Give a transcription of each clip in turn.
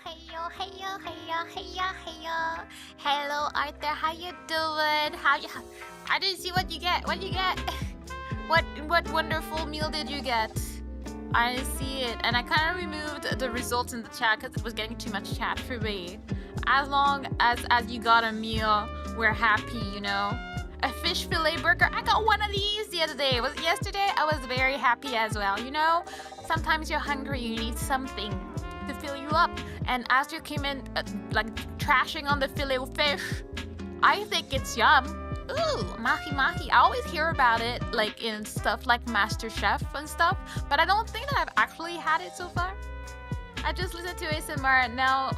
Heyo. Hello, Arthur. How you doing? I didn't see what you get. What you get? What wonderful meal did you get? I didn't see it, and I kind of removed the results in the chat because it was getting too much chat for me. As long as you got a meal, we're happy, you know. A fish fillet burger. I got one of these the other day. Was it yesterday? I was very happy as well, you know. Sometimes you're hungry, you need something to fill you up. And as you came in, like trashing on the filet of fish, I think it's yum. Ooh, mahi. I always hear about it, like in stuff like MasterChef and stuff, but I don't think that I've actually had it so far. I just listened to ASMR now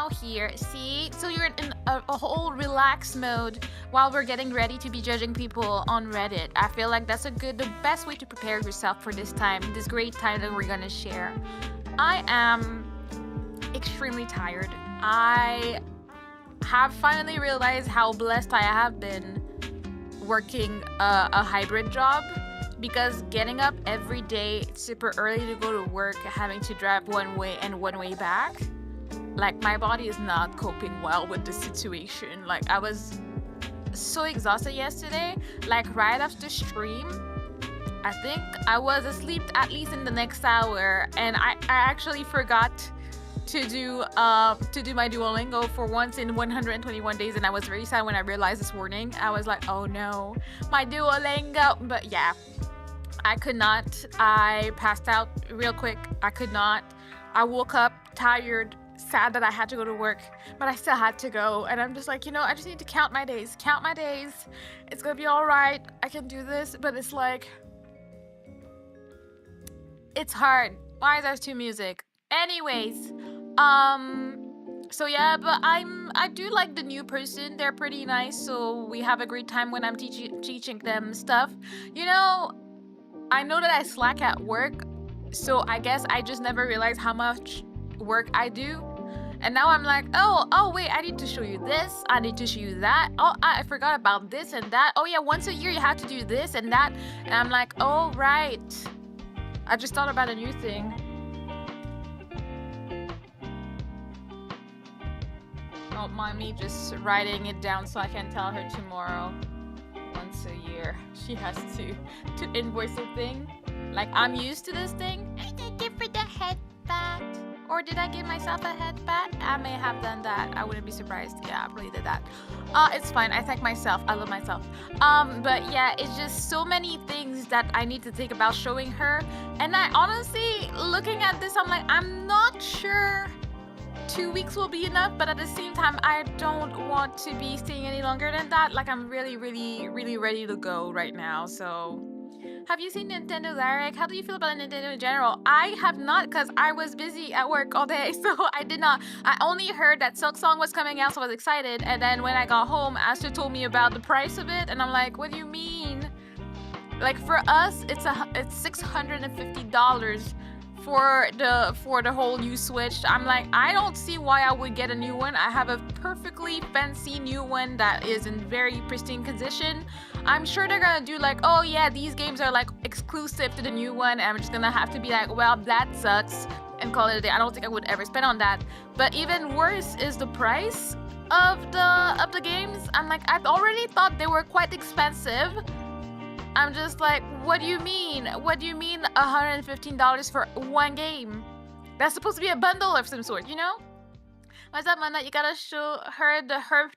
here. See, so you're in a whole relaxed mode while we're getting ready to be judging people on Reddit. I feel like that's the best way to prepare yourself for this great time that we're gonna share. I am extremely tired. I have finally realized how blessed I have been working a hybrid job, because getting up every day super early to go to work, having to drive one way and one way back, like my body is not coping well with the situation. Like I was so exhausted yesterday, like right after stream. I think I was asleep at least in the next hour, and I actually forgot to do my Duolingo for once in 121 days, and I was very sad when I realized this morning. I was like, oh no, my Duolingo. But yeah, I could not. I passed out real quick. I could not. I woke up tired, sad that I had to go to work, but I still had to go. And I'm just like, you know, I just need to count my days. It's gonna be all right. I can do this. But it's like, it's hard. Why is there two music? Anyways, so yeah, but I do like the new person. They're pretty nice, so we have a great time when I'm teaching them stuff. You know, I know that I slack at work, so I guess I just never realized how much work I do. And now I'm like, oh wait, I need to show you this, I need to show you that. Oh, I forgot about this and that. Oh yeah, once a year you have to do this and that. And I'm like, oh right, I just thought about a new thing. Don't mind me just writing it down so I can tell her tomorrow. Once a year she has to invoice a thing. Like, I'm used to this thing. I did give her the headband. Or did I give myself a headband? I may have done that. I wouldn't be surprised. Yeah, I really did that. It's fine. I thank myself. I love myself. But yeah, it's just so many things that I need to think about showing her. And I honestly, looking at this, I'm like, I'm not sure 2 weeks will be enough, but at the same time, I don't want to be staying any longer than that. Like, I'm really ready to go right now. So, have you seen Nintendo Direct? How do you feel about Nintendo in general? I have not, because I was busy at work all day, so I did not. I only heard that Silk Song was coming out, so I was excited. And then when I got home, Astrid told me about the price of it, and I'm like, what do you mean? Like, for us, it's $650 for the whole new Switch. I'm like, I don't see why I would get a new one. I have a perfectly fancy new one that is in very pristine condition. I'm sure they're gonna do like, oh yeah, these games are like exclusive to the new one, and I'm just gonna have to be like, well, that sucks, and call it a day. I don't think I would ever spend on that. But even worse is the price of the games. I'm like, I've already thought they were quite expensive. I'm just like, what do you mean? What do you mean $115 for one game? That's supposed to be a bundle of some sort, you know? What's up, Mana? You gotta show her the herb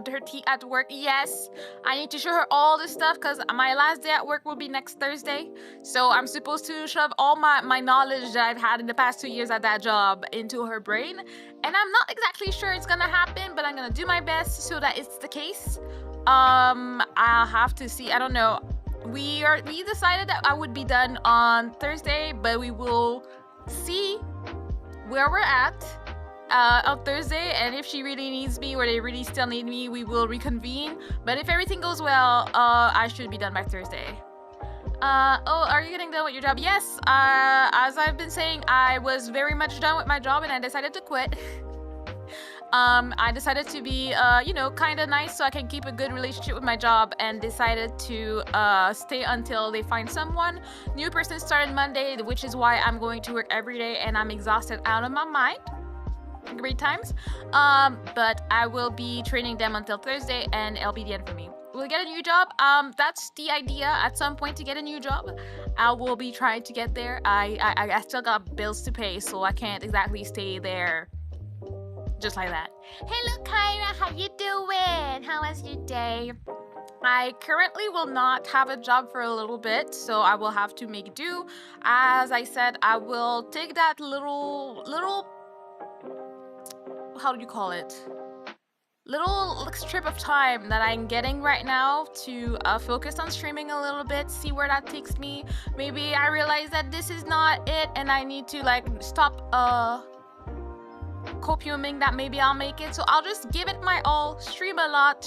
dirty at work. Yes, I need to show her all this stuff because my last day at work will be next Thursday. So I'm supposed to shove all my knowledge that I've had in the past 2 years at that job into her brain. And I'm not exactly sure it's gonna happen, but I'm gonna do my best so that it's the case. I'll have to see. I don't know. We decided that I would be done on Thursday, but we will see where we're at on Thursday, and if she really needs me or they really still need me, we will reconvene. But if everything goes well, I should be done by Thursday. Oh, are you getting done with your job? Yes, as I've been saying, I was very much done with my job and I decided to quit. I decided to be, you know, kind of nice so I can keep a good relationship with my job, and decided to stay until they find someone. New person started Monday, which is why I'm going to work every day and I'm exhausted out of my mind. great times. But I will be training them until Thursday, and it'll be the end for me. We'll get a new job. That's the idea. At some point to get a new job, I will be trying to get there. I still got bills to pay, so I can't exactly stay there just like that. Hello, Kyra. How you doing? How was your day? I currently will not have a job for a little bit, so I will have to make do. As I said, I will take that little how do you call it? Little strip of time that I'm getting right now to focus on streaming a little bit, see where that takes me. Maybe I realize that this is not it and I need to like stop copiuming that maybe I'll make it. So I'll just give it my all, stream a lot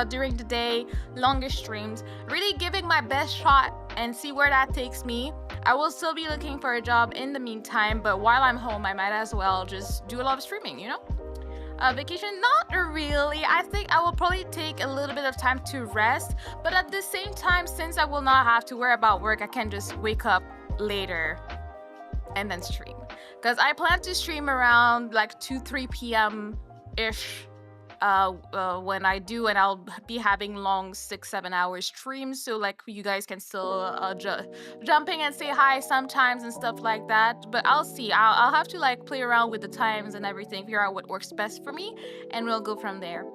during the day, longer streams, really giving my best shot and see where that takes me. I will still be looking for a job in the meantime, but while I'm home I might as well just do a lot of streaming, you know? Vacation, not really. I think I will probably take a little bit of time to rest, but at the same time, since I will not have to worry about work, I can just wake up later and then stream. Because I plan to stream around like 2-3 p.m. ish when I do, and I'll be having long 6-7 hour streams, so like you guys can still jumping and say hi sometimes and stuff like that. But I'll see. I'll have to like play around with the times and everything, figure out what works best for me, and we'll go from there.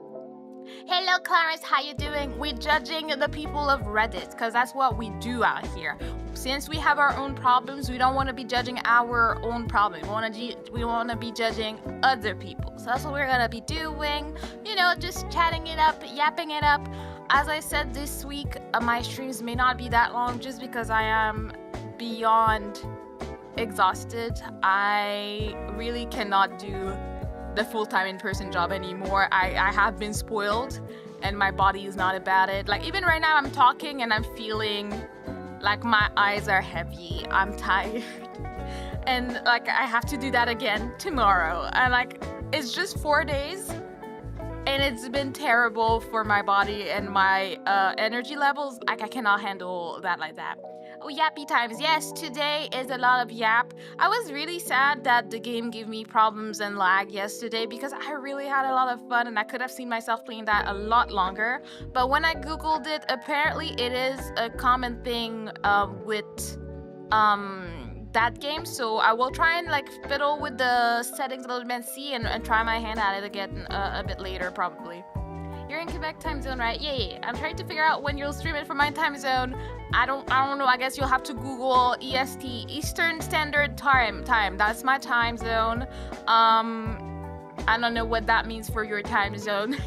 Hello, Clarence, how you doing? We're judging the people of Reddit, because that's what we do out here. Since we have our own problems, we don't want to be judging our own problem. We want to be judging other people. So that's what we're going to be doing. You know, just chatting it up, yapping it up. As I said this week, my streams may not be that long just because I am beyond exhausted. I really cannot do the full-time in-person job anymore. I have been spoiled and my body is not about it. Like even right now I'm talking and I'm feeling like my eyes are heavy. I'm tired. And like I have to do that again tomorrow. And like it's just 4 days and it's been terrible for my body and my energy levels. Like I cannot handle that like that. Oh, yappy times. Yes, today is a lot of yap. I was really sad that the game gave me problems and lag yesterday because I really had a lot of fun and I could have seen myself playing that a lot longer. But when I googled it, apparently it is a common thing with that game. So I will try and like fiddle with the settings a little bit and see and try my hand at it again a bit later probably. You're in Quebec time zone, right? Yeah. I'm trying to figure out when you'll stream it from my time zone. I don't know. I guess you'll have to Google EST, Eastern Standard Time. That's my time zone. I don't know what that means for your time zone,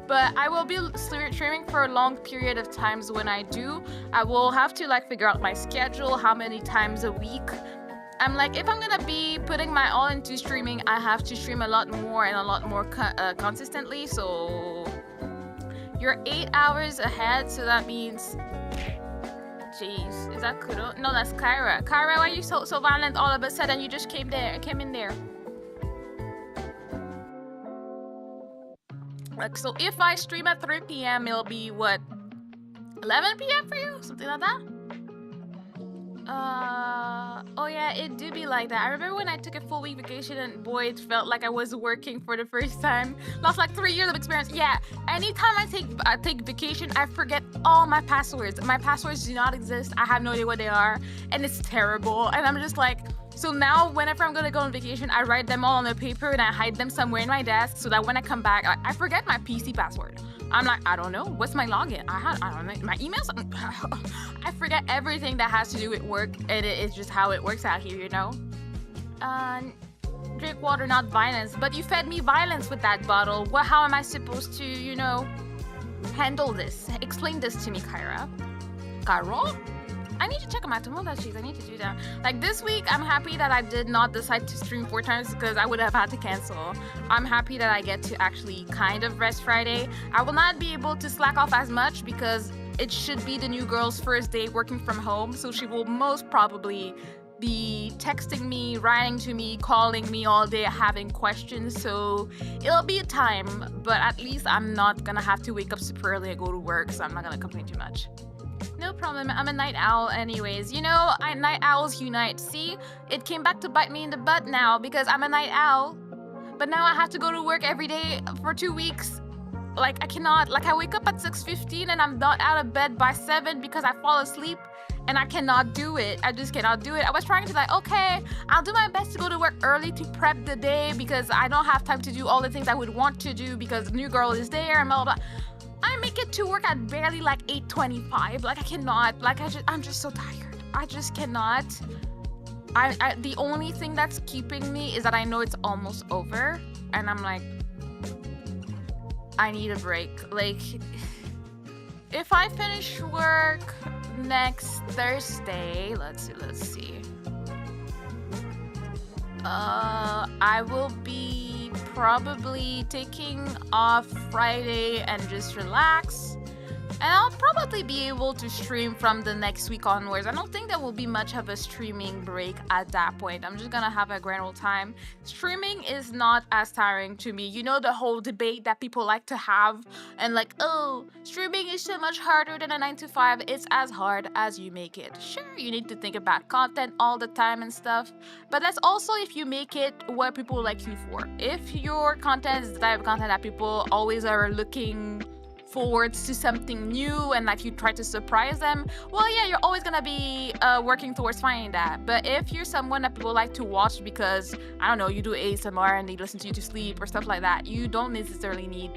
but I will be streaming for a long period of times. When I do, I will have to like figure out my schedule, how many times a week. I'm like, if I'm gonna be putting my all into streaming, I have to stream a lot more and a lot more consistently. So you're 8 hours ahead, so that means, jeez, is that Kuro? No, that's Kyra. Kyra, why are you so violent all of a sudden? You just came in there. Like, so if I stream at 3 p.m., it'll be what, 11 p.m. for you? Something like that? Oh yeah, it do be like that. I remember when I took a full week vacation and boy, it felt like I was working for the first time. Lost like 3 years of experience. Yeah, anytime I take vacation, I forget all my passwords. My passwords do not exist. I have no idea what they are, and it's terrible. And I'm just like, so now whenever I'm gonna go on vacation, I write them all on a paper and I hide them somewhere in my desk so that when I come back, I forget my PC password. I'm like, I don't know. What's my login? I don't know. My emails? I forget everything that has to do with work, and it's just how it works out here, you know? Drink water, not violence. But you fed me violence with that bottle. How am I supposed to, you know, handle this? Explain this to me, Kyra. Carol? I need to check on my tomoda cheese. I need to do that. Like this week, I'm happy that I did not decide to stream 4 times because I would have had to cancel. I'm happy that I get to actually kind of rest Friday. I will not be able to slack off as much because it should be the new girl's first day working from home. So she will most probably be texting me, writing to me, calling me all day, having questions. So it'll be a time, but at least I'm not gonna have to wake up super early and go to work. So I'm not gonna complain too much. No problem. I'm a night owl anyways. You know, night owls unite. See? It came back to bite me in the butt now because I'm a night owl. But now I have to go to work every day for 2 weeks. Like, I cannot. Like, I wake up at 6:15 and I'm not out of bed by 7 because I fall asleep. And I cannot do it. I just cannot do it. I was trying to like, okay, I'll do my best to go to work early to prep the day because I don't have time to do all the things I would want to do because new girl is there and blah, blah, blah. I make it to work at barely like 8:25. Like I cannot, like I'm just so tired. I just cannot. The only thing that's keeping me is that I know it's almost over and I'm like, I need a break. Like, if I finish work next Thursday, let's see. I will be probably taking off Friday and just relax. And I'll probably be able to stream from the next week onwards. I don't think there will be much of a streaming break at that point. I'm just gonna have a grand old time. Streaming is not as tiring to me. You know the whole debate that people like to have and like, oh, streaming is so much harder than a 9 to 5. It's as hard as you make it. Sure, you need to think about content all the time and stuff, but that's also if you make it what people like you for. If your content is the type of content that people always are looking forwards to something new and like you try to surprise them, well, yeah, you're always gonna be working towards finding that. But if you're someone that people like to watch because, I don't know, you do ASMR and they listen to you to sleep or stuff like that, you don't necessarily need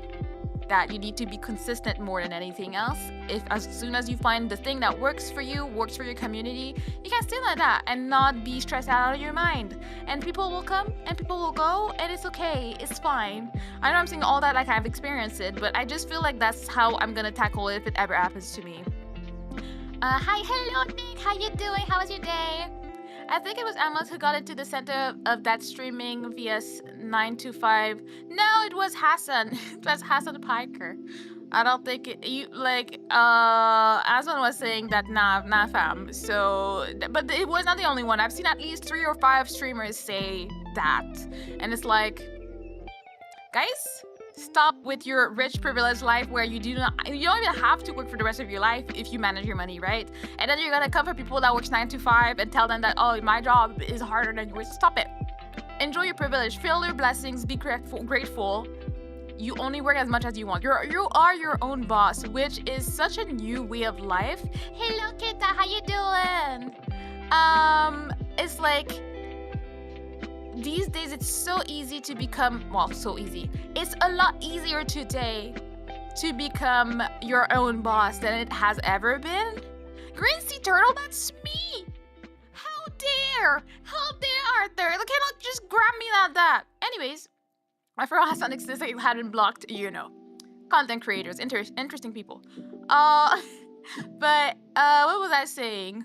that. You need to be consistent more than anything else. If as soon as you find the thing that works for you, works for your community, you can stay like that and not be stressed out of your mind. And people will come and people will go and it's okay. It's fine. I know I'm saying all that like I've experienced it, but I just feel like that's how I'm gonna tackle it if it ever happens to me. Hi, hello Nick, how you doing? How was your day? I think it was Amos who got into the center of that streaming via 9 to 5. No, it was Hassan. It was Hassan Piker. I don't think you like Aslan was saying that nah fam. So but it was not the only one. I've seen at least 3 or 5 streamers say that. And it's like, guys, stop with your rich privileged life where you don't even have to work for the rest of your life if you manage your money, right? And then you're gonna come for people that works 9 to 5 and tell them that, oh, my job is harder than yours. Stop it. Enjoy your privilege, feel your blessings, be grateful. You only work as much as you want. You are your own boss, which is such a new way of life. Hello Kita, how you doing? It's like these days it's so easy to become, well, so easy. It's a lot easier today to become your own boss than it has ever been. Green Sea Turtle, that's me. How dare Arthur? Look, cannot just grab me like that. Anyways, I forgot Hassan hadn't blocked, you know, content creators, interesting people. But what was I saying?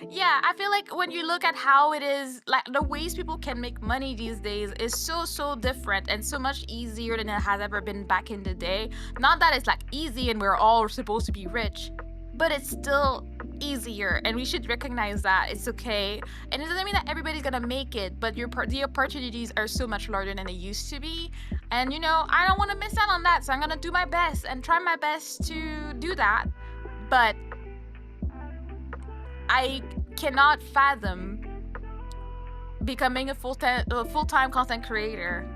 Yeah, I feel like when you look at how it is, like the ways people can make money these days is so different and so much easier than it has ever been back in the day. Not that it's like easy and we're all supposed to be rich, but it's still easier and we should recognize that it's okay. And it doesn't mean that everybody's gonna make it, but the opportunities are so much larger than they used to be. And you know, I don't want to miss out on that, so I'm gonna do my best and try my best to do that. But I cannot fathom becoming a full-time content creator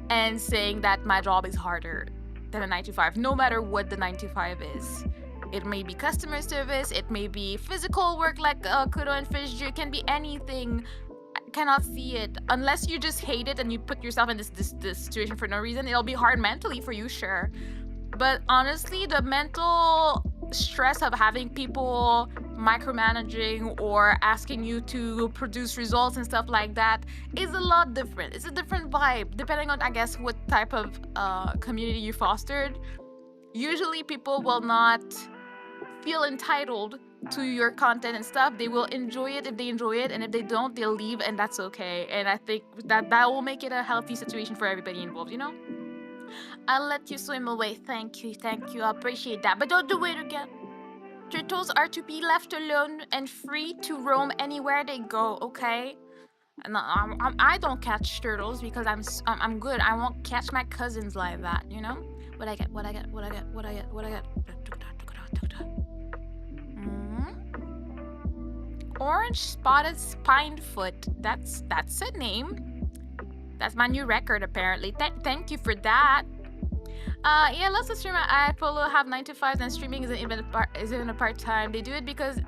and saying that my job is harder than a 9 to 5, no matter what the 9 to 5 is. It may be customer service, it may be physical work like Kudo and Fish. It can be anything. I cannot see it. Unless you just hate it and you put yourself in this situation for no reason, it'll be hard mentally for you, sure. But honestly, the mental stress of having people micromanaging or asking you to produce results and stuff like that is a lot different. It's a different vibe depending on, I guess, what type of community you fostered. Usually people will not feel entitled to your content and stuff. They will enjoy it if they enjoy it, and if they don't, they'll leave, and that's okay. And I think that will make it a healthy situation for everybody involved, you know? I'll let you swim away. Thank you, I appreciate that. But don't do it again. Turtles are to be left alone and free to roam anywhere they go, okay? And I don't catch turtles because I'm good. I won't catch my cousins like that, you know? What I get. Orange spotted spinefoot. That's a name. That's my new record apparently. Thank you for that. Yeah, lots of streamers I follow have 9 to 5s and streaming isn't even a part-time. They do it because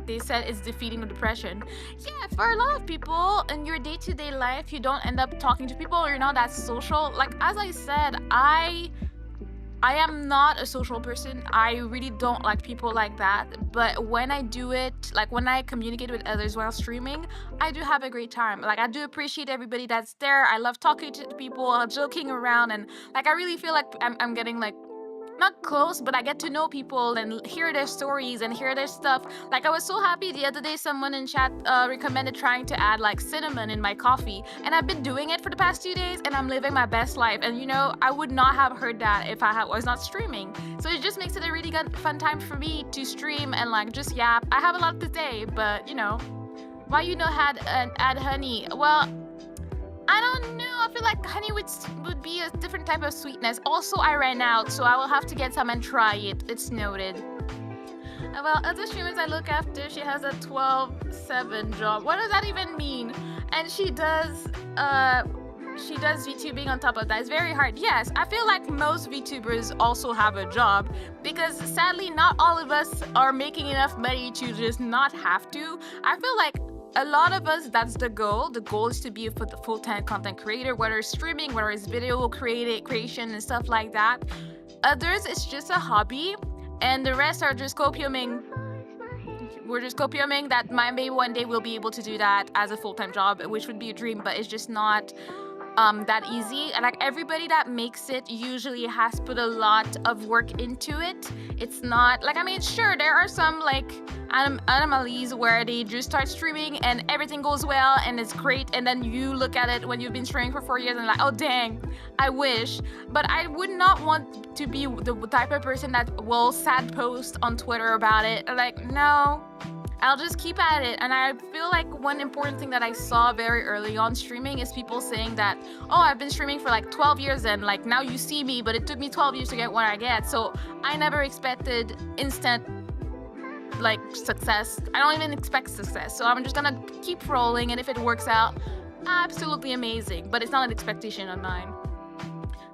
they said it's defeating depression. Yeah, for a lot of people in your day-to-day life, you don't end up talking to people, or you're not that social. Like, as I said, I am not a social person. I really don't like people like that. But when I do it, like when I communicate with others while streaming, I do have a great time. Like, I do appreciate everybody that's there. I love talking to people, joking around, and like I really feel like I'm getting like not close, but I get to know people and hear their stories and hear their stuff. Like, I was so happy the other day someone in chat recommended trying to add like cinnamon in my coffee, and I've been doing it for the past 2 days and I'm living my best life. And you know, I would not have heard that if I was not streaming. So it just makes it a really good fun time for me to stream and like just yap. I have a lot to say, but you know, why you know add honey? Well, I don't know. I feel like honey would be a different type of sweetness. Also, I ran out, so I will have to get some and try it. It's noted. Well, other streamers I look after, she has a 12/7 job. What does that even mean? And she does VTubing on top of that. It's very hard. Yes, I feel like most VTubers also have a job, because sadly not all of us are making enough money to just not have to. I feel like a lot of us, that's the goal. The goal is to be a full-time content creator, whether it's streaming, whether it's video creation and stuff like that. Others, it's just a hobby, and the rest are just copiuming. We're just copiuming that maybe one day we'll be able to do that as a full-time job, which would be a dream, but it's just not that easy. And like everybody that makes it usually has put a lot of work into it. It's not like, I mean, sure, there are some like anomalies where they just start streaming and everything goes well and it's great, and then you look at it when you've been streaming for 4 years and like, oh dang, I wish. But I would not want to be the type of person that will sad post on Twitter about it. Like, no, I'll just keep at it. And I feel like one important thing that I saw very early on streaming is people saying that, oh, I've been streaming for like 12 years and like now you see me, but it took me 12 years to get what I get. So I never expected instant like success. I don't even expect success. So I'm just gonna keep rolling, and if it works out, absolutely amazing. But it's not an expectation on mine.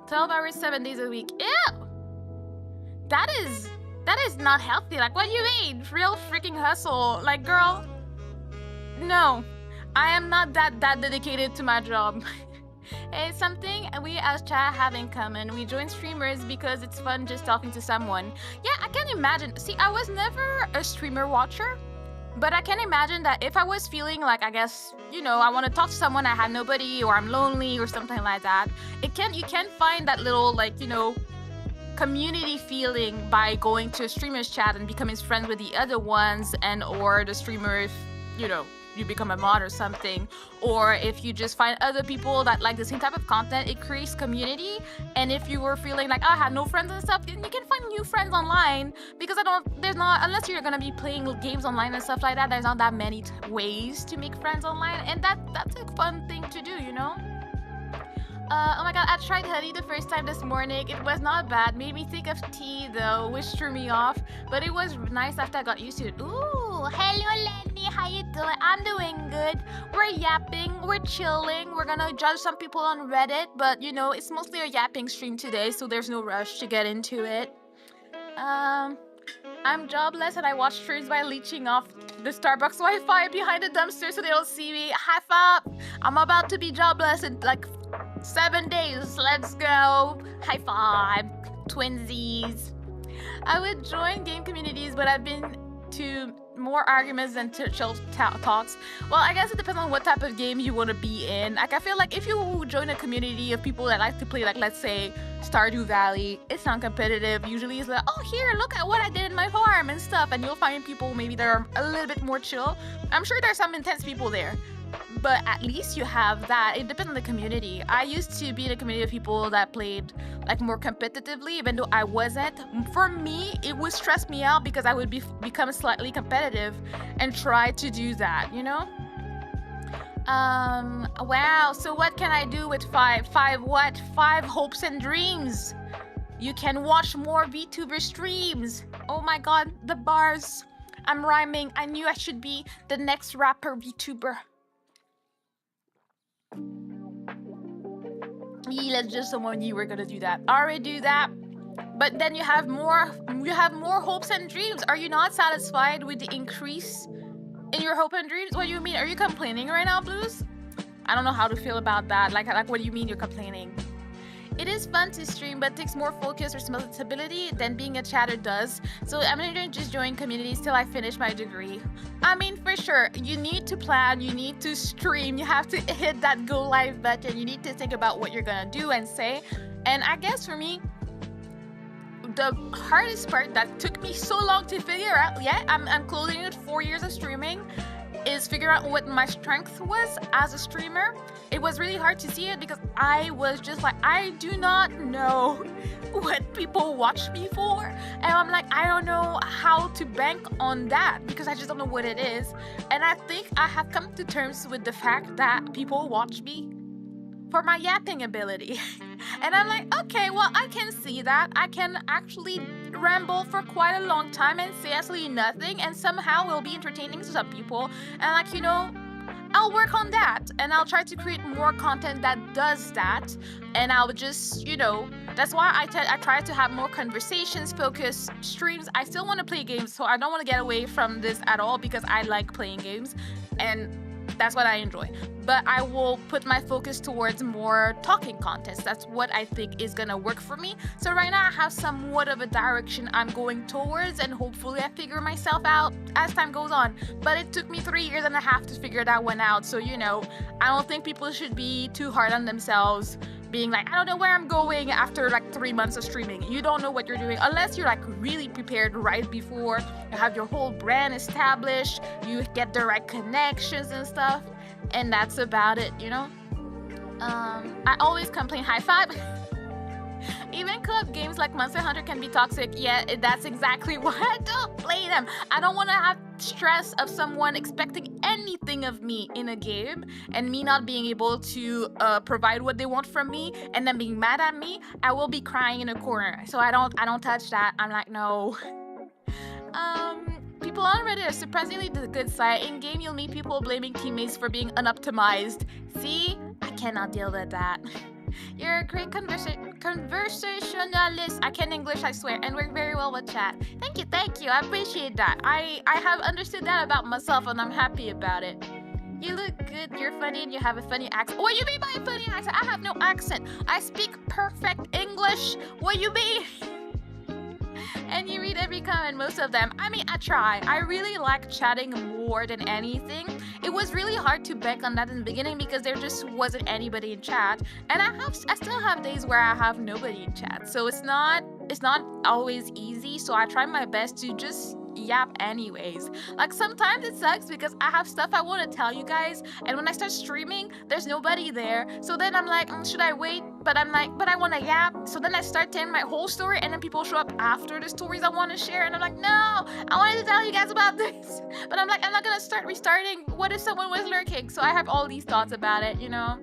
12 hours, 7 days a week. Ew! That is not healthy. Like, what do you mean? Real freaking hustle. Like, girl, no, I am not that dedicated to my job. It's something we as chat have in common. We join streamers because it's fun just talking to someone. Yeah, I can imagine. See, I was never a streamer watcher, but I can imagine that if I was feeling like, I guess, you know, I want to talk to someone, I had nobody, or I'm lonely or something like that, you can find that little, like, you know, community feeling by going to a streamer's chat and becoming friends with the other ones, and or the streamer, if, you know, you become a mod or something, or if you just find other people that like the same type of content, it creates community. And if you were feeling like, oh, I had no friends and stuff, then you can find new friends online, because unless you're gonna be playing games online and stuff like that, there's not that many ways to make friends online, and that's a fun thing to do, you know. Oh my god, I tried honey the first time this morning. It was not bad. Made me think of tea though, which threw me off. But it was nice after I got used to it. Ooh, hello Lenny, how you doing? I'm doing good. We're yapping, we're chilling. We're gonna judge some people on Reddit, but you know, it's mostly a yapping stream today, so there's no rush to get into it. I'm jobless and I watch streams by leeching off the Starbucks Wi-Fi behind the dumpster so they don't see me. High five! I'm about to be jobless in like 7 days. Let's go. High five. Twinsies. I would join game communities, but I've been to more arguments than chill talks. Well, I guess it depends on what type of game you want to be in. Like, I feel like if you join a community of people that like to play, like, let's say Stardew Valley, it's not competitive. Usually it's like, oh, here, look at what I did in my farm and stuff, and you'll find people maybe that are a little bit more chill. I'm sure there's some intense people there, but at least you have that. It depends on the community. I used to be in a community of people that played like more competitively, even though I wasn't. For me, it would stress me out because I would become slightly competitive and try to do that, you know? Wow, so what can I do with 5 hopes and dreams? You can watch more VTuber streams. Oh my god, the bars. I'm rhyming. I knew I should be the next rapper VTuber. Let's just someone you were gonna do that. Already do that. But then you have more hopes and dreams. Are you not satisfied with the increase in your hope and dreams? What do you mean? Are you complaining right now, Blues? I don't know how to feel about that. Like what do you mean you're complaining? It is fun to stream, but takes more focus or responsibility than being a chatter does. So I'm gonna just join communities till I finish my degree. I mean, for sure, you need to plan, you need to stream, you have to hit that go live button, you need to think about what you're gonna do and say. And I guess for me, the hardest part that took me so long to figure out, I'm closing it 4 years of streaming, is figure out what my strength was as a streamer. It was really hard to see it because I was just like, I do not know what people watch me for. And I'm like, I don't know how to bank on that because I just don't know what it is. And I think I have come to terms with the fact that people watch me for my yapping ability. And I'm like, okay, well, I can see that. I can actually ramble for quite a long time and say absolutely nothing, and somehow will be entertaining to some people. And like, you know, I'll work on that, and I'll try to create more content that does that. And I'll just, you know, that's why I try to have more conversations, focus streams. I still want to play games, so I don't want to get away from this at all because I like playing games, and that's what I enjoy. But I will put my focus towards more talking contests. That's what I think is gonna work for me. So right now I have somewhat of a direction I'm going towards, and hopefully I figure myself out as time goes on. But it took me 3 years and a half to figure that one out. So, you know, I don't think people should be too hard on themselves, being like, I don't know where I'm going after like 3 months of streaming. You don't know what you're doing unless you're like really prepared right before. You have your whole brand established, you get the right connections and stuff, and that's about it, you know? I always complain, high five. Even co-op games like Monster Hunter can be toxic. Yeah, that's exactly why I don't play them. I don't want to have stress of someone expecting anything of me in a game and me not being able to provide what they want from me and then being mad at me. I will be crying in a corner. So I don't touch that. I'm like, no. People on Reddit are surprisingly the good side. In game, you'll meet people blaming teammates for being unoptimized. See, I cannot deal with that. You're a great conversationalist. I can English, I swear, and work very well with chat. Thank you. I appreciate that. I have understood that about myself, and I'm happy about it. You look good, you're funny, and you have a funny accent. What do you mean by a funny accent? I have no accent. I speak perfect English. What do you mean? And you read every comment, most of them. I mean, I try. I really like chatting more than anything. It was really hard to bank on that in the beginning because there just wasn't anybody in chat. And I still have days where I have nobody in chat. So it's not always easy. So I try my best to just yap anyways. Like sometimes it sucks because I have stuff I want to tell you guys, and when I start streaming there's nobody there, so then I'm like, should I wait? But I'm like, but I want to yap. So then I start telling my whole story, and then people show up after the stories I want to share, and I'm like, no, I wanted to tell you guys about this. But I'm like, I'm not gonna start restarting. What if someone was lurking? So I have all these thoughts about it, you know.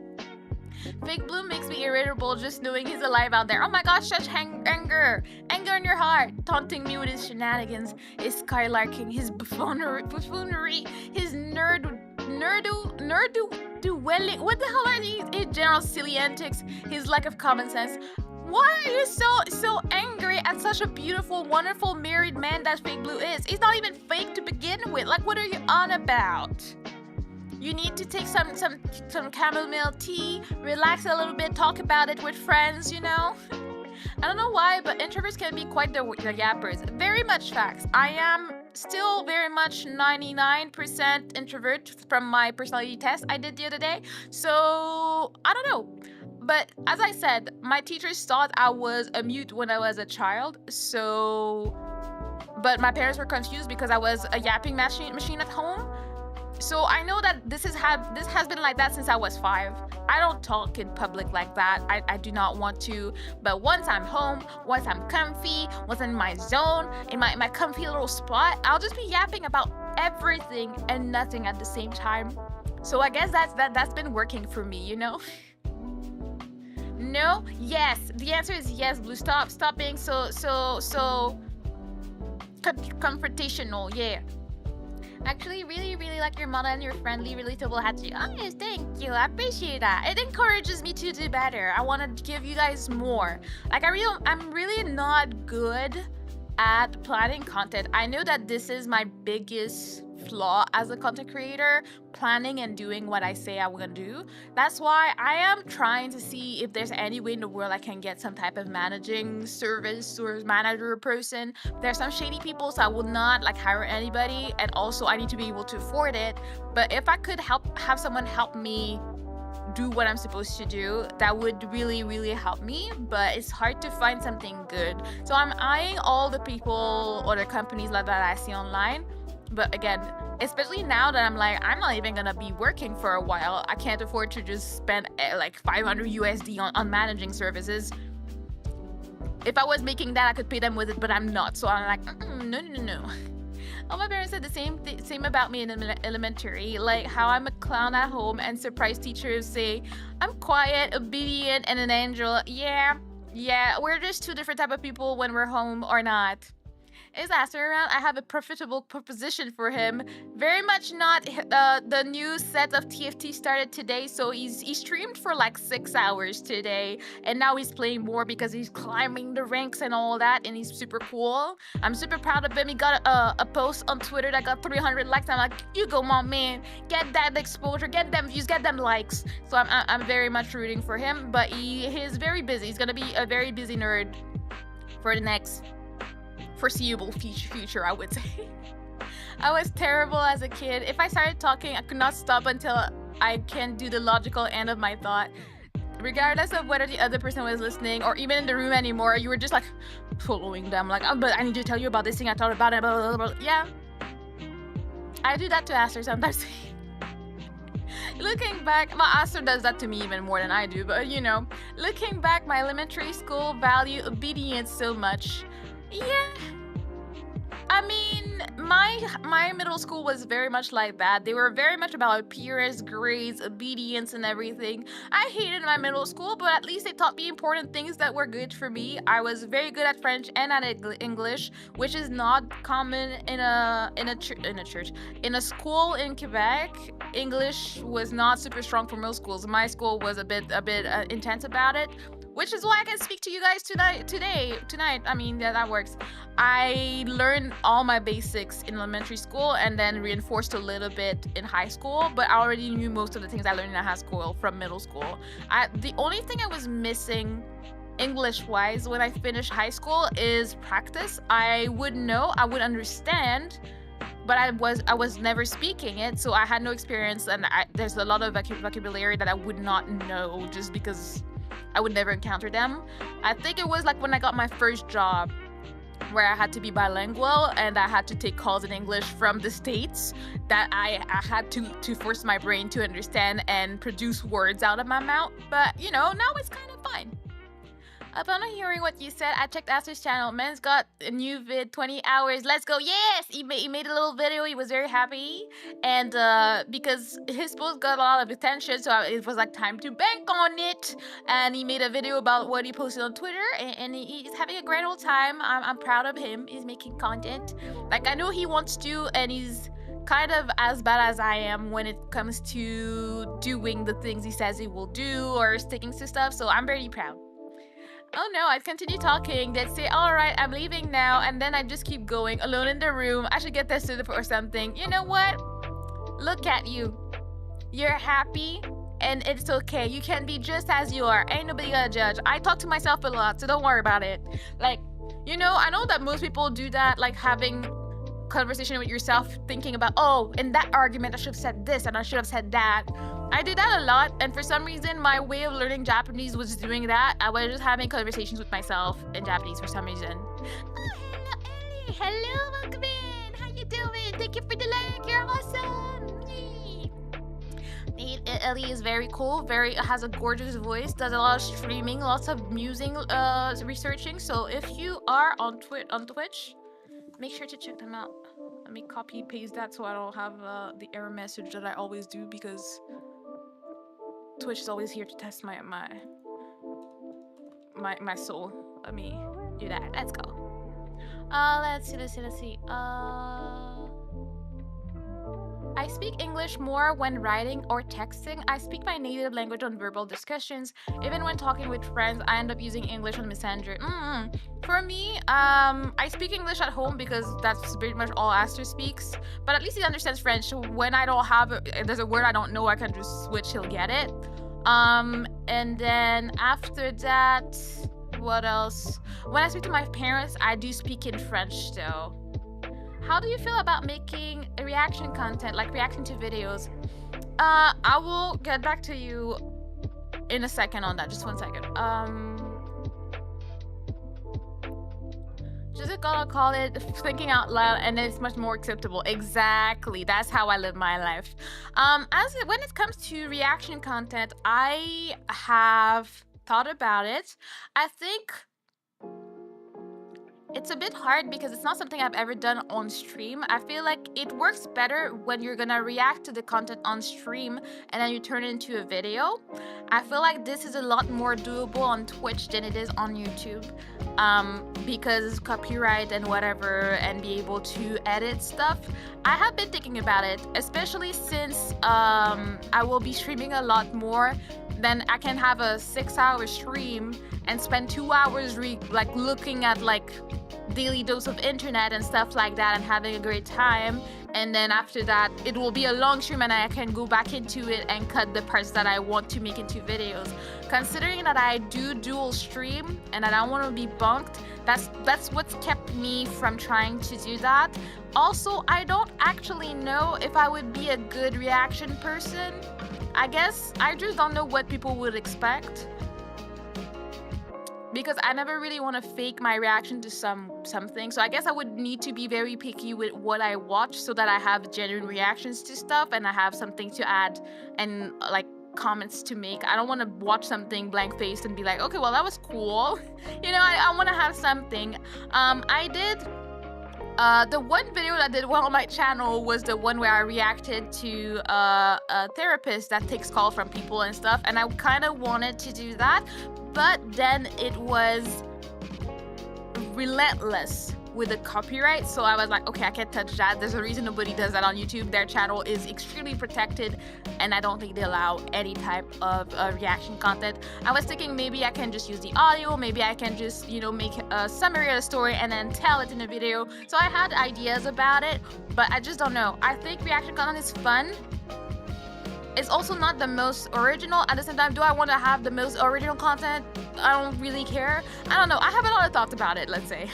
Fake Blue makes me irritable just knowing he's alive out there. Oh my gosh, such anger in your heart, taunting me with his shenanigans, his skylarking, his buffoonery, his nerdu-dwelling. What the hell are these? His general silly antics, his lack of common sense. Why are you so angry at such a beautiful, wonderful married man that Fake Blue is? He's not even fake to begin with. Like, what are you on about? You need to take some chamomile tea, relax a little bit, talk about it with friends, you know? I don't know why, but introverts can be quite the yappers. Very much facts. I am still very much 99% introvert from my personality test I did the other day. So, I don't know. But as I said, my teachers thought I was a mute when I was a child. So, but my parents were confused because I was a yapping machine at home. So I know that this has been like that since I was 5. I don't talk in public like that. I do not want to. But once I'm home, once I'm comfy, once I'm in my zone, in my comfy little spot, I'll just be yapping about everything and nothing at the same time. So I guess that's been working for me, you know? No? Yes. The answer is yes, Blue. Stop being so confrontational. Yeah. Actually, really like your model and your friendly, relatable attitude. Oh, yes, thank you. I appreciate that. It encourages me to do better. I want to give you guys more. Like, I'm really not good at planning content. I know that this is my biggest flaw as a content creator, planning and doing what I say I want to do. That's why I am trying to see if there's any way in the world I can get some type of managing service or manager person. There's some shady people, so I will not like hire anybody, and also I need to be able to afford it. But if I could have someone help me do what I'm supposed to do, that would really help me. But it's hard to find something good, so I'm eyeing all the people or the companies like that I see online. But again, especially now that I'm like, I'm not even gonna be working for a while, I can't afford to just spend like 500 USD on managing services. If I was making that, I could pay them with it, but I'm not, so I'm like, no. All my parents said the same about me in elementary, like how I'm a clown at home and surprise teachers say I'm quiet, obedient, and an angel. Yeah, we're just two different type of people when we're home or not. Is Aster around? I have a profitable proposition for him. Very much not. The new set of TFT started today, so he streamed for like 6 hours today, and now he's playing more because he's climbing the ranks and all that, and he's super cool. I'm super proud of him. He got a post on Twitter that got 300 likes. I'm like, you go, my man. Get that exposure, get them views, get them likes. So I'm very much rooting for him, but he's very busy. He's gonna be a very busy nerd for the next foreseeable future, I would say. I was terrible as a kid. If I started talking, I could not stop until I can do the logical end of my thought. Regardless of whether the other person was listening or even in the room anymore, you were just like following them, like, oh, but I need to tell you about this thing I thought about it, blah, blah, blah, blah. Yeah. I do that to Aster sometimes. Looking back, my Aster does that to me even more than I do, but you know, looking back, my elementary school value obedience so much. Yeah, I mean, my middle school was very much like that. They were very much about appearance, grades, obedience, and everything. I hated my middle school, but at least they taught me important things that were good for me. I was very good at French and at English, which is not common in a school in Quebec. English was not super strong for most schools. My school was a bit intense about it, which is why I can speak to you guys tonight. I mean, yeah, that works. I learned all my basics in elementary school and then reinforced a little bit in high school, but I already knew most of the things I learned in high school from middle school. The only thing I was missing English-wise when I finished high school is practice. I would know, I would understand, but I was never speaking it, so I had no experience, and there's a lot of vocabulary that I would not know just because I would never encounter them. I think it was like when I got my first job where I had to be bilingual and I had to take calls in English from the States that I had to force my brain to understand and produce words out of my mouth. But you know, now it's kind of fine. Upon hearing what you said, I checked Aster's channel. Man's got a new vid, 20 hours. Let's go. Yes! He made a little video. He was very happy. And because his post got a lot of attention, so it was like time to bank on it. And he made a video about what he posted on Twitter. And he's having a great old time. I'm proud of him. He's making content. Like, I know he wants to, and he's kind of as bad as I am when it comes to doing the things he says he will do or sticking to stuff. So I'm very proud. Oh no, I'd continue talking. They'd say, alright, I'm leaving now, and then I'd just keep going, alone in the room. I should get tested or something. You know what? Look at you. You're happy, and it's okay. You can be just as you are. Ain't nobody gonna judge. I talk to myself a lot, so don't worry about it. Like, you know, I know that most people do that, like having conversation with yourself, thinking about, oh, in that argument I should have said this and I should have said that. I do that a lot, and for some reason my way of learning Japanese was doing that. I was just having conversations with myself in Japanese for some reason. Oh, hello Ellie. Hello, welcome in. How you doing? Thank you for the like. You're awesome. Yay. Ellie is very cool, has a gorgeous voice, does a lot of streaming, lots of musing, researching. So if you are on Twitch, make sure to check them out. Let me copy paste that so I don't have the error message that I always do, because Twitch is always here to test my soul. Let me do that. Let's go. Let's see. I speak English more when writing or texting. I speak my native language on verbal discussions. Even when talking with friends, I end up using English on Messenger. For me, I speak English at home because that's pretty much all Aster speaks. But at least he understands French. So when I don't have, there's a word I don't know, I can just switch. He'll get it. And then after that, what else? When I speak to my parents, I do speak in French though. How do you feel about making reaction content, like reacting to videos? I will get back to you in a second on that. Just 1 second. Just gonna call it thinking out loud, and it's much more acceptable. Exactly. That's how I live my life. When it comes to reaction content, I have thought about it. I think it's a bit hard because it's not something I've ever done on stream. I feel like it works better when you're gonna react to the content on stream and then you turn it into a video. I feel like this is a lot more doable on Twitch than it is on YouTube, because copyright and whatever, and be able to edit stuff. I have been thinking about it, especially since I will be streaming a lot more. Then I can have a 6-hour stream and spend 2 hours looking at daily dose of internet and stuff like that and having a great time. And then after that, it will be a long stream and I can go back into it and cut the parts that I want to make into videos. Considering that I do dual stream and I don't want to be bunked, that's what's kept me from trying to do that. Also, I don't actually know if I would be a good reaction person. I guess I just don't know what people would expect, because I never really want to fake my reaction to something. So I guess I would need to be very picky with what I watch so that I have genuine reactions to stuff and I have something to add and comments to make. I don't want to watch something blank-faced and be like, okay, well, that was cool. I want to have something. I did the one video that I did well on my channel was the one where I reacted to a therapist that takes call from people and stuff, and I kind of wanted to do that, but then it was relentless with the copyright, so I was like, okay, I can't touch that. There's a reason nobody does that on YouTube. Their channel is extremely protected, and I don't think they allow any type of reaction content. I was thinking maybe I can just use the audio, maybe I can just, make a summary of the story and then tell it in a video. So I had ideas about it, but I just don't know. I think reaction content is fun. It's also not the most original. At the same time, do I want to have the most original content? I don't really care. I don't know. I have a lot of thoughts about it, let's say.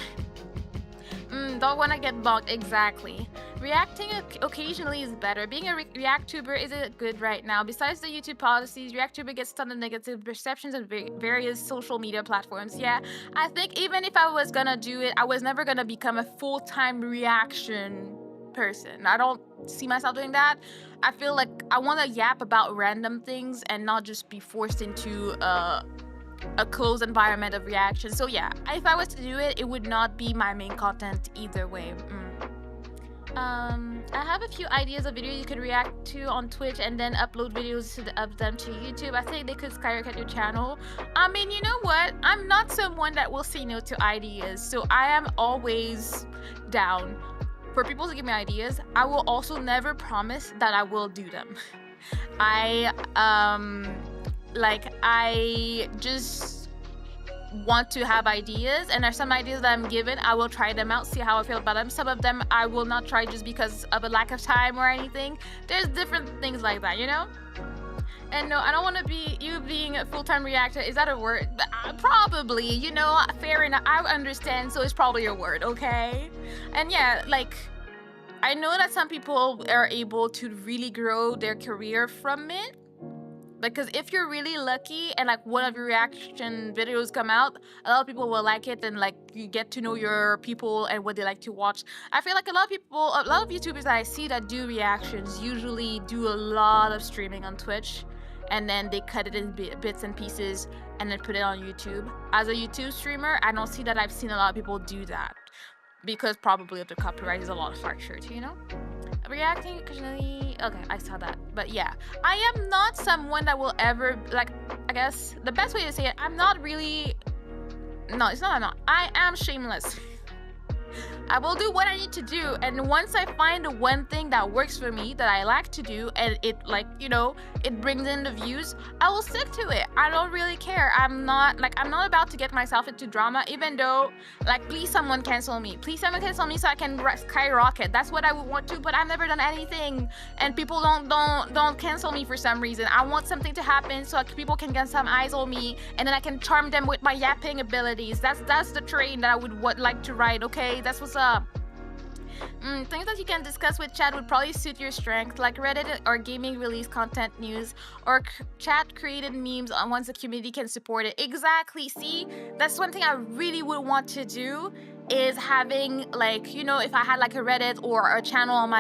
Don't want to get bugged. Exactly. Reacting occasionally is better. Being a reactuber isn't good right now. Besides the YouTube policies, reactuber gets tons of negative perceptions on various social media platforms. Yeah, I think even if I was gonna do it, I was never gonna become a full-time reaction person. I don't see myself doing that. I feel like I want to yap about random things and not just be forced into a closed environment of reaction. So yeah, if I was to do it, it would not be my main content either way. I have a few ideas of videos you could react to on Twitch and then upload videos of them to YouTube. I think they could skyrocket your channel. I mean, you know what? I'm not someone that will say no to ideas, so I am always down for people to give me ideas. I will also never promise that I will do them. I just want to have ideas, and there's some ideas that I'm given, I will try them out, see how I feel about them. Some of them I will not try just because of a lack of time or anything. There's different things like that, And no, I don't want to be you being a full-time reactor. Is that a word? Probably, fair enough. I understand, so it's probably a word, okay? And yeah, I know that some people are able to really grow their career from it. Because if you're really lucky and one of your reaction videos come out, a lot of people will like it, and you get to know your people and what they like to watch. I feel like a lot of YouTubers that I see that do reactions usually do a lot of streaming on Twitch, and then they cut it in bits and pieces and then put it on YouTube. As a YouTube streamer, I don't see that I've seen a lot of people do that, because probably the copyright is a lot harsher too, Reacting occasionally, okay, I saw that. But yeah, I am not someone that will ever, I guess the best way to say it, I'm not really, no, it's not, I am shameless. I will do what I need to do, and once I find the one thing that works for me that I like to do, and it, like, you know, it brings in the views, I will stick to it. I don't really care. I'm not about to get myself into drama, even though, like, please someone cancel me. Please someone cancel me so I can skyrocket. That's what I would want to, but I've never done anything, and people don't cancel me for some reason. I want something to happen so people can get some eyes on me, and then I can charm them with my yapping abilities. That's the train that I would like to ride. Okay, that's what's up. Things that you can discuss with chat would probably suit your strength, like Reddit or gaming release content news, or chat created memes on once the community can support it. Exactly. See, that's one thing I really would want to do, is having, like, you know, if I had like a Reddit or a channel on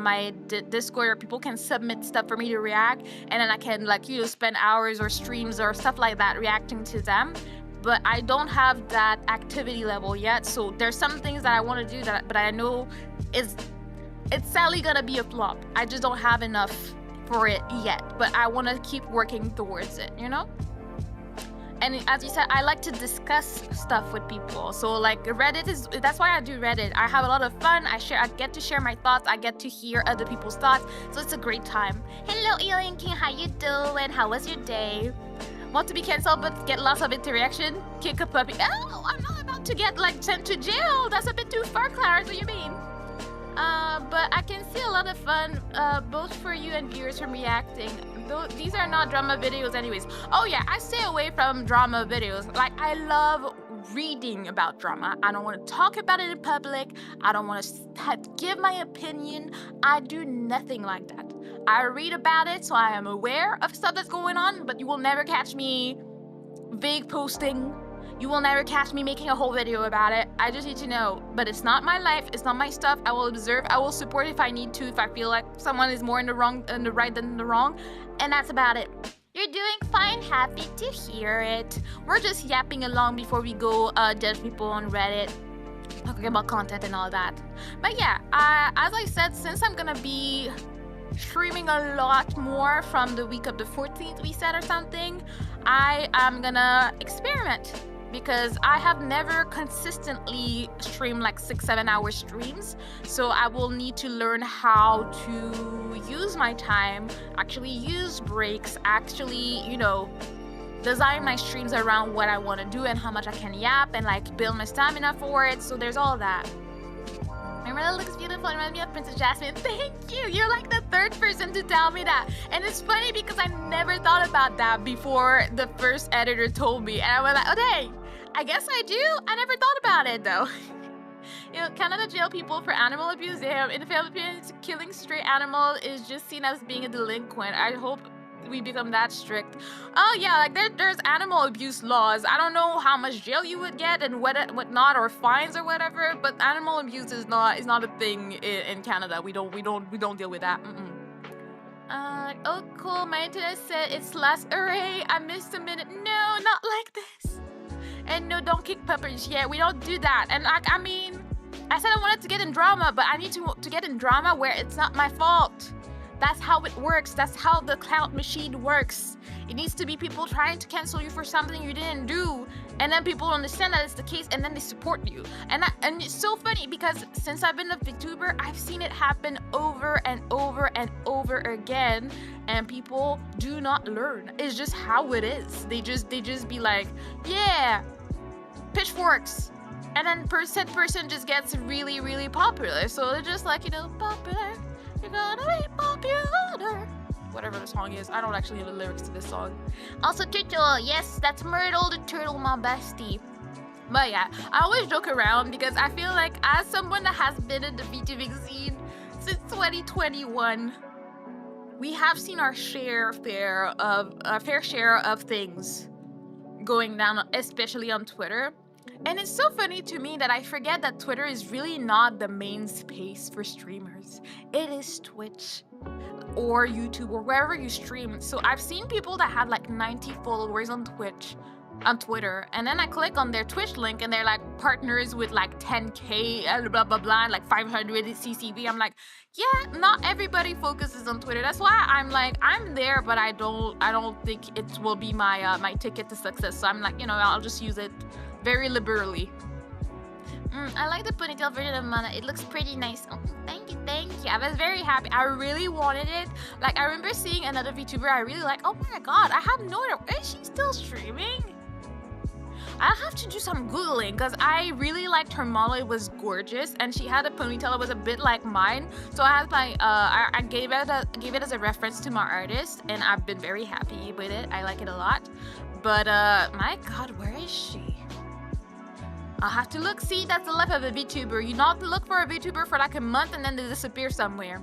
my Discord where people can submit stuff for me to react, and then I can, like, you know, spend hours or streams or stuff like that reacting to them. But I don't have that activity level yet, so there's some things that I want to do but I know it's sadly gonna be a flop. I just don't have enough for it yet, but I want to keep working towards it, you know. And as you said, I like to discuss stuff with people. So like Reddit that's why I do Reddit. I have a lot of fun. I get to share my thoughts. I get to hear other people's thoughts. So it's a great time. Hello, Alien King. How you doing? How was your day? Want to be cancelled but get lots of interaction? Kick a puppy. Oh, I'm not about to get, like, sent to jail. That's a bit too far, Clarence. What do you mean? But I can see a lot of fun, both for you and viewers from reacting. These are not drama videos anyways. Oh yeah, I stay away from drama videos. Like, I love reading about drama. I don't want to talk about it in public. I don't want to give my opinion. I do nothing like that. I read about it, so I am aware of stuff that's going on, but you will never catch me vague posting. You will never catch me making a whole video about it. I just need to know. But it's not my life. It's not my stuff. I will observe. I will support if I need to, if I feel like someone is more in the right than in the wrong. And that's about it. You're doing fine. Happy to hear it. We're just yapping along before we go judge people on Reddit, talking about content and all that. But yeah, as I said, since I'm gonna be streaming a lot more from the week of the 14th, we said, or something, I am gonna experiment, because I have never consistently streamed like 6-7 hour streams. So I will need to learn how to use my time, actually use breaks, actually, you know, design my streams around what I want to do and how much I can yap, and like build my stamina for it. So there's all that. Mirella looks beautiful. It reminds me of Princess Jasmine. Thank you. You're like the third person to tell me that. And it's funny because I never thought about that before the first editor told me. And I was like, oh, dang. I guess I do. I never thought about it, though. You know, Canada jail people for animal abuse. Damn. In the Philippines, killing stray animal is just seen as being a delinquent. I hope we become that strict. Oh yeah, like there's animal abuse laws. I don't know how much jail you would get and what not, or fines or whatever, but animal abuse is not a thing in Canada. We don't deal with that. Oh cool, my internet said it's last array. I missed a minute. No, not like this. And no, don't kick puppers. Yeah, we don't do that. And like, I mean, I said I wanted to get in drama, but I need to get in drama where it's not my fault. That's how it works. That's how the clout machine works. It needs to be people trying to cancel you for something you didn't do, and then people understand that it's the case, and then they support you. And it's so funny because since I've been a VTuber, I've seen it happen over and over and over again, and people do not learn. It's just how it is. They just be like, yeah, pitchforks. And then said person just gets really, really popular. So they're just like, you know, popular. You're gonna be popular. Whatever the song is. I don't actually know the lyrics to this song. Also, Turtle. Yes, that's Myrtle the turtle, my bestie. But yeah, I always joke around because I feel like as someone that has been in the VTubing scene since 2021, we have seen our fair share of things going down, especially on Twitter. And it's so funny to me that I forget that Twitter is really not the main space for streamers. It is Twitch or YouTube or wherever you stream. So I've seen people that had like 90 followers on Twitter, and then I click on their Twitch link and they're like partners with like 10k blah blah blah, like 500 CCV. I'm like, yeah, not everybody focuses on Twitter. That's why I'm like, I'm there, but I don't think it will be my my ticket to success. So I'm like, you know, I'll just use it very liberally. I like the ponytail version of Mana. It looks pretty nice. Oh, thank you, thank you. I was very happy. I really wanted it. Like, I remember seeing another VTuber I really like. Oh my god, I have no idea. Is she still streaming? I'll have to do some googling because I really liked her model. It was gorgeous, and she had a ponytail that was a bit like mine. So I had my I gave it as a reference to my artist, and I've been very happy with it. I like it a lot. But my god, where is she? I'll have to look. See, that's the life of a VTuber. You not look for a VTuber for like a month and then they disappear somewhere.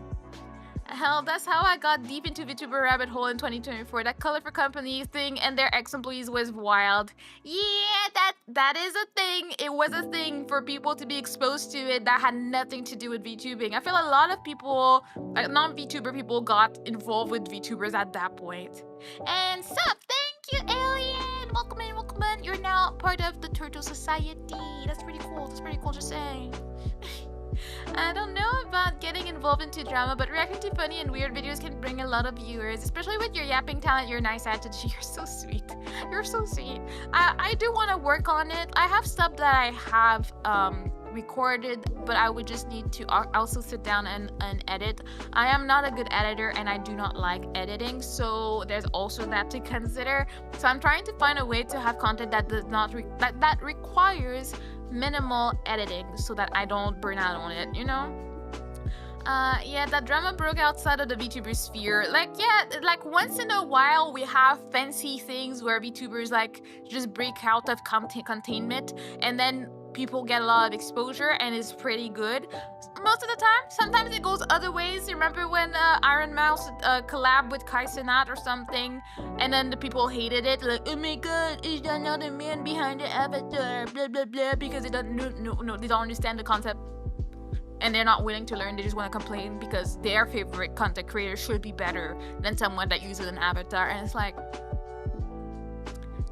Hell, that's how I got deep into VTuber rabbit hole in 2024. That color for company thing and their ex-employees was wild. Yeah, that is a thing. It was a thing for people to be exposed to it that had nothing to do with VTubing. I feel a lot of people, like non-VTuber people, got involved with VTubers at that point. And sup, thank you, Alien. Welcome in, welcome in. You're now part of the Turtle Society. That's pretty cool. That's pretty cool, just saying. I don't know about getting involved into drama, but reacting to funny and weird videos can bring a lot of viewers, especially with your yapping talent, your nice attitude. You're so sweet. You're so sweet. I do want to work on it. I have stuff that I have recorded, but I would just need to also sit down and edit. I am not a good editor and I do not like editing, so there's also that to consider. So I'm trying to find a way to have content that does not that requires minimal editing so that I don't burn out on it, you know? Yeah, that drama broke outside of the VTuber sphere. Like, yeah, like once in a while we have fancy things where VTubers like just break out of containment and then people get a lot of exposure and it's pretty good. Most of the time, sometimes it goes other ways. Remember when Iron Mouse collabed with Kai Cenat or something, and then the people hated it, like, oh my god, is that not the man behind the avatar, blah blah blah, because they don't they don't understand the concept and they're not willing to learn. They just want to complain because their favorite content creator should be better than someone that uses an avatar. And it's like,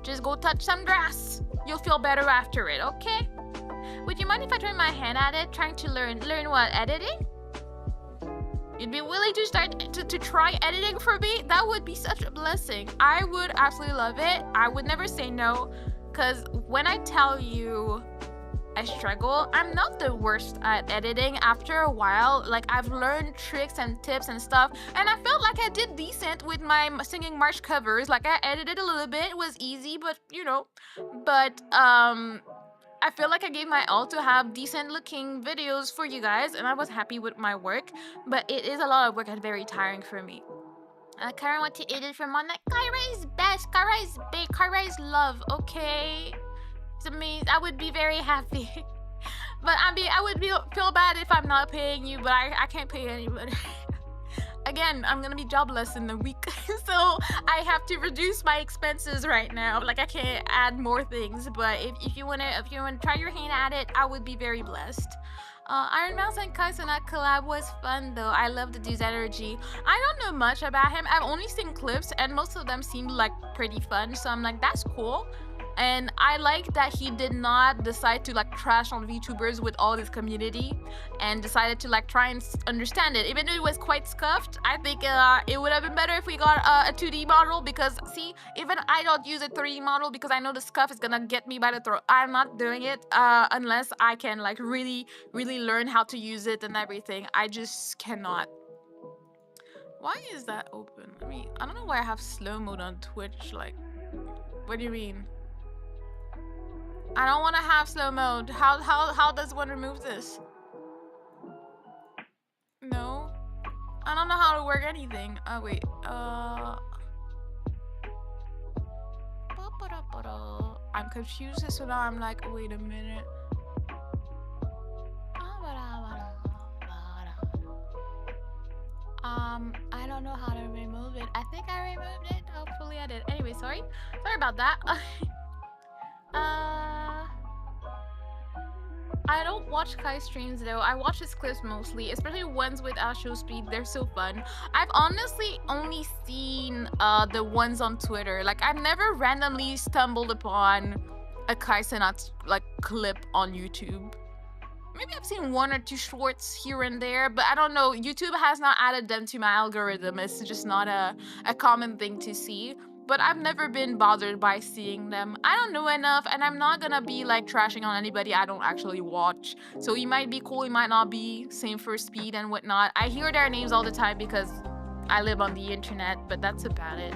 just go touch some grass, you'll feel better after it, okay? Would you mind if I try my hand at it, trying to learn what, editing? You'd be willing to start to try editing for me? That would be such a blessing. I would absolutely love it. I would never say no, because when I tell you I struggle, I'm not the worst at editing. After a while, like, I've learned tricks and tips and stuff, and I felt like I did decent with my singing march covers. Like, I edited a little bit, it was easy, but you know, but I feel like I gave my all to have decent looking videos for you guys, and I was happy with my work, but it is a lot of work and very tiring for me. Kara want to edit from on that. Kyra is best, Kara is big, Kara is love, okay? To me, I would be very happy. But I would feel bad if I'm not paying you, but I can't pay anybody. Again, I'm gonna be jobless in a week, so I have to reduce my expenses right now. Like, I can't add more things, but if you wanna try your hand at it, I would be very blessed. Iron Mouse and Kai Cenat collab was fun though. I love the dude's energy. I don't know much about him. I've only seen clips, and most of them seemed like pretty fun. So I'm like, that's cool. And I like that he did not decide to like trash on VTubers with all his community and decided to like try and understand it. Even though it was quite scuffed, I think it would have been better if we got a 2D model, because see, even I don't use a 3D model because I know the scuff is gonna get me by the throat. I'm not doing it unless I can like really learn how to use it and everything. I just cannot. Why is that open? I mean, I don't know why I have slow mode on Twitch. Like, what do you mean? I don't want to have slow mode. How does one remove this? No. I don't know how to work anything. Oh wait. I'm confused, so now I'm like, wait a minute. I don't know how to remove it. I think I removed it. Hopefully I did. Anyway, sorry about that. I don't watch Kai streams though. I watch his clips mostly, especially ones with show speed. They're so fun. I've honestly only seen the ones on Twitter. Like, I've never randomly stumbled upon a Kai Cenat like clip on YouTube. Maybe I've seen 1 or 2 shorts here and there, but I don't know. YouTube has not added them to my algorithm. It's just not a common thing to see. but I've never been bothered by seeing them. I don't know enough, and I'm not gonna be like trashing on anybody I don't actually watch. So he might be cool, he might not be. Same for Speed and whatnot. I hear their names all the time because I live on the internet, but that's about it.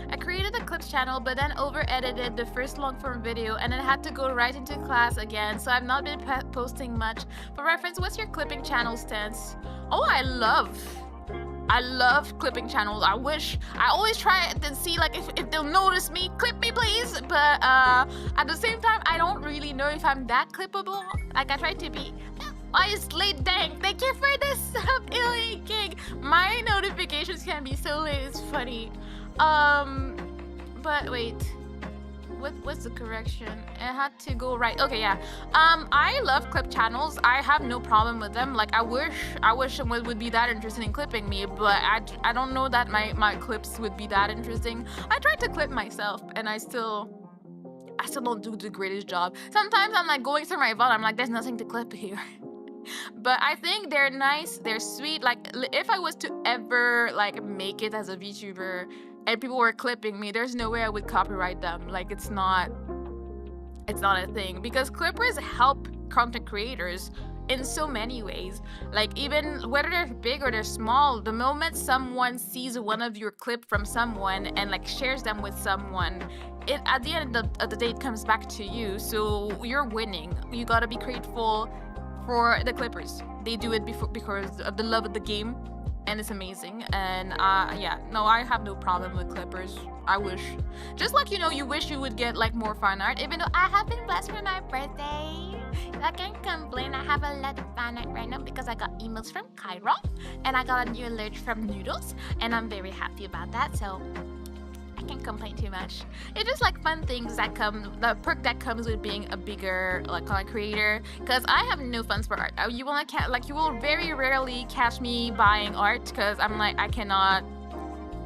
I created a clips channel, but then over-edited the first long-form video and then had to go right into class again, so I've not been posting much. For reference, what's your clipping channel stance? Oh, I love clipping channels. I always try and see like if they'll notice me. Clip me, please. But at the same time, I don't really know if I'm that clippable. Like I try to be. Why is late? Dang! Thank you for the sub, Illy King. My notifications can be so late. It's funny. But wait. What's the correction? It had to go right. Okay, yeah. I love clip channels. I have no problem with them. Like I wish someone would be that interested in clipping me, but I don't know that my clips would be that interesting. I tried to clip myself and I still don't do the greatest job. Sometimes I'm like going through my phone, I'm like, there's nothing to clip here. But I think they're nice, they're sweet. Like if I was to ever like make it as a VTuber and people were clipping me, there's no way I would copyright them. Like it's not a thing, because clippers help content creators in so many ways. Like even whether they're big or they're small, the moment someone sees one of your clip from someone and like shares them with someone, it at the end of the day it comes back to you, so you're winning. You gotta be grateful for the clippers. They do it because of the love of the game, and it's amazing. And yeah, no, I have no problem with clippers. I wish, just like you wish you would get like more fan art, even though I have been blessed for my birthday. I can't complain. I have a lot of fan art right now because I got emails from Cairo and I got a new alert from Noodles, and I'm very happy about that, so I can't complain too much. It's just like fun things that come, the perk that comes with being a bigger like content creator. Because I have no funds for art. You will very rarely catch me buying art because I'm like, I cannot,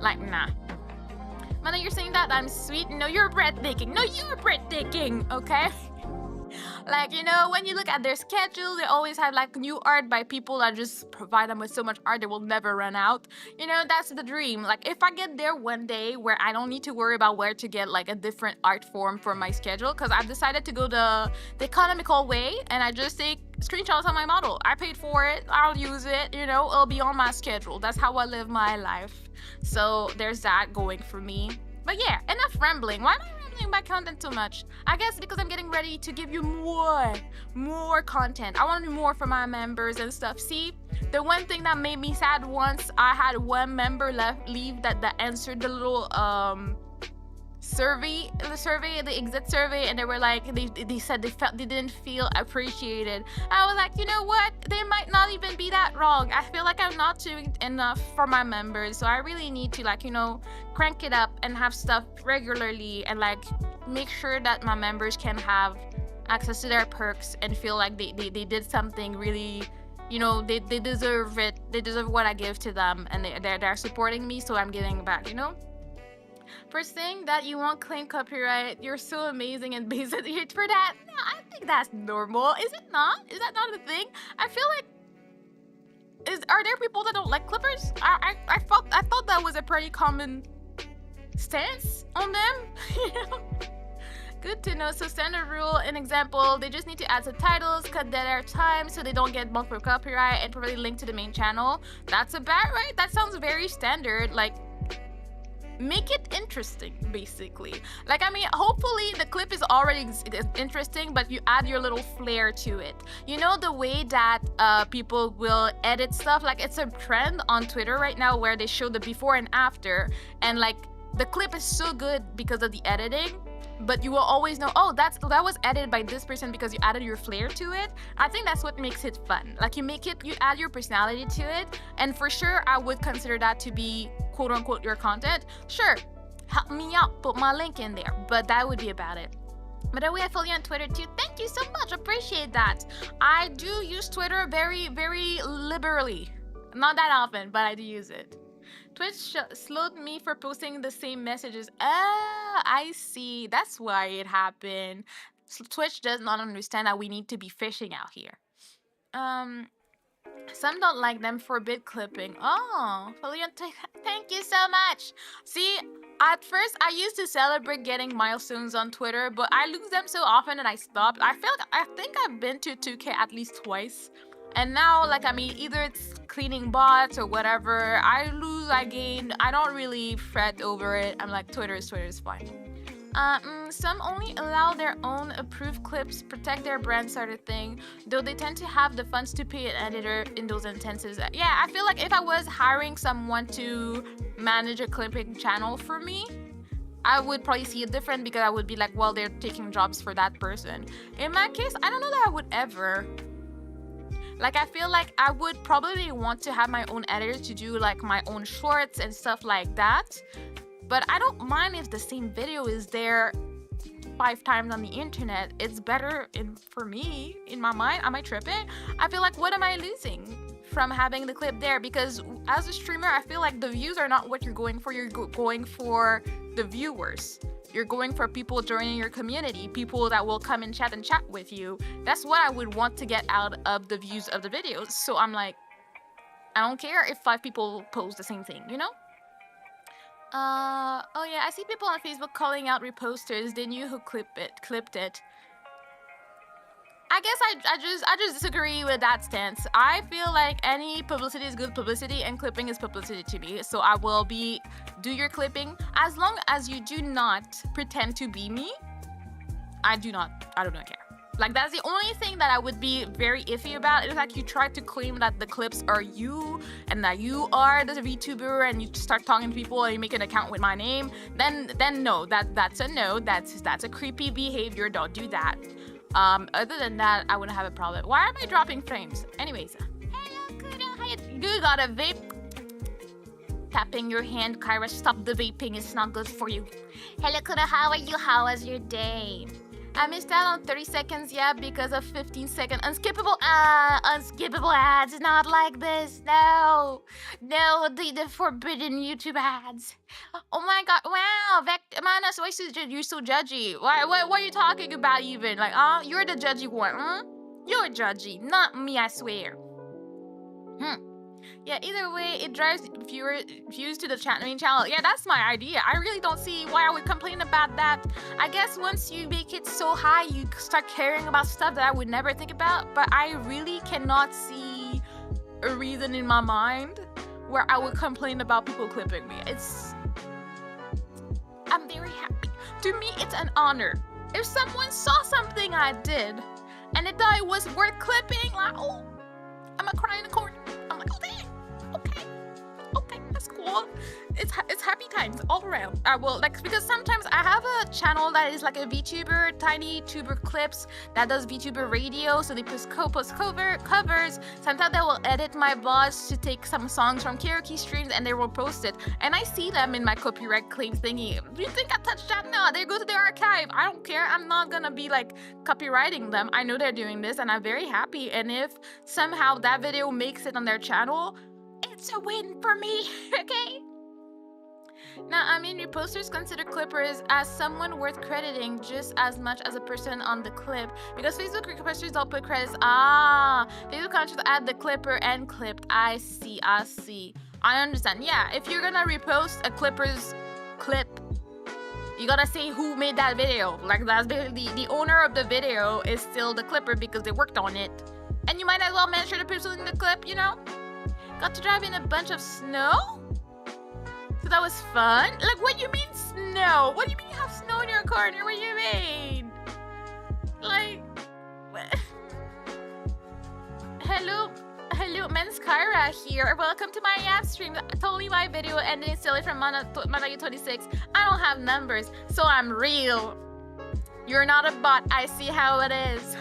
like, nah. Mana, you're saying that I'm sweet? No, you're breathtaking. No, you're breathtaking. Okay. Like, when you look at their schedule, they always have like new art by people that just provide them with so much art they will never run out. That's the dream. Like if I get there one day where I don't need to worry about where to get like a different art form for my schedule, because I've decided to go the economical way and I just take screenshots of my model. I paid for it, I'll use it, it'll be on my schedule. That's how I live my life. So there's that going for me. But yeah, enough rambling. Why am I rambling about content so much? I guess because I'm getting ready to give you more content. I want to do more for my members and stuff. See, the one thing that made me sad once, I had one member leave that answered the little the exit survey, and they were like, they said they didn't feel appreciated. I was like, you know what, they might not even be that wrong. I feel like I'm not doing enough for my members, so I really need to like crank it up and have stuff regularly and like make sure that my members can have access to their perks and feel like they did something really, they deserve it. They deserve what I give to them, and they're supporting me, so I'm giving back. For saying that you won't claim copyright, you're so amazing and based on it for that. No, I think that's normal. Is it not? Is that not a thing? I feel like, are there people that don't like clippers? I thought that was a pretty common stance on them. Good to know. So standard rule, an example, they just need to add subtitles, cut dead air time so they don't get bumped for copyright, and probably link to the main channel. That's about right. That sounds very standard. Like, make it interesting, basically. Like, I mean, hopefully the clip is already interesting, but you add your little flair to it. The way that people will edit stuff, like it's a trend on Twitter right now where they show the before and after, and like the clip is so good because of the editing, but you will always know, oh, that was edited by this person because you added your flair to it. I think that's what makes it fun. Like you add your personality to it, and for sure I would consider that to be quote unquote your content. Sure, help me out, put my link in there, but that would be about it. By the way, I follow you on Twitter too. Thank you so much, appreciate that. I do use Twitter very, very liberally. Not that often, but I do use it. Twitch slowed me for posting the same messages. Ah, I see. That's why it happened. Twitch does not understand that we need to be fishing out here. Some don't like them, forbid clipping. Oh, thank you so much. See, at first I used to celebrate getting milestones on Twitter, but I lose them so often that I stopped. I think I've been to 2K at least twice. And now, like, I mean, either it's cleaning bots or whatever. I lose, I gain. I don't really fret over it. I'm like, Twitter is fine. Some only allow their own approved clips, protect their brand sort of thing, though they tend to have the funds to pay an editor in those instances. Yeah, I feel like if I was hiring someone to manage a clipping channel for me, I would probably see it different because I would be like, well, they're taking jobs for that person. In my case, I don't know that I would ever. Like, I feel like I would probably want to have my own editor to do like my own shorts and stuff like that. But I don't mind if the same video is there 5 times on the internet. It's better for me, in my mind. Am I tripping? I feel like, what am I losing from having the clip there? Because as a streamer, I feel like the views are not what you're going for. You're going for the viewers. You're going for people joining your community, people that will come and chat with you. That's what I would want to get out of the views of the videos. So I'm like, I don't care if 5 people post the same thing, you know? Oh yeah, I see people on Facebook calling out reposters. They knew who clipped it. I guess I just disagree with that stance. I feel like any publicity is good publicity, and clipping is publicity to me. So I will do your clipping as long as you do not pretend to be me. I do not care. Like, that's the only thing that I would be very iffy about. It's like you try to claim that the clips are you and that you are the VTuber, and you start talking to people and you make an account with my name. Then no, that's a no. That's a creepy behavior. Don't do that. Other than that, I wouldn't have a problem. Why am I dropping frames? Anyways, hello, Kudo. You got a vape? Tapping your hand, Kyra. Stop the vaping. It's not good for you. Hello, Kudo. How are you? How was your day? I missed out on 30 seconds, yeah, because of 15-second unskippable ads. Not like this. No, the forbidden YouTube ads. Oh my god, wow, Manas, why you're so judgy? What are you talking about even? Like, you're the judgy one, huh? You're judgy, not me, I swear. Yeah, either way, it drives views to the main channel. Yeah, that's my idea. I really don't see why I would complain about that. I guess once you make it so high, you start caring about stuff that I would never think about. But I really cannot see a reason in my mind where I would complain about people clipping me. I'm very happy. To me, it's an honor. If someone saw something I did and they thought it was worth clipping, like, oh, I'm gonna cry in the corner. I'm like, oh dang, okay, that's cool. It's happy times all around. I will, like, because sometimes I have a channel that is like a VTuber, tiny tuber clips that does VTuber radio. So they post covers. Sometimes they will edit my boss to take some songs from karaoke streams and they will post it. And I see them in my copyright claims thingy. Do you think I touched that? No, they go to the archive. I don't care. I'm not gonna be like copywriting them. I know they're doing this and I'm very happy. And if somehow that video makes it on their channel, it's a win for me, okay? Now, I mean, reposters consider clippers as someone worth crediting just as much as a person on the clip, because Facebook reposters don't put credits. Facebook counters add the clipper and clipped. I see. I understand. Yeah, if you're gonna repost a clipper's clip, you gotta say who made that video. Like, that's the owner of the video is still the clipper because they worked on it. And you might as well mention the person in the clip, you know? Got to drive in a bunch of snow? So that was fun? Like, what do you mean snow? What do you mean you have snow in your corner? What do you mean? Like, what? Hello, Men's Kyra here. Welcome to my app stream. Totally my video ended silly from Manayu 26. I don't have numbers, so I'm real. You're not a bot. I see how it is.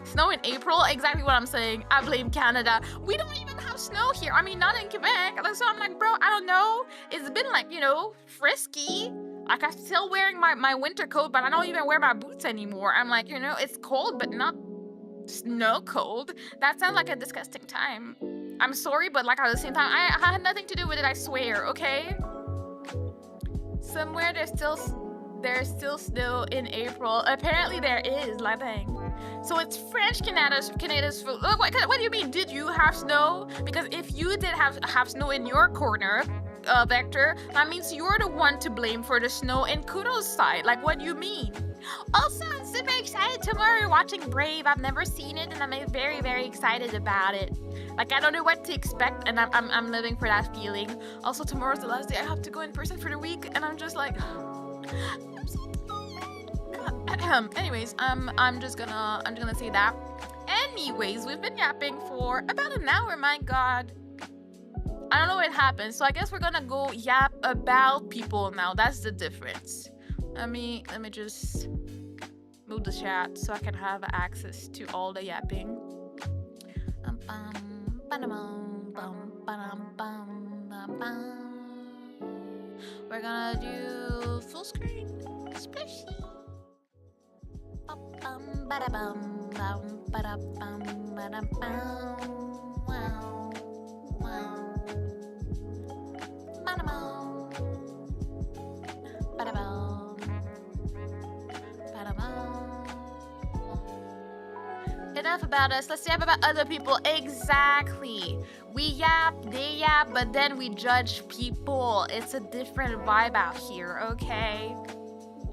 Snow in April? Exactly what I'm saying. I blame Canada. We don't even have snow here. I mean, not in Quebec. So I'm like, bro, I don't know. It's been like, you know, frisky. Like, I'm still wearing my winter coat, but I don't even wear my boots anymore. I'm like, you know, it's cold, but not snow cold. That sounds like a disgusting time. I'm sorry, but like at the same time, I had nothing to do with it, I swear, okay? Somewhere there's still snow in April. Apparently there is, like, dang. So it's French Canada's food. What do you mean? Did you have snow? Because if you did have snow in your corner, Vector, that means you're the one to blame for the snow in Kudo's side. Like, what do you mean? Also, I'm super excited. Tomorrow we're watching Brave. I've never seen it, and I'm very, very excited about it. Like, I don't know what to expect, and I'm living for that feeling. Also, tomorrow's the last day I have to go in person for the week, and I'm just like, I'm so tired. Anyways, I'm just gonna say that. Anyways, we've been yapping for about an hour. My God. I don't know what happened, so I guess we're gonna go yap about people now. That's the difference. Let me just move the chat so I can have access to all the yapping. We're gonna do full screen. Splashy. Enough about us. Let's yap about other people. Exactly. We yap, they yap, but then we judge people. It's a different vibe out here, okay?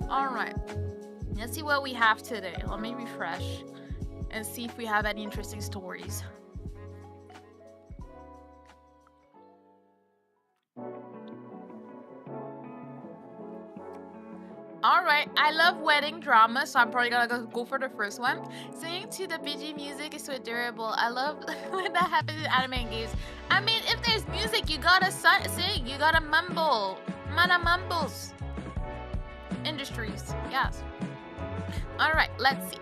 Alright. Let's see what we have today. Let me refresh and see if we have any interesting stories. Alright, I love wedding drama, so I'm probably gonna go for the first one. Singing to the BG music is so adorable. I love when that happens in anime and games. I mean, if there's music, you gotta sing, you gotta mumble. Mana mumbles. Industries, yes. Alright, let's see.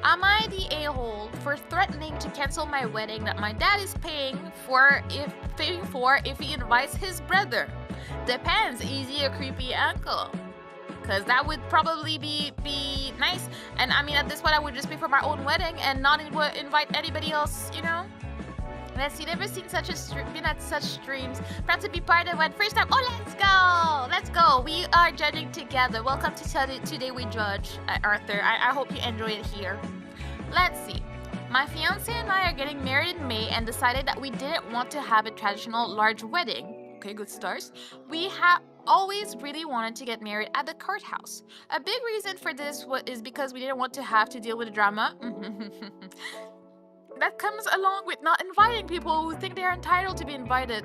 Am I the a-hole for threatening to cancel my wedding that my dad is paying for if he invites his brother? Depends, is he a creepy uncle? Because that would probably be nice. And I mean, at this point, I would just pay for my own wedding and not invite anybody else, you know? Let's see, never seen been at such streams. Proud to be part of one. First time. Oh, let's go! Let's go. We are judging together. Welcome to Today We Judge, Arthur. I hope you enjoy it here. Let's see. My fiance and I are getting married in May and decided that we didn't want to have a traditional large wedding. Okay, good stars. We have always really wanted to get married at the courthouse. A big reason for this is because we didn't want to have to deal with the drama. That comes along with not inviting people who think they're entitled to be invited.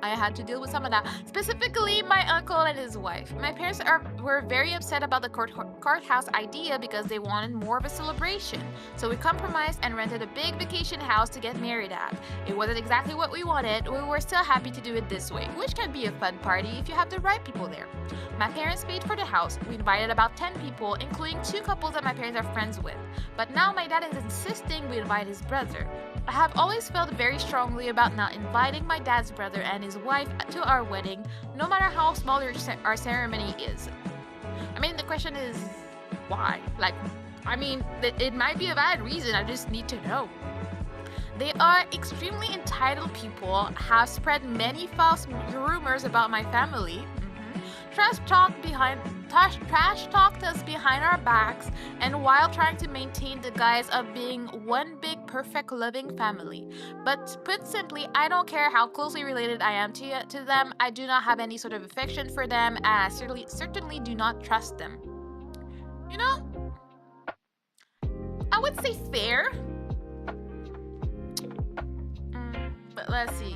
I had to deal with some of that. Specifically, my uncle and his wife. My parents were very upset about the courthouse idea because they wanted more of a celebration. So we compromised and rented a big vacation house to get married at. It wasn't exactly what we wanted. We were still happy to do it this way, which can be a fun party if you have the right people there. My parents paid for the house. We invited about 10 people, including 2 couples that my parents are friends with. But now my dad is insisting we invite his brother. I have always felt very strongly about not inviting my dad's brother and his wife to our wedding, no matter how small our ceremony is. I mean, the question is, why? Like, I mean, it might be a valid reason, I just need to know. They are extremely entitled people, have spread many false rumors about my family, trash talked us behind our backs, and while trying to maintain the guise of being one big, perfect, loving family. But put simply, I don't care how closely related I am to them. I do not have any sort of affection for them, and I certainly do not trust them. You know, I would say fair. But let's see.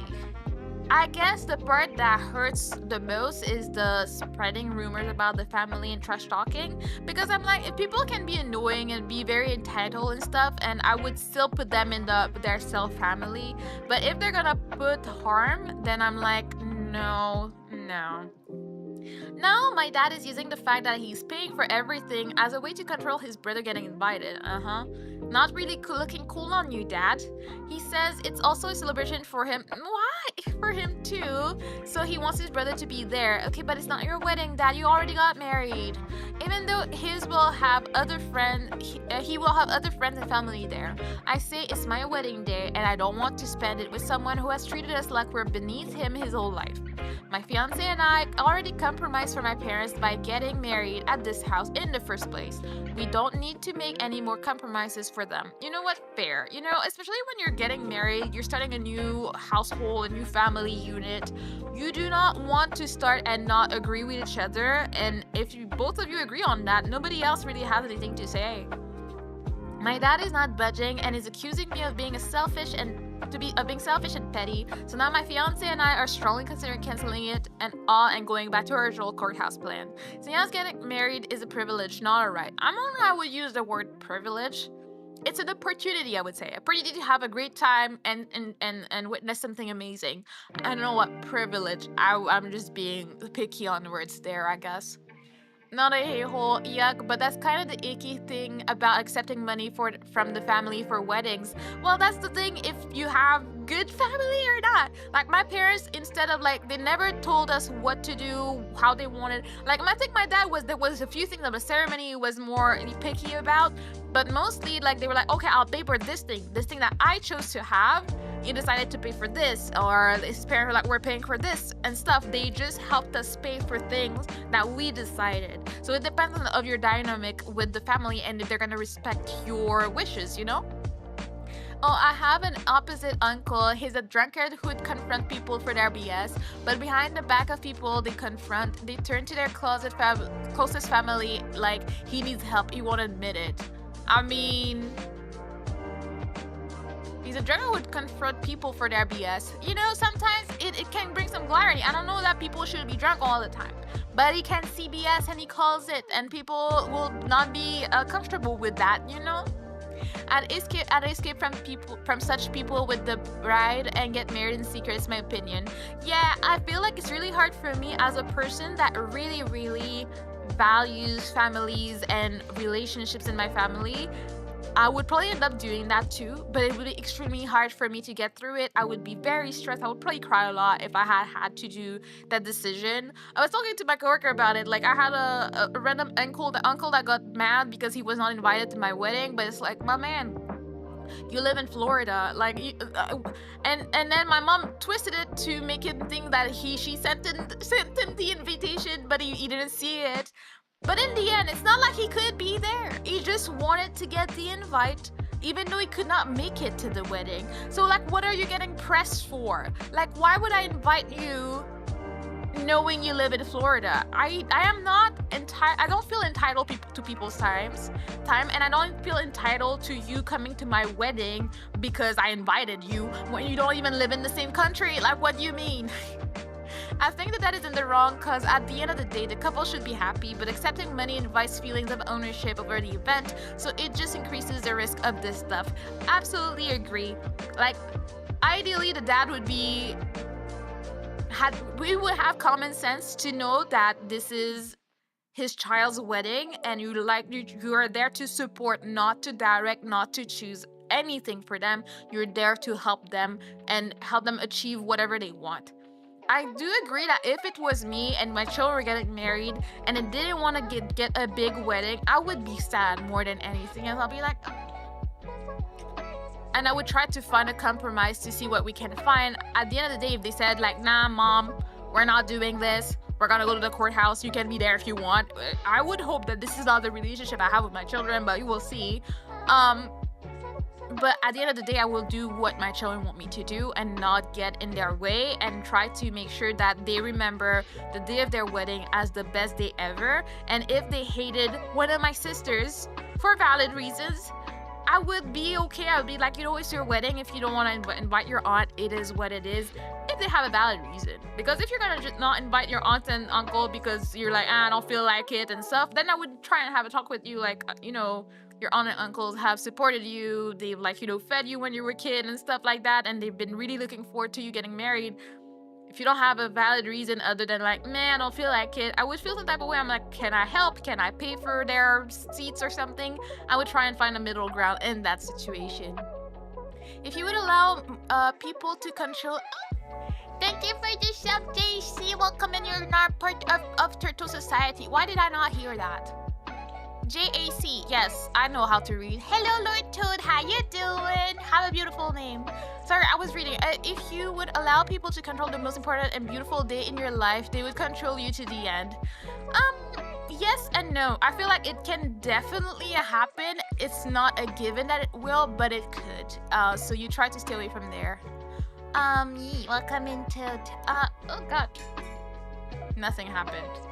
I guess the part that hurts the most is the spreading rumors about the family and trash talking, because I'm like, if people can be annoying and be very entitled and stuff, and I would still put them in their self family, but if they're gonna put harm, then I'm like, no. Now my dad is using the fact that he's paying for everything as a way to control his brother getting invited. Not really looking cool on you, Dad. He says it's also a celebration for him. Why? For him too. So he wants his brother to be there. Okay, but it's not your wedding, Dad. You already got married. Even though his will have other friends, he will have other friends and family there. I say it's my wedding day, and I don't want to spend it with someone who has treated us like we're beneath him his whole life. My fiance and I already compromised for my parents by getting married at this house in the first place. We don't need to make any more compromises for them. You know what? Fair. You know, especially when you're getting married, you're starting a new household, a new family unit. You do not want to start and not agree with each other. And if both of you agree on that, nobody else really has anything to say. My dad is not budging and is accusing me of being selfish and petty. So now my fiance and I are strongly considering canceling it and going back to our original courthouse plan. Seeing as getting married is a privilege, not a right. I don't know how I would use the word privilege. It's an opportunity, I would say. Opportunity to have a great time and witness something amazing. I don't know what privilege. I'm just being picky on the words there, I guess. Not a hey-hole, yuck, but that's kind of the icky thing about accepting money from the family for weddings. Well, that's the thing, if you have good family or not. Like, my parents, instead of, like, they never told us what to do, how they wanted. Like, I think my dad there was a few things of the ceremony he was more picky about, but mostly, like, they were like, okay, I'll pay for this thing that I chose to have. He decided to pay for this, or his parents were like, we're paying for this and stuff. They just helped us pay for things that we decided. So it depends on your dynamic with the family and if they're gonna respect your wishes, you know? Oh, I have an opposite uncle. He's a drunkard who'd confront people for their BS, but behind the back of people they confront, they turn to their closest family like he needs help, he won't admit it. I mean, he's a drunkard who would confront people for their BS. You know, sometimes it can bring some clarity. I don't know that people should be drunk all the time, but he can see BS and he calls it, and people will not be comfortable with that, you know? I'd escape from such people with the bride and get married in secret is my opinion. Yeah, I feel like it's really hard for me as a person that really, really values families and relationships in my family. I would probably end up doing that too, but it would be extremely hard for me to get through it. I would be very stressed. I would probably cry a lot if I had to do that decision. I was talking to my coworker about it. Like, I had a random uncle that got mad because he was not invited to my wedding, but it's like, my man, you live in Florida, like, and then my mom twisted it to make him think that she sent him the invitation, but he didn't see it. But in the end, it's not like he could be there. He just wanted to get the invite, even though he could not make it to the wedding. So, like, what are you getting pressed for? Like, why would I invite you knowing you live in Florida? I don't feel entitled to people's time, and I don't feel entitled to you coming to my wedding because I invited you when you don't even live in the same country. Like, what do you mean? I think that is in the wrong, because at the end of the day, the couple should be happy, but accepting money invites feelings of ownership over the event, so it just increases the risk of this stuff. Absolutely agree. Like, ideally, the dad we would have common sense to know that this is his child's wedding, and you are there to support, not to direct, not to choose anything for them. You're there to help them and help them achieve whatever they want. I do agree that if it was me and my children were getting married and I didn't want to get a big wedding, I would be sad more than anything else. I'll be like, and I would try to find a compromise to see what we can find. At the end of the day, if they said like, nah, mom, we're not doing this, we're gonna go to the courthouse, you can be there if you want, I would hope that this is not the relationship I have with my children, but you will see. But at the end of the day, I will do what my children want me to do and not get in their way, and try to make sure that they remember the day of their wedding as the best day ever. And if they hated one of my sisters for valid reasons, I would be okay. I would be like, you know, it's your wedding. If you don't want to invite your aunt, it is what it is. If they have a valid reason. Because if you're going to just not invite your aunt and uncle because you're like, I don't feel like it and stuff, then I would try and have a talk with you, like, you know, your aunt and uncles have supported you, they've, like, you know, fed you when you were a kid and stuff like that, and they've been really looking forward to you getting married. If you don't have a valid reason other than like, man, I don't feel like it, I would feel some type of way. I'm like, can I help? Can I pay for their seats or something? I would try and find a middle ground in that situation. If you would allow people to control... Thank you for the sub, JC. Welcome in, you're not part of Turtle Society. Why did I not hear that? JAC, yes, I know how to read. Hello, Lord Toad, how you doing? Have a beautiful name. Sorry, I was reading. If you would allow people to control the most important and beautiful day in your life, they would control you to the end. Yes and no. I feel like it can definitely happen. It's not a given that it will, but it could. So you try to stay away from there. Welcome into. Oh god. Nothing happened.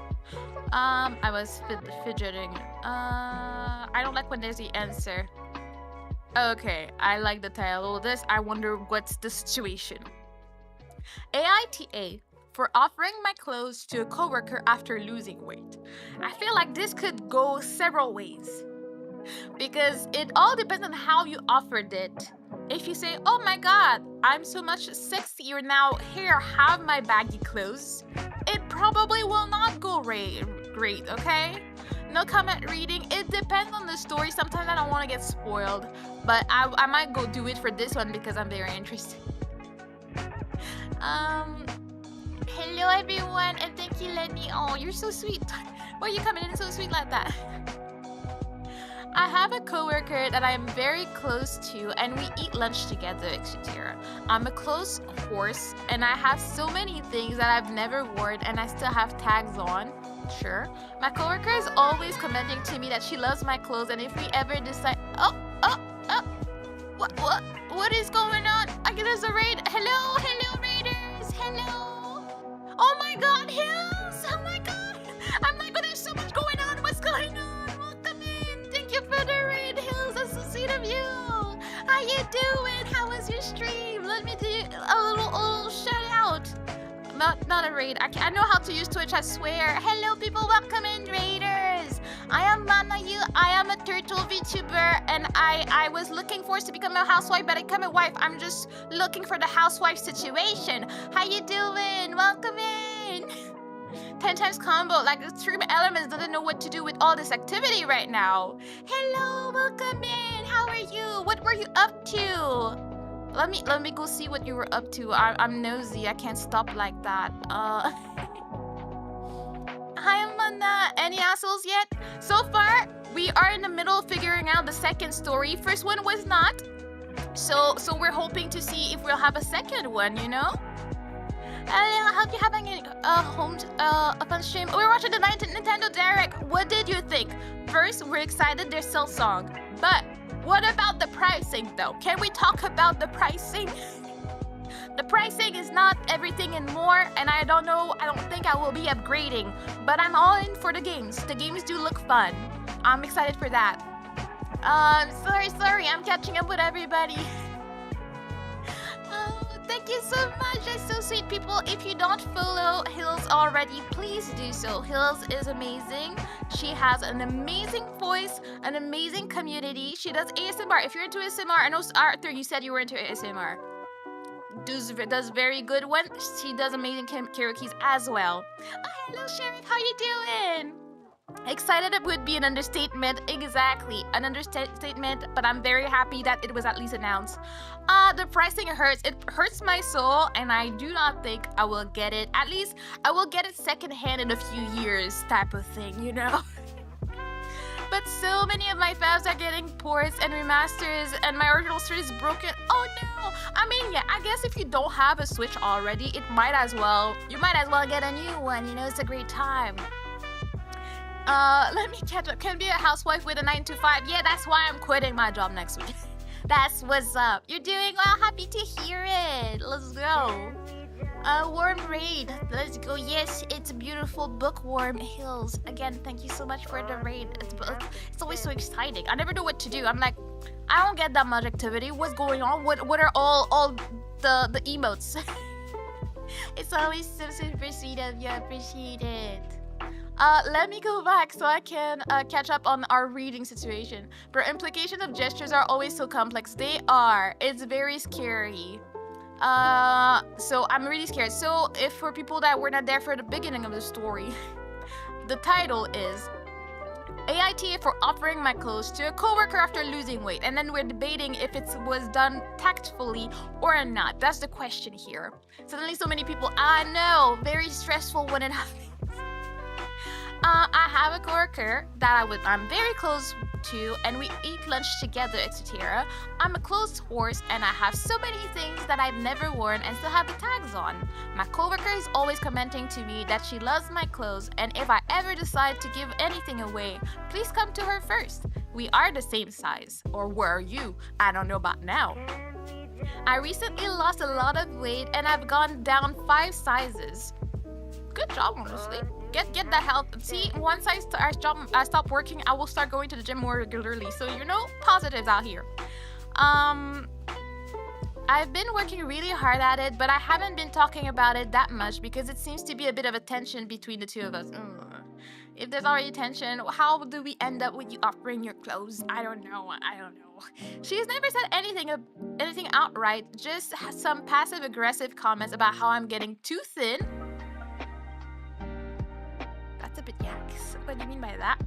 I was fidgeting. I don't like when there's the answer. Okay, I like the title of this. I wonder what's the situation. AITA for offering my clothes to a coworker after losing weight. I feel like this could go several ways because it all depends on how you offered it. If you say, oh my god, I'm so much sexier now, here, have my baggy clothes, it probably will not go great, okay? No comment reading. It depends on the story. Sometimes I don't want to get spoiled, but I might go do it for this one because I'm very interested. Hello everyone, and thank you, Lenny. Oh, you're so sweet. Why are you coming in so sweet like that? I have a coworker that I am very close to, and we eat lunch together, etc. I'm a close horse, and I have so many things that I've never worn, and I still have tags on. Sure. My coworker is always commenting to me that she loves my clothes, and if we ever decide, what is going on? I guess there's a raid. Hello, raiders. Hello. Oh my God, Hills. Oh my God. I'm like, oh, there's so much going on. What's going on? Welcome in. Thank you for the raid, Hills. That's so sweet of you. How you doing? How was your stream? Let me do a little shout out. Not a raid. I know how to use Twitch, I swear. Hello, people. Welcome in, raiders. I am Mama Yu. I am a turtle VTuber, and I was looking for to become a housewife, but I become a wife. I'm just looking for the housewife situation. How you doing? Welcome in. 10 times combo. Like, the stream elements doesn't know what to do with all this activity right now. Hello, welcome in. How are you? What were you up to? Let me go see what you were up to. I'm nosy. I can't stop like that. Hi, Amanda. Any assholes yet? So far, we are in the middle of figuring out the second story. First one was not. So we're hoping to see if we'll have a second one, you know? I hope you're having a fun stream. We're watching the Nintendo Direct. What did you think? First, we're excited there's still song. But what about the pricing though? Can we talk about the pricing? The pricing is not everything and more, and I don't think I will be upgrading, but I'm all in for the games. The games do look fun. I'm excited for that. Sorry, I'm catching up with everybody. Thank you so much. That's so sweet, people. If you don't follow Hills already, please do so. Hills is amazing. She has an amazing voice, an amazing community. She does ASMR. If you're into ASMR, I know Arthur, you said you were into ASMR. Does very good one. She does amazing karaoke as well. Oh, hello, Sheriff. How you doing? Excited it would be an understatement. Exactly, an understatement, but I'm very happy that it was at least announced. The pricing hurts. It hurts my soul, and I do not think I will get it. At least I will get it secondhand in a few years type of thing, you know? But so many of my fabs are getting ports and remasters, and my original Switch is broken. Oh no! I mean, yeah, I guess if you don't have a Switch already, you might as well get a new one, you know? It's a great time. Let me catch up. Can be a housewife with a 9 to 5. Yeah, that's why I'm quitting my job next week. That's what's up. You're doing well. Happy to hear it. Let's go. Warm raid. Let's go. Yes, it's a beautiful bookworm Hills. Again, thank you so much for the raid. It's always so exciting. I never know what to do. I'm like, I don't get that much activity. What's going on? What are all the emotes? It's always so super sweet of you. I appreciate it. Let me go back so I can catch up on our reading situation. The implications of gestures are always so complex. They are. It's very scary. So I'm really scared. So if for people that were not there for the beginning of the story, the title is AITA for offering my clothes to a coworker after losing weight. And then we're debating if it was done tactfully or not. That's the question here. Suddenly so many people, I know, very stressful when it happens. I have a coworker that I'm very close too, and we eat lunch together, etc. I'm a closed horse and I have so many things that I've never worn and still have the tags on. My coworker is always commenting to me that she loves my clothes, and if I ever decide to give anything away, please come to her first. We are the same size. Or were you? I don't know about now. I recently lost a lot of weight and I've gone down 5 sizes. Good job, honestly. Get that help. See, once I stop working, I will start going to the gym more regularly. So, you know, positives out here. I've been working really hard at it, but I haven't been talking about it that much because it seems to be a bit of a tension between the two of us. If there's already tension, how do we end up with you offering your clothes? I don't know. She's never said anything outright, just some passive-aggressive comments about how I'm getting too thin. That's a bit yaks. What do you mean by that?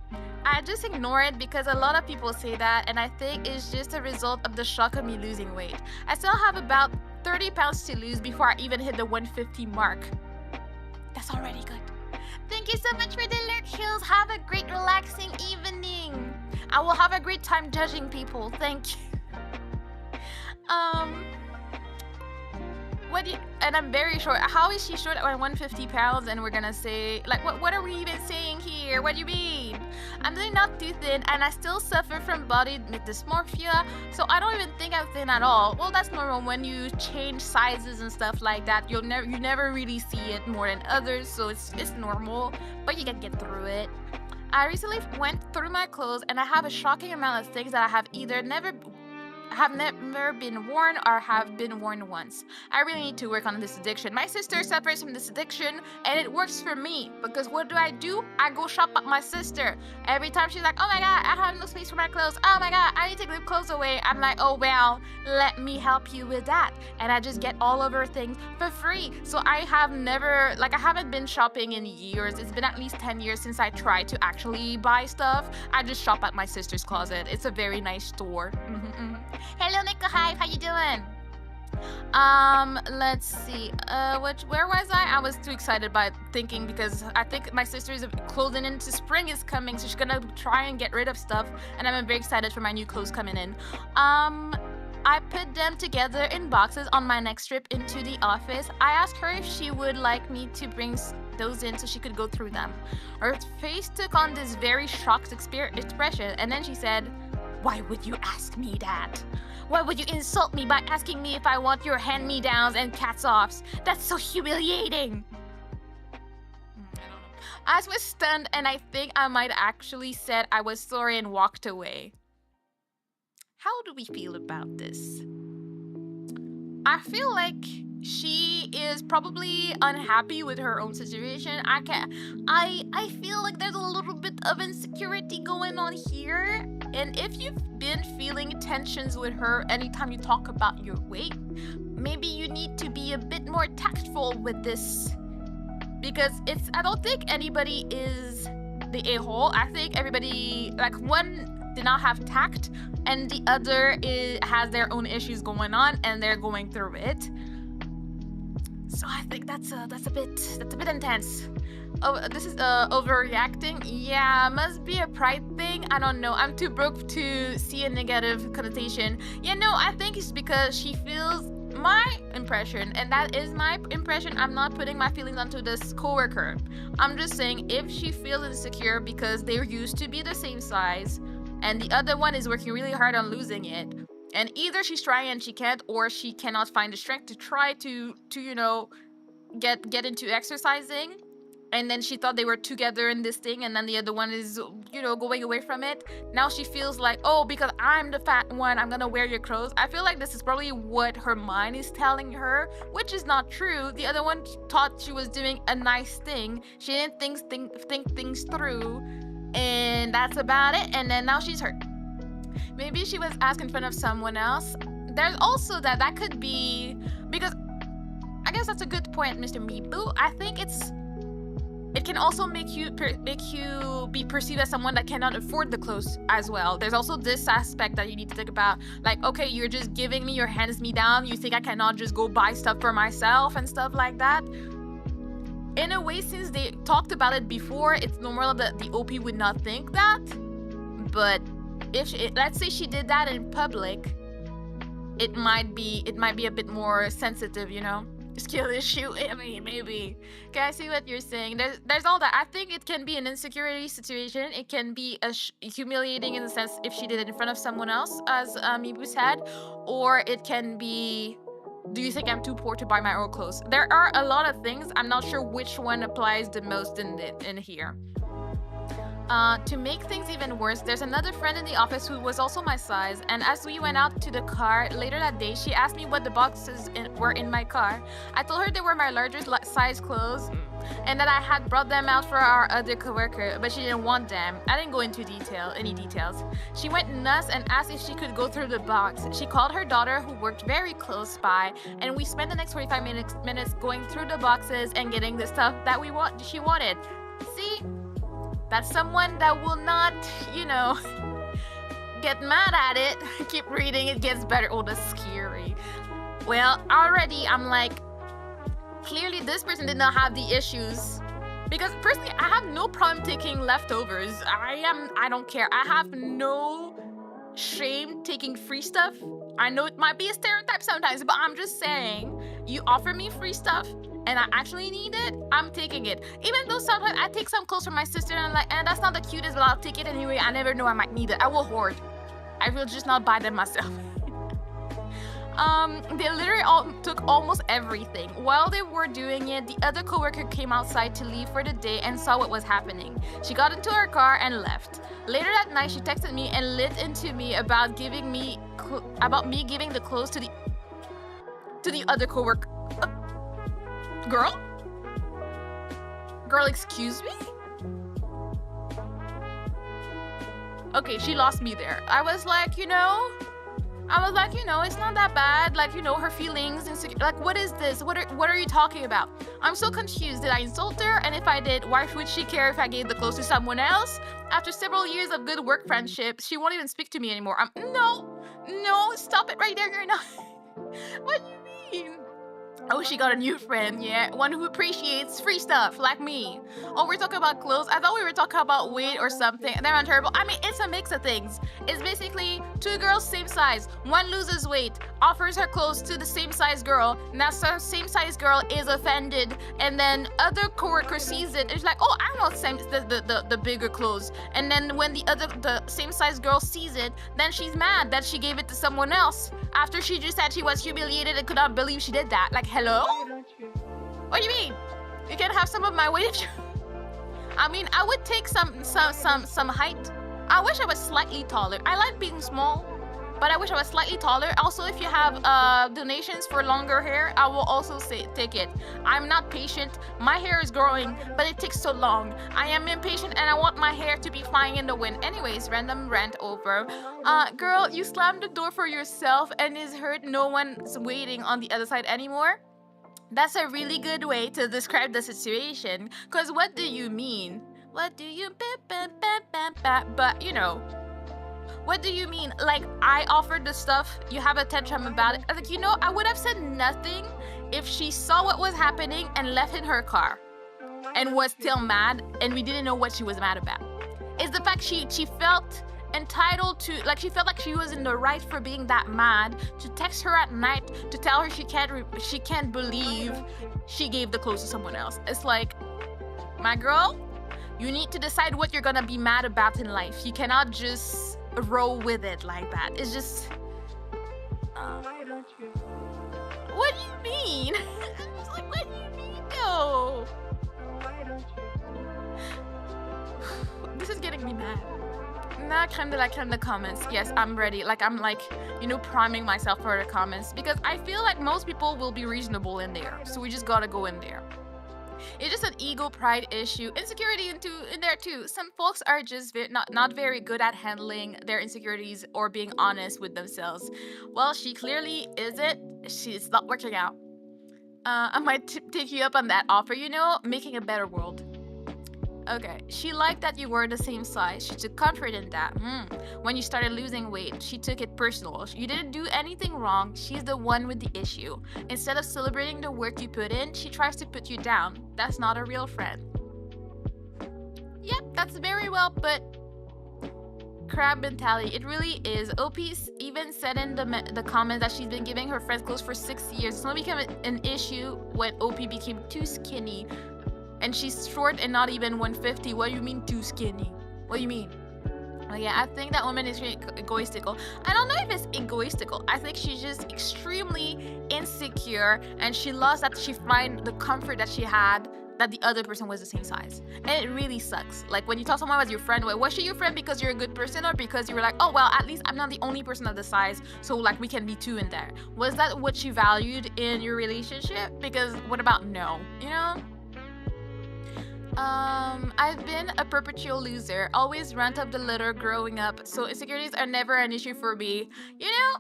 I just ignore it because a lot of people say that, and I think it's just a result of the shock of me losing weight. I still have about 30 pounds to lose before I even hit the 150 mark. That's already good. Thank you so much for the alert, Hills. Have a great relaxing evening. I will have a great time judging people. Thank you. And I'm very short. How is she short at 150 pounds and we're gonna say, like, what are we even saying here? What do you mean? I'm really not too thin and I still suffer from body dysmorphia, so I don't even think I'm thin at all. Well, that's normal when you change sizes and stuff like that. You never really see it more than others, so it's normal, but you can get through it. I recently went through my clothes and I have a shocking amount of things that I have either never been worn or have been worn once. I really need to work on this addiction. My sister suffers from this addiction and it works for me because what do? I go shop at my sister. Every time she's like, oh my god, I have no space for my clothes. Oh my god, I need to take the clothes away. I'm like, oh well, let me help you with that. And I just get all of her things for free. So I haven't been shopping in years. It's been at least 10 years since I tried to actually buy stuff. I just shop at my sister's closet. It's a very nice store. Hello, Nico Hive. How you doing? Let's see. Where was I? I was too excited by thinking because I think my sister's closing into spring is coming, so she's gonna try and get rid of stuff, and I'm very excited for my new clothes coming in. I put them together in boxes on my next trip into the office. I asked her if she would like me to bring those in so she could go through them. Her face took on this very shocked expression, and then she said, "Why would you ask me that? Why would you insult me by asking me if I want your hand-me-downs and cats-offs? That's so humiliating." I was stunned, and I think I might actually said I was sorry and walked away. How do we feel about this? I feel like she is probably unhappy with her own situation. I feel like there's a little bit of insecurity going on here. And if you've been feeling tensions with her anytime you talk about your weight, maybe you need to be a bit more tactful with this. Because I don't think anybody is the a-hole. I think everybody, like, one did not have tact and the other has their own issues going on and they're going through it. So I think that's a bit intense. Oh, this is overreacting. Yeah, must be a pride thing. I don't know. I'm too broke to see a negative connotation. Yeah, no, I think it's because she feels my impression, and that is my impression. I'm not putting my feelings onto this coworker. I'm just saying if she feels insecure because they're used to be the same size, and the other one is working really hard on losing it. And either she's trying and she can't, or she cannot find the strength to try to you know, get into exercising. And then she thought they were together in this thing, and then the other one is, you know, going away from it. Now she feels like, oh, because I'm the fat one, I'm gonna wear your clothes. I feel like this is probably what her mind is telling her, which is not true. The other one thought she was doing a nice thing. She didn't think things through, and that's about it. And then now she's hurt. Maybe she was asked in front of someone else. There's also that could be, because I guess that's a good point, Mr. Meepu. I think it can also make you be perceived as someone that cannot afford the clothes as well. There's also this aspect that you need to think about, like, okay, you're just giving me your hands-me-down. You think I cannot just go buy stuff for myself and stuff like that? In a way, since they talked about it before, it's normal that the OP would not think that. But let's say she did that in public, it might be a bit more sensitive, you know, skill issue. I mean, maybe. Okay, I see what you're saying. There's all that. I think it can be an insecurity situation. It can be humiliating in the sense if she did it in front of someone else, as Mibu said, or it can be, do you think I'm too poor to buy my own clothes? There are a lot of things. I'm not sure which one applies the most in here. To make things even worse, there's another friend in the office who was also my size, and as we went out to the car later that day, she asked me what the boxes were in my car. I told her they were my larger size clothes and that I had brought them out for our other coworker, but she didn't want them. I didn't go into any details. She went nuts and asked if she could go through the box. She called her daughter, who worked very close by, and we spent the next 45 minutes going through the boxes and getting the stuff that she wanted. See? That's someone that will not, you know, get mad at it. Keep reading, it gets better. Oh, that's scary. Well, already I'm like, clearly this person did not have the issues. Because personally, I have no problem taking leftovers. I don't care. I have no shame taking free stuff. I know it might be a stereotype sometimes, but I'm just saying, you offer me free stuff, and I actually need it, I'm taking it. Even though sometimes I take some clothes from my sister and I'm like, and that's not the cutest, but I'll take it anyway. I never know I might need it. I will hoard. I will just not buy them myself. They literally all took almost everything. While they were doing it, the other coworker came outside to leave for the day and saw what was happening. She got into her car and left. Later that night, she texted me and lit into me about me giving the clothes to the other coworker. Girl, excuse me? Okay, she lost me there. I was like, you know, it's not that bad. Like, you know, her feelings, like, what is this? What are you talking about? I'm so confused. Did I insult her? And if I did, why would she care if I gave the clothes to someone else? After several years of good work friendship, she won't even speak to me anymore. No, stop it right there. You're not. What do you mean? Oh, she got a new friend, yeah. One who appreciates free stuff, like me. Oh, we're talking about clothes. I thought we were talking about weight or something. They're not terrible. I mean, it's a mix of things. It's basically two girls, same size. One loses weight, offers her clothes to the same size girl. Now, same size girl is offended, and then other coworker sees it. It's like, oh, I want the bigger clothes. And then when the same size girl sees it, then she's mad that she gave it to someone else after she just said she was humiliated and could not believe she did that. Like, hello? What do you mean? You can have some of my weight if you... I mean, I would take some height. I wish I was slightly taller. I like being small, but I wish I was slightly taller. Also, if you have donations for longer hair, I will also take it. I'm not patient. My hair is growing, but it takes so long. I am impatient and I want my hair to be flying in the wind. Anyways, random rant over. Girl, you slammed the door for yourself and is hurt no one's waiting on the other side anymore? That's a really good way to describe the situation. Cause what do you mean? What do you but you know, what do you mean? Like, I offered the stuff, you have a tantrum about it. Like, you know, I would have said nothing if she saw what was happening and left in her car and was still mad and we didn't know what she was mad about. It's the fact she felt entitled to, like, she felt like she was in the right for being that mad, to text her at night to tell her she can't believe she gave the clothes to someone else. It's like, my girl, you need to decide what you're gonna be mad about in life. You cannot just roll with it like that. It's just what do you mean? I'm just like, what do you mean though? This is getting me mad. Na crème de la crème, the comments. Yes, I'm ready. Like, I'm like, you know, priming myself for the comments because I feel like most people will be reasonable in there. So we just gotta go in there. It's just an ego pride issue. Insecurity in there too. Some folks are just not very good at handling their insecurities or being honest with themselves. Well, she clearly isn't. She's not working out. I might take you up on that offer, you know, making a better world. Okay, she liked that you were the same size. She took comfort in that. When you started losing weight, she took it personal. You didn't do anything wrong. She's the one with the issue. Instead of celebrating the work you put in, she tries to put you down. That's not a real friend. Yep, that's very well put. crab mentality. It really is. OP even said in the comments that she's been giving her friends clothes for 6 years. It's only became an issue when OP became too skinny. And she's short and not even 150. What do you mean too skinny? What do you mean? Oh yeah, I think that woman is really egoistical. I don't know if it's egoistical. I think she's just extremely insecure, and she lost that she find the comfort that she had that the other person was the same size. And it really sucks. Like when you tell someone was your friend, was she your friend because you're a good person, or because you were like, oh well, at least I'm not the only person of the size, so like we can be two in there. Was that what she valued in your relationship? Because what about no, you know? I've been a perpetual loser, always rant up the litter growing up, so insecurities are never an issue for me. You know,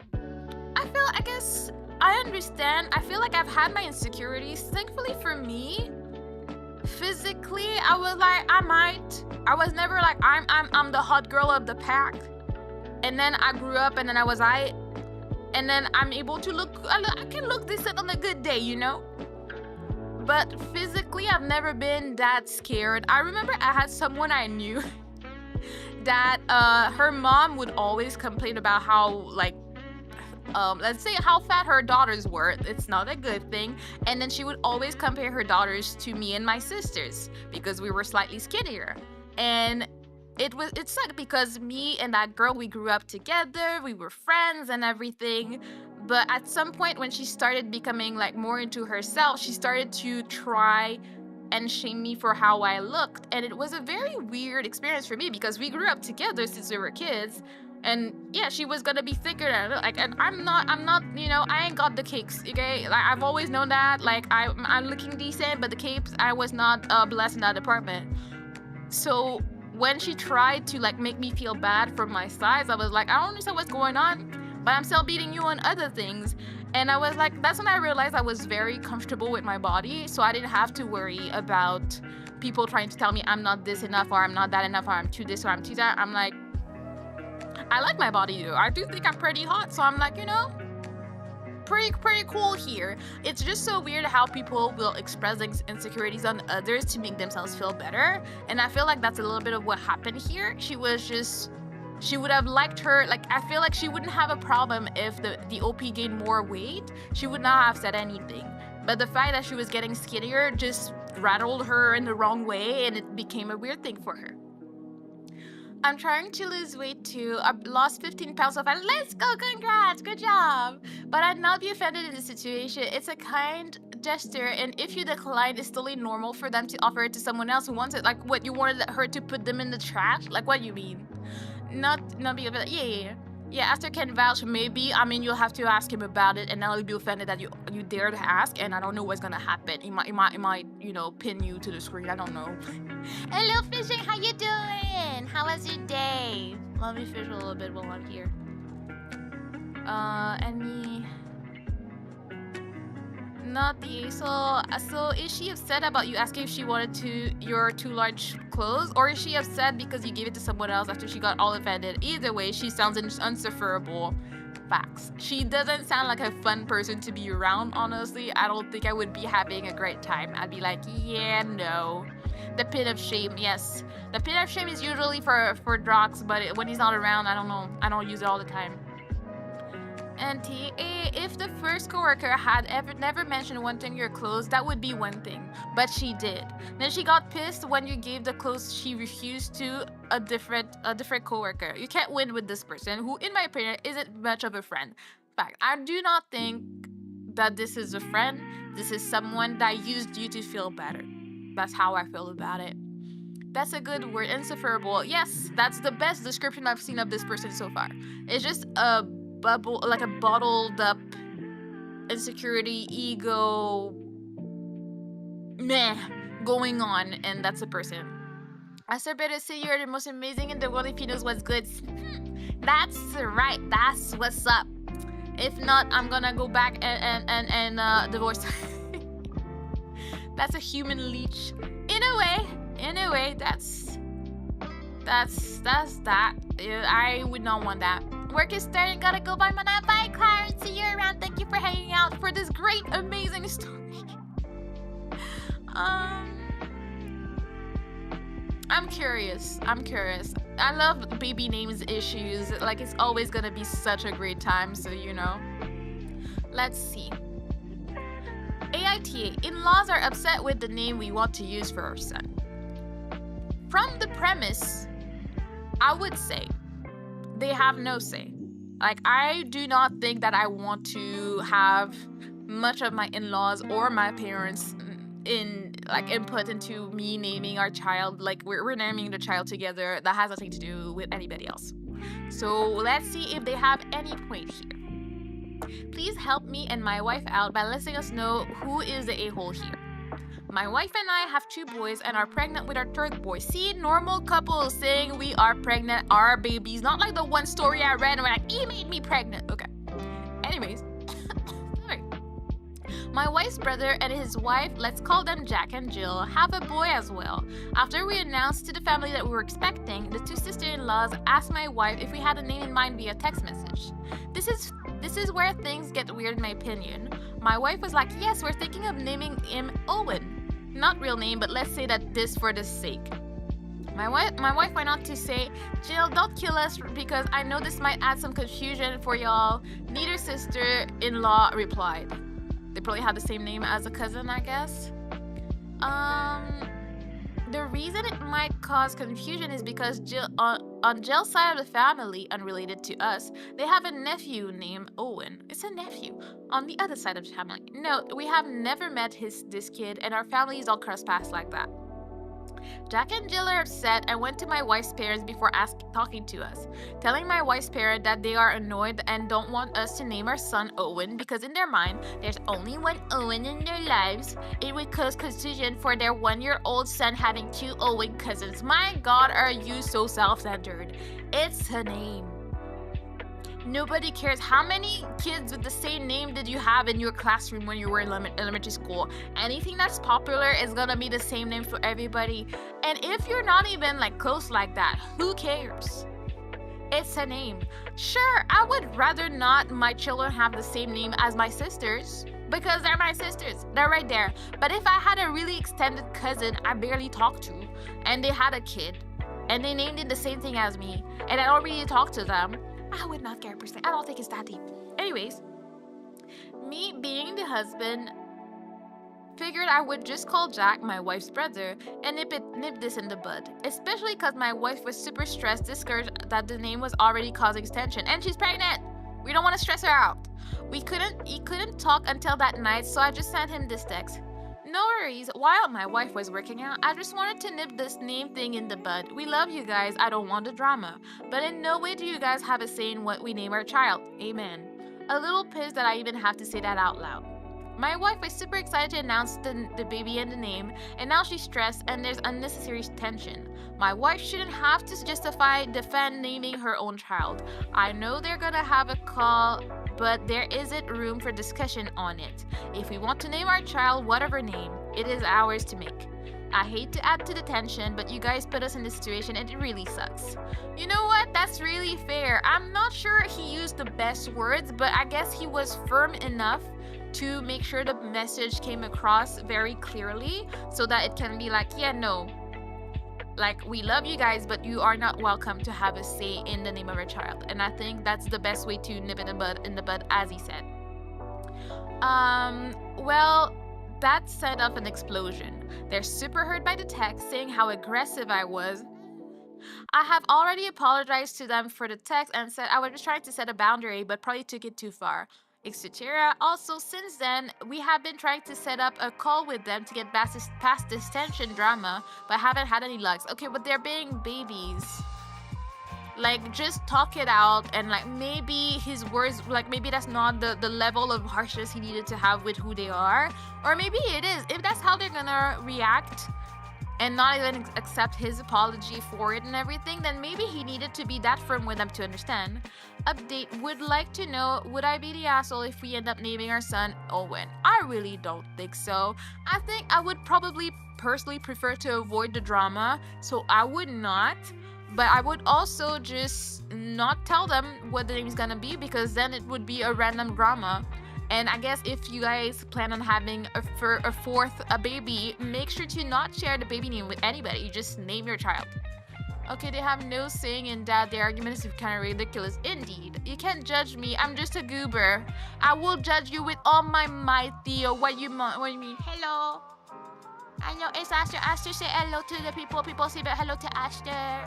I guess I understand. I feel like I've had my insecurities. Thankfully for me, physically, I was never like, I'm the hot girl of the pack. And then I grew up, and then and then I'm able to I can look decent on a good day, you know? But physically, I've never been that scared. I remember I had someone I knew that her mom would always complain about how, like, let's say how fat her daughters were. It's not a good thing. And then she would always compare her daughters to me and my sisters because we were slightly skinnier. And it sucked because me and that girl, we grew up together, we were friends and everything. But at some point when she started becoming like more into herself, she started to try and shame me for how I looked. And it was a very weird experience for me because we grew up together since we were kids. And yeah, she was gonna be thicker than like, and I'm not, you know, I ain't got the cakes, okay? Like I've always known that. Like I'm looking decent, but the capes, I was not blessed in that department. So when she tried to like make me feel bad for my size, I was like, I don't understand what's going on, but I'm still beating you on other things. And I was like, that's when I realized I was very comfortable with my body, so I didn't have to worry about people trying to tell me I'm not this enough, or I'm not that enough, or I'm too this, or I'm too that. I'm like, I like my body though. I do think I'm pretty hot, so I'm like, you know, pretty cool here. It's just so weird how people will express insecurities on others to make themselves feel better. And I feel like that's a little bit of what happened here. She would have liked her, like I feel like she wouldn't have a problem if the OP gained more weight. She would not have said anything. But the fact that she was getting skinnier just rattled her in the wrong way, and it became a weird thing for her. I'm trying to lose weight too. I've lost 15 pounds so far. Let's go, congrats, good job. But I'd not be offended in this situation. It's a kind gesture, and if you decline, it's totally normal for them to offer it to someone else who wants it. Like what, you wanted her to put them in the trash? Like what do you mean? Not be offended. Yeah, Aster can vouch, maybe. I mean, you'll have to ask him about it, and I'll be offended that you dare to ask, and I don't know what's gonna happen. He might, you know, pin you to the screen. I don't know. Hello, Fishing. How you doing? How was your day? Let me fish a little bit while I'm here. Not the so is she upset about you asking if she wanted your too large clothes, or is she upset because you gave it to someone else after she got all offended? Either way, she sounds insufferable. Facts. She doesn't sound like a fun person to be around, honestly. I don't think I would be having a great time. I'd be like, yeah, no. The pit of shame, yes. The pit of shame is usually for Drox, but when he's not around, I don't know. I don't use it all the time. And if the first coworker had never mentioned wanting your clothes, that would be one thing. But she did. Then she got pissed when you gave the clothes she refused to a different coworker. You can't win with this person, who, in my opinion, isn't much of a friend. In fact, I do not think that this is a friend. This is someone that used you to feel better. That's how I feel about it. That's a good word, insufferable. Yes, that's the best description I've seen of this person so far. It's just a bubble, like a bottled up insecurity, ego, meh, going on, and that's a person. I said better say you're the most amazing in the world if he knows what's good. That's right, that's what's up. If not, I'm gonna go back and divorce. That's a human leech. In a way, that's that. I would not want that. Work is starting, gotta go. Bye, Mana. Bye, Clarence. See you around. Thank you for hanging out for this great, amazing story. I'm curious. I love baby names issues. Like, it's always gonna be such a great time, so you know. Let's see. AITA, in-laws are upset with the name we want to use for our son. From the premise, I would say they have no say. Like, I do not think that I want to have much of my in-laws or my parents input into me naming our child. Like, we're naming the child together. That has nothing to do with anybody else. So let's see if they have any point here. Please help me and my wife out by letting us know who is the a-hole here. My wife and I have 2 boys and are pregnant with our 3rd boy. See, normal couples saying we are pregnant, our babies. Not like the one story I read where like, he made me pregnant. Okay. Anyways. Sorry. My wife's brother and his wife, let's call them Jack and Jill, have a boy as well. After we announced to the family that we were expecting, the 2 sister-in-laws asked my wife if we had a name in mind via text message. This is where things get weird in my opinion. My wife was like, yes, we're thinking of naming him Owen. Not real name, but let's say that this for the sake. My wife went on to say, Jill, don't kill us because I know this might add some confusion for y'all. Neither sister-in-law replied. They probably had the same name as a cousin, I guess. The reason it might cause confusion is because Jill, on Jill's side of the family, unrelated to us, they have a nephew named Owen. It's a nephew. On the other side of the family, no, we have never met this kid, and our families all cross paths like that. Jack and Jill are upset and went to my wife's parents before talking to us, telling my wife's parents that they are annoyed and don't want us to name our son Owen because in their mind, there's only one Owen in their lives. It would cause confusion for their 1-year-old son having 2 Owen cousins. My God, are you so self-centered? It's a name. Nobody cares. How many kids with the same name did you have in your classroom when you were in elementary school? Anything that's popular is gonna be the same name for everybody. And if you're not even like close like that, who cares? It's a name. Sure, I would rather not my children have the same name as my sisters because they're my sisters. They're right there. But if I had a really extended cousin I barely talked to and they had a kid and they named it the same thing as me and I don't really talk to them, I would not care per se. I don't think it's that deep. Anyways, me being the husband, figured I would just call Jack, my wife's brother, and nip this in the bud. Especially because my wife was super stressed, discouraged that the name was already causing tension, and she's pregnant. We don't want to stress her out. He couldn't talk until that night, so I just sent him this text. No worries, while my wife was working out, I just wanted to nip this name thing in the bud. We love you guys, I don't want the drama. But in no way do you guys have a say in what we name our child. Amen. A little pissed that I even have to say that out loud. My wife was super excited to announce the baby and the name, and now she's stressed and there's unnecessary tension. My wife shouldn't have to defend naming her own child. I know they're gonna have a call, but there isn't room for discussion on it. If we want to name our child whatever name, it is ours to make. I hate to add to the tension, but you guys put us in this situation and it really sucks. You know what? That's really fair. I'm not sure he used the best words, but I guess he was firm enough to make sure the message came across very clearly so that it can be like, yeah, no, like, we love you guys, but you are not welcome to have a say in the name of our child. And I think that's the best way to nip it in the bud, as he said. Well, that set off an explosion. They're super hurt by the text saying how aggressive I was. I have already apologized to them for the text and said I was just trying to set a boundary, but probably took it too far. Etc. Also, since then, we have been trying to set up a call with them to get past this tension drama, but haven't had any luck. Okay, but they're being babies. Like, just talk it out, and like, maybe his words, like, maybe that's not the level of harshness he needed to have with who they are. Or maybe it is. If that's how they're gonna react, and not even accept his apology for it and everything, then maybe he needed to be that firm with them to understand. Update, would like to know, would I be the asshole if we end up naming our son Owen? I really don't think so. I think I would probably personally prefer to avoid the drama, so I would not. But I would also just not tell them what the name is gonna be, because then it would be a random drama. And I guess if you guys plan on having a baby, make sure to not share the baby name with anybody. You just name your child. Okay, they have no saying in that. The argument is kind of ridiculous. Indeed. You can't judge me. I'm just a goober. I will judge you with all my might, Theo. What you mean? Hello. I know it's Aster. Aster, say hello to the people. People say hello to Aster.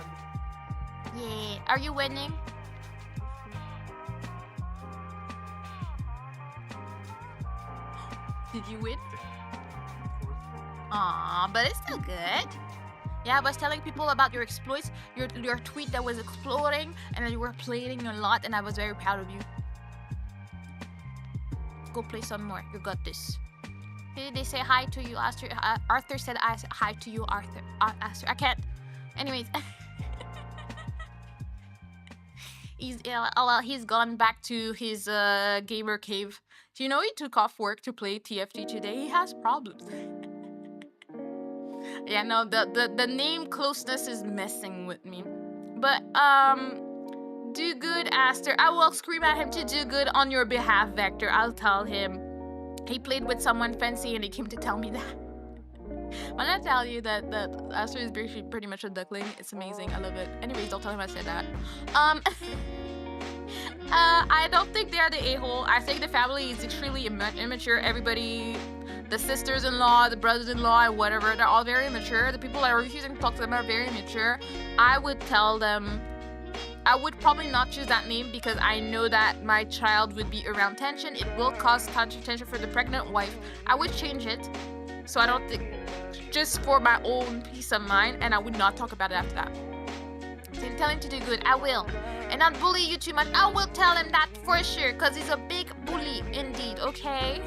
Yeah. Are you winning? Did you win? Aw, but it's still good. Yeah, I was telling people about your exploits, your tweet that was exploding, and you were playing a lot, and I was very proud of you. Go play some more. You got this. Did they say hi to you, Arthur? Arthur said hi to you, Arthur. Arthur. I can't. Anyways. He's gone back to his gamer cave. Do you know he took off work to play TFT today? He has problems. Yeah, no, the name closeness is messing with me. But do good, Aster. I will scream at him to do good on your behalf, Vector. I'll tell him. He played with someone fancy and he came to tell me that. When I tell you that Aster is pretty much a duckling, it's amazing. I love it. Anyways, don't tell him I said that. I don't think they are the a-hole. I think the family is extremely immature. Everybody, the sisters-in-law, the brothers-in-law, and whatever, they're all very immature. The people that are refusing to talk to them are very immature. I would tell them, I would probably not choose that name because I know that my child would be around tension. It will cause tension for the pregnant wife. I would change it. So I don't think, just for my own peace of mind, and I would not talk about it after that. So tell him to do good. I will. And not bully you too much. I will tell him that for sure, because he's a big bully indeed, okay?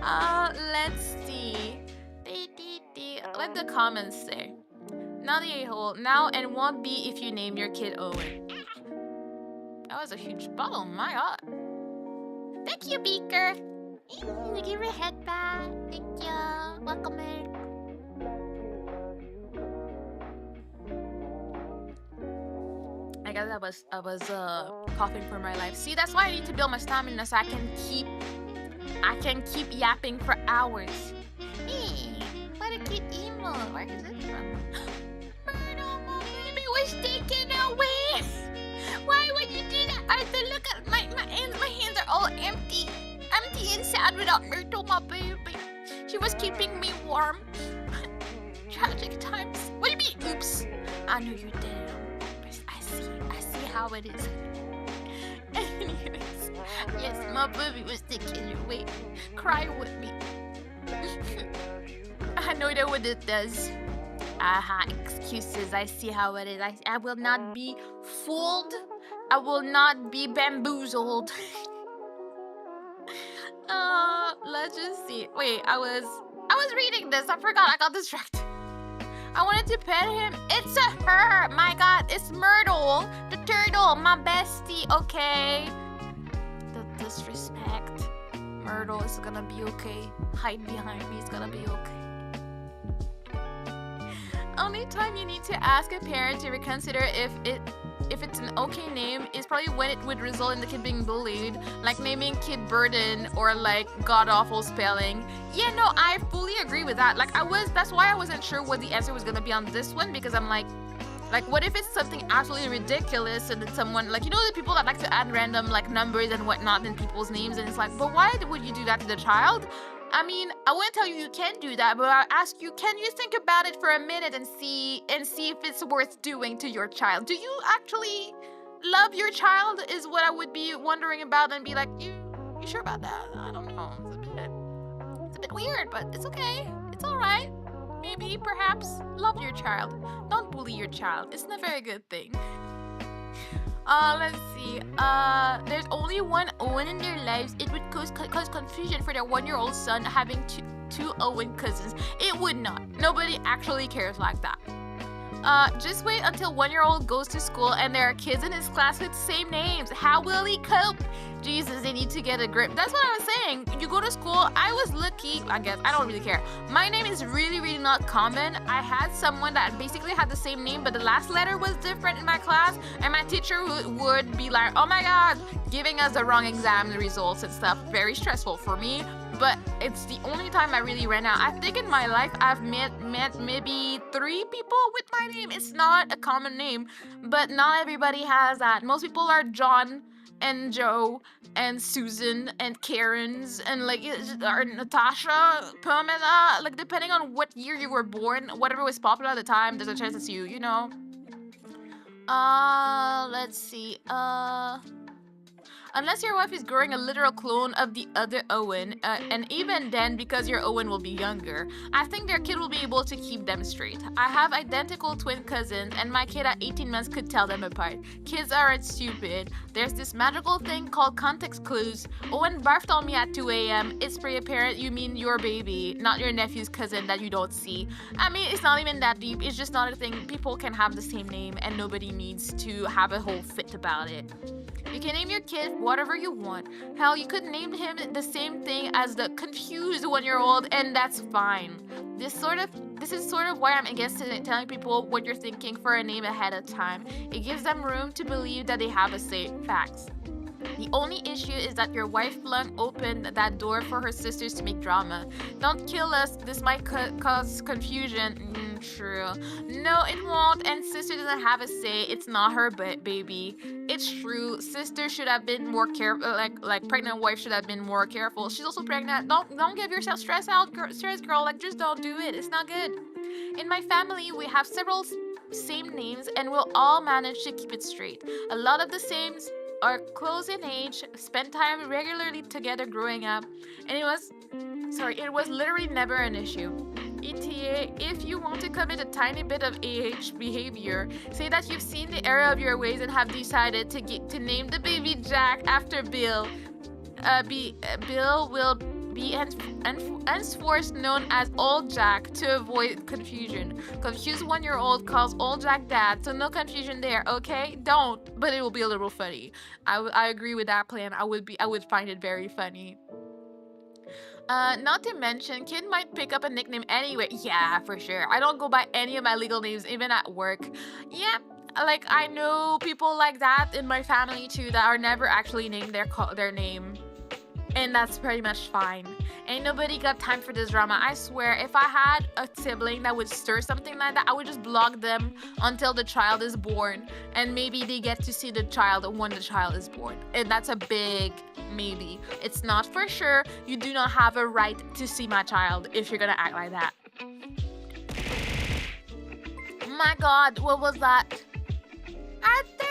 Let's see. Let the comments say. Now the a-hole. Now and won't be if you name your kid Owen. That was a huge bottle, my god. Thank you, Beaker. Give your head back. Thank you. Welcome in. I guess I was coughing for my life. See, that's why I need to build my stamina so I can keep yapping for hours. Hey, what a cute emote. Where is it from? Myrtle, my baby was taken away. Why would you do that? Arthur, look at my hands. My hands are all empty. Empty and sad without Myrtle, my baby. She was keeping me warm. Tragic times. What do you mean, oops? I know you did it on purpose. I see how it is. Anyways, yes, my baby was taken away. Cry with me. I know that what it does. Aha, excuses. I see how it is. I will not be fooled. I will not be bamboozled. Let's just see. Wait, I was reading this. I forgot. I got distracted. I wanted to pet him. It's a her. My god, it's Myrtle, the turtle, my bestie. Okay. The disrespect. Myrtle is gonna be okay. Hide behind me. It's gonna be okay. Only time you need to ask a parent to reconsider if it's an okay name is probably when it would result in the kid being bullied, like naming kid Burden or like god-awful spelling. Yeah, no, I fully agree with that. Like that's why I wasn't sure what the answer was gonna be on this one, because I'm like what if it's something absolutely ridiculous and it's someone, like, you know, the people that like to add random like numbers and whatnot in people's names, and it's like, but why would you do that to the child? I mean, I wouldn't tell you you can do that, but I'll ask you, can you think about it for a minute and see if it's worth doing to your child? Do you actually love your child is what I would be wondering about, and be like, you sure about that? I don't know. It's a bit weird, but it's okay. It's all right. Maybe, perhaps, love your child. Don't bully your child. It's not a very good thing. Let's see. There's only one Owen in their lives. It would cause confusion for their 1-year-old son having two Owen cousins. It would not. Nobody actually cares like that. Just wait until 1-year-old goes to school and there are kids in his class with the same names. How will he cope? Jesus, they need to get a grip. That's what I was saying. You go to school, I was lucky, I guess. I don't really care. My name is really, really not common. I had someone that basically had the same name, but the last letter was different in my class, and my teacher would be like, oh my god, giving us the wrong exam results and stuff. Very stressful for me. but it's the only time I really ran out. I think in my life I've met maybe 3 people with my name. It's not a common name, but not everybody has that. Most people are John and Joe and Susan and Karen's and like or Natasha, Pamela. Like depending on what year you were born, whatever was popular at the time, there's a chance it's you. You know. Let's see. Unless your wife is growing a literal clone of the other Owen, and even then, because your Owen will be younger, I think their kid will be able to keep them straight. I have identical twin cousins, and my kid at 18 months could tell them apart. Kids aren't stupid. There's this magical thing called context clues. Owen barfed on me at 2 a.m. It's pretty apparent you mean your baby, not your nephew's cousin that you don't see. I mean, it's not even that deep. It's just not a thing. People can have the same name, and nobody needs to have a whole fit about it. You can name your kid whatever you want. Hell, you could name him the same thing as the confused 1-year-old, and that's fine. This is sort of why I'm against telling people what you're thinking for a name ahead of time. It gives them room to believe that they have a say. Facts. The only issue is that your wife flung open that door for her sisters to make drama. Don't kill us, this might cause confusion. True. No, it won't, and sister doesn't have a say. It's not her baby. It's true. Sister should have been more careful, like pregnant wife should have been more careful. She's also pregnant. Don't give yourself stress, girl. Like just don't do it. It's not good. In my family, we have several same names, and we'll all manage to keep it straight. A lot of the sames are close in age, spent time regularly together growing up, and it was literally never an issue. ETA, if you want to commit a tiny bit of AH behavior, say that you've seen the error of your ways and have decided to name the baby Jack after Bill. Bill will be henceforth known as Old Jack to avoid confusion. Confused 1-year-old calls Old Jack Dad, so no confusion there, okay? Don't, but it will be a little funny. I agree with that plan. I would find it very funny. Not to mention, kid might pick up a nickname anyway. Yeah, for sure. I don't go by any of my legal names, even at work. Yeah, like I know people like that in my family too that are never actually named their name. And that's pretty much fine. Ain't nobody got time for this drama. I swear, if I had a sibling that would stir something like that, I would just block them until the child is born. And maybe they get to see the child when the child is born. And that's a big maybe. It's not for sure. You do not have a right to see my child if you're gonna act like that. My God, what was that? Arthur,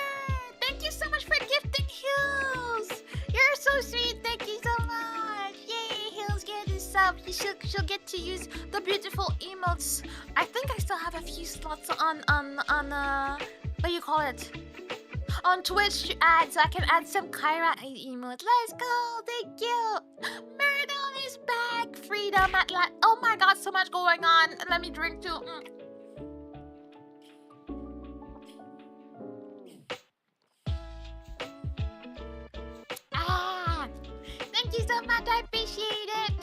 thank you so much for gifting Hills. You're so sweet. Thank you so much. Yay, Hills get a sub. She'll get to use the beautiful emotes. I think I still have a few slots on what do you call it? On Twitch to add, so I can add some Kyra emotes. Let's go. Thank you. Myrtle is back. Freedom at last. Oh my God, so much going on. Let me drink too. Thank you so much, I appreciate it.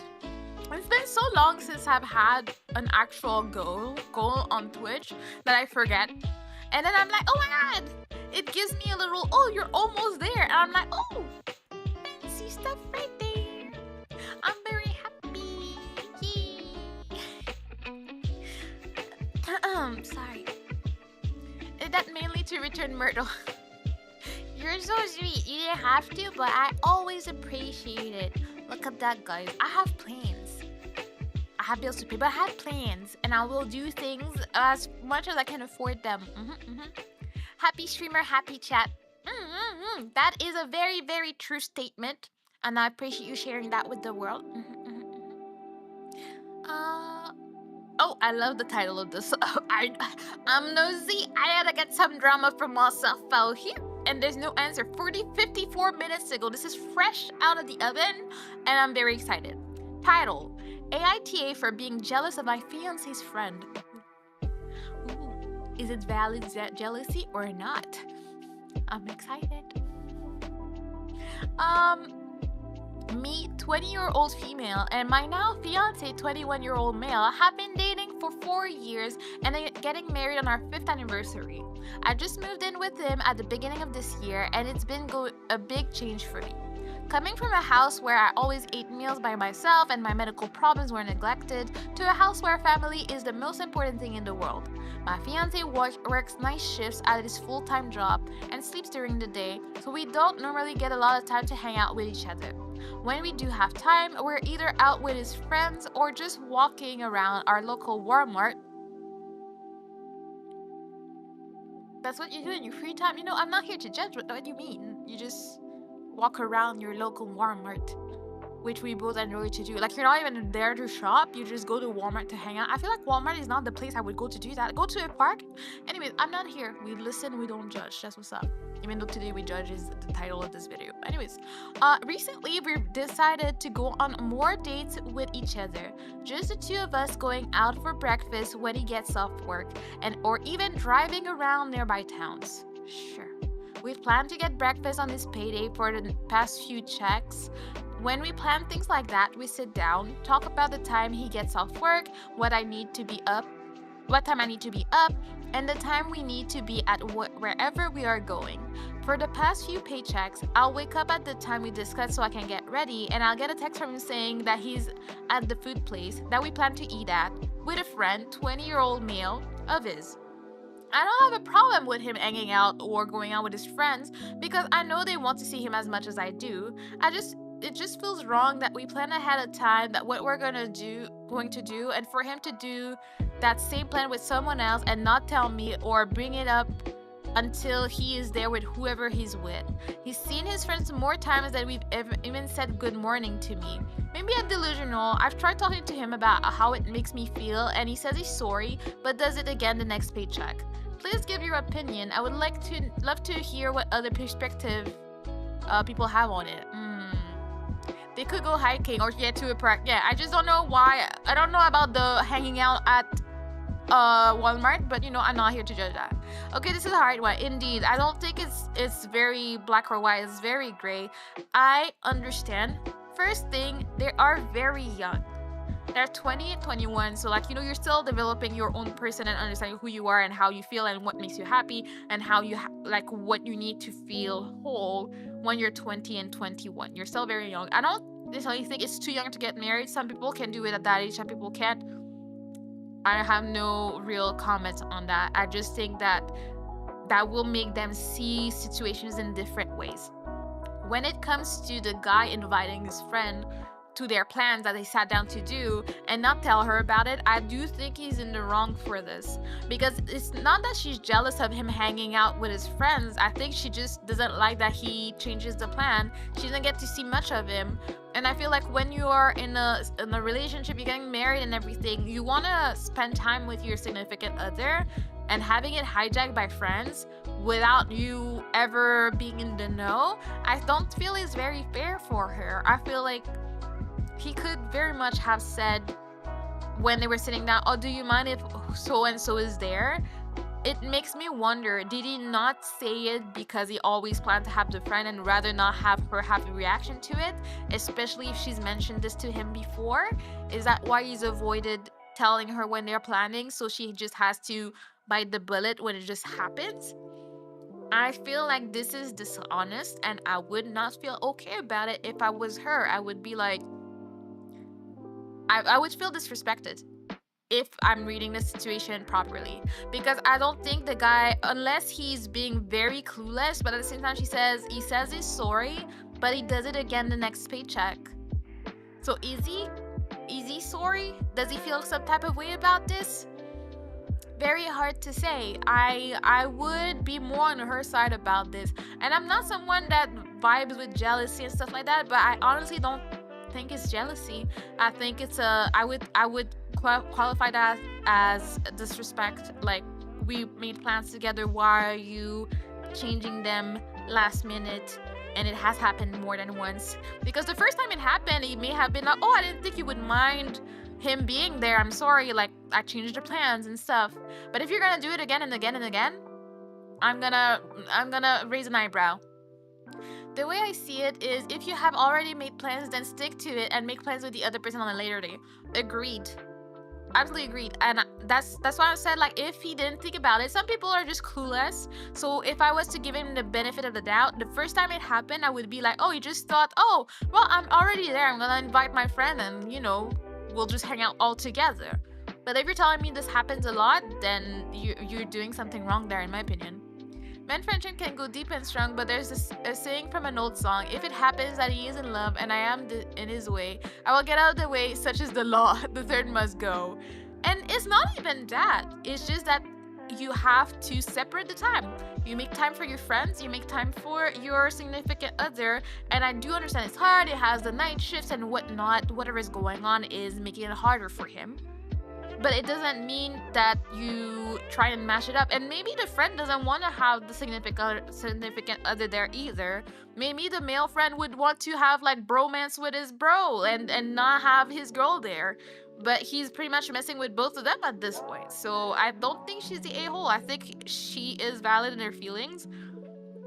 It's been so long since I've had an actual goal on Twitch that I forget. And then I'm like, oh my God, it gives me a little, oh, you're almost there. And I'm like, oh, fancy stuff right there. I'm very happy. Yay. Sorry. That mainly to return Myrtle. You're so sweet. You didn't have to, but I always appreciate it. Look at that, guys. I have plans. I have bills to pay, but I have plans. And I will do things as much as I can afford them. Happy streamer, happy chat. That is a very, very true statement. And I appreciate you sharing that with the world. Oh, I love the title of this. I'm nosy. I gotta get some drama from myself out here. And there's no answer. 54 minutes ago. This is fresh out of the oven, and I'm very excited. Title: AITA for being jealous of my fiance's friend. Ooh, is it valid jealousy or not? I'm excited. Me, 20-year-old female, and my now fiance, 21-year-old male, have been dating for 4 years and getting married on our 5th anniversary. I just moved in with him at the beginning of this year, and it's been a big change for me. Coming from a house where I always ate meals by myself and my medical problems were neglected, to a house where family is the most important thing in the world. My fiancé works night shifts at his full-time job and sleeps during the day, so we don't normally get a lot of time to hang out with each other. When we do have time, we're either out with his friends or just walking around our local Walmart. That's what you do in your free time? You know, I'm not here to judge. What do you mean? You just walk around your local Walmart, which we both enjoy to do. Like, you're not even there to shop, you just go to Walmart to hang out. I feel like Walmart is not the place I would go to do that. Go to a park. Anyways, I'm not here. We listen, we don't judge. That's what's up. Even though today we judge is the title of this video. Anyways, recently we decided to go on more dates with each other. Just the two of us going out for breakfast when he gets off work, and or even driving around nearby towns. Sure. We've planned to get breakfast on this payday for the past few checks. When we plan things like that, we sit down, talk about the time he gets off work, what time I need to be up, and the time we need to be at wherever we are going. For the past few paychecks, I'll wake up at the time we discussed so I can get ready, and I'll get a text from him saying that he's at the food place that we plan to eat at with a friend, 20-year-old male of his. I don't have a problem with him hanging out or going out with his friends because I know they want to see him as much as I do. It just feels wrong that we plan ahead of time that what we're going to do, and for him to do that same plan with someone else and not tell me or bring it up until he is there with whoever he's with. He's seen his friends more times than we've ever even said good morning to me. Maybe I'm delusional. I've tried talking to him about how it makes me feel, and he says he's sorry, but does it again the next paycheck. Please give your opinion. I would love to hear what other perspective people have on it. They could go hiking or get to a park. Yeah, I just don't know why. I don't know about the hanging out at Walmart, but you know, I'm not here to judge that. Okay, this is a hard one. Indeed, I don't think it's very black or white. It's very gray. I understand. First thing, they are very young. They're 20 and 21, so like, you know, you're still developing your own person and understanding who you are and how you feel and what makes you happy and how you like what you need to feel whole when you're 20 and 21. You're still very young. I don't necessarily think it's too young to get married. Some people can do it at that age, some people can't. I have no real comments on that. I just think that will make them see situations in different ways. When it comes to the guy inviting his friend to their plans that they sat down to do and not tell her about it, I do think he's in the wrong for this, because it's not that she's jealous of him hanging out with his friends. I think she just doesn't like that he changes the plan. She doesn't get to see much of him, and I feel like when you are in a relationship, you're getting married and everything, you want to spend time with your significant other, and having it hijacked by friends without you ever being in the know, I don't feel is very fair for her. I feel like he could very much have said when they were sitting down, oh, do you mind if so-and-so is there? It makes me wonder, did he not say it because he always planned to have the friend and rather not have her have a reaction to it, especially if she's mentioned this to him before? Is that why he's avoided telling her when they're planning, so she just has to bite the bullet when it just happens? I feel like this is dishonest, and I would not feel okay about it if I was her. I would be like, I would feel disrespected if I'm reading the situation properly, because I don't think the guy, unless he's being very clueless, but at the same time he says he's sorry, but he does it again the next paycheck. So is he sorry? Does he feel some type of way about this? Very hard to say. I would be more on her side about this, and I'm not someone that vibes with jealousy and stuff like that, but I honestly don't think it's jealousy. I think it's I would qualify that as disrespect. Like, we made plans together, why are you changing them last minute? And it has happened more than once, because the first time it happened, it may have been like, oh, I didn't think you would mind him being there, I'm sorry, like, I changed the plans and stuff. But if you're gonna do it again and again and again, I'm gonna raise an eyebrow. The way I see it is, if you have already made plans, then stick to it and make plans with the other person on a later day. Agreed. absolutely agreed. And that's why I said, like, if he didn't think about it, some people are just clueless. So if I was to give him the benefit of the doubt, the first time it happened, I would be like, oh, he just thought, oh, well, I'm already there, I'm gonna invite my friend and, you know, we'll just hang out all together. But if you're telling me this happens a lot, then you're doing something wrong there, in my opinion. Men friendship can go deep and strong, but there's a saying from an old song: if it happens that he is in love and I am in his way, I will get out of the way, such is the law. The third must go. And it's not even that. It's just that you have to separate the time. You make time for your friends, you make time for your significant other. And I do understand it's hard, it has the night shifts and whatnot. Whatever is going on is making it harder for him. But it doesn't mean that you try and mash it up. And maybe the friend doesn't want to have the significant other there either. Maybe the male friend would want to have like bromance with his bro and not have his girl there. But he's pretty much messing with both of them at this point. So I don't think she's the a-hole. I think she is valid in her feelings.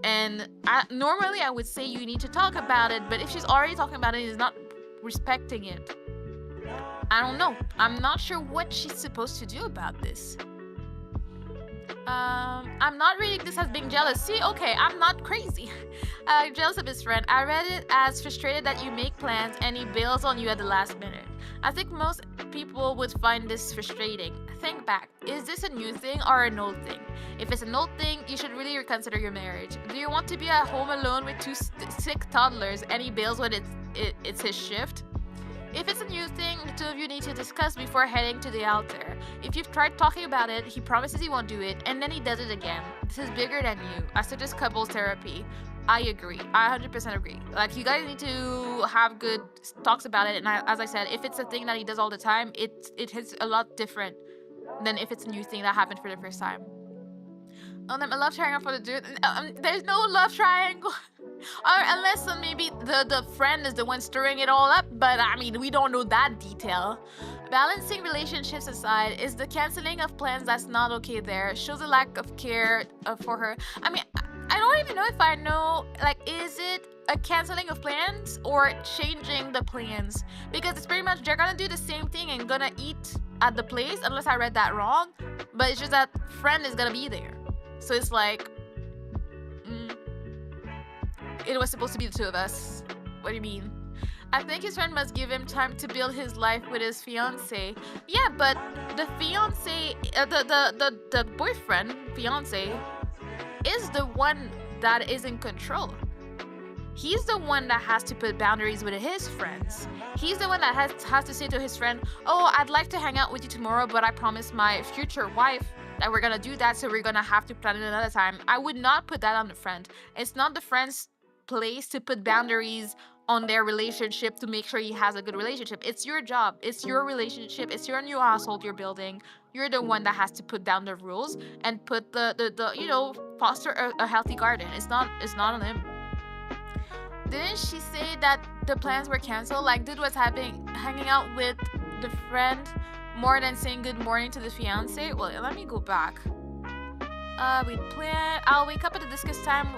And normally I would say you need to talk about it. But if she's already talking about it and is not respecting it, I don't know. I'm not sure what she's supposed to do about this. I'm not reading this as being jealous. See, okay, I'm not crazy. Jealous of his friend. I read it as frustrated that you make plans and he bails on you at the last minute. I think most people would find this frustrating. Think back. Is this a new thing or an old thing? If it's an old thing, you should really reconsider your marriage. Do you want to be at home alone with two sick toddlers and he bails when it's his shift? If it's a new thing, the two of you need to discuss before heading to the altar. If you've tried talking about it, he promises he won't do it, and then he does it again. This is bigger than you. I suggest couples therapy. I agree. I 100% agree. Like, you guys need to have good talks about it, and as I said, if it's a thing that he does all the time, it hits a lot different than if it's a new thing that happened for the first time. I love triangle for the dude. There's no love triangle. Or unless maybe the friend is the one stirring it all up, but I mean, we don't know that detail. Balancing relationships aside, is the canceling of plans that's not okay there? Shows a lack of care for her. I mean, I don't even know if I know, like, is it a canceling of plans or changing the plans? Because it's pretty much they're gonna do the same thing and gonna eat at the place, unless I read that wrong. But it's just that friend is gonna be there. So it's like, it was supposed to be the two of us. What do you mean? I think his friend must give him time to build his life with his fiance. Yeah, but the fiance, the boyfriend, fiance, is the one that is in control. He's the one that has to put boundaries with his friends. He's the one that has to say to his friend, oh, I'd like to hang out with you tomorrow, but I promised my future wife that we're gonna do that, so we're gonna have to plan it another time. I would not put that on the friend. It's not the friend's place to put boundaries on their relationship to make sure he has a good relationship. It's your job. It's your relationship. It's your new household you're building. You're the one that has to put down the rules and put the you know, foster a healthy garden. It's not on him. Didn't she say that the plans were canceled? Like, dude was hanging out with the friend more than saying good morning to the fiance? Well, let me go back. We plan. I'll wake up at the discuss time.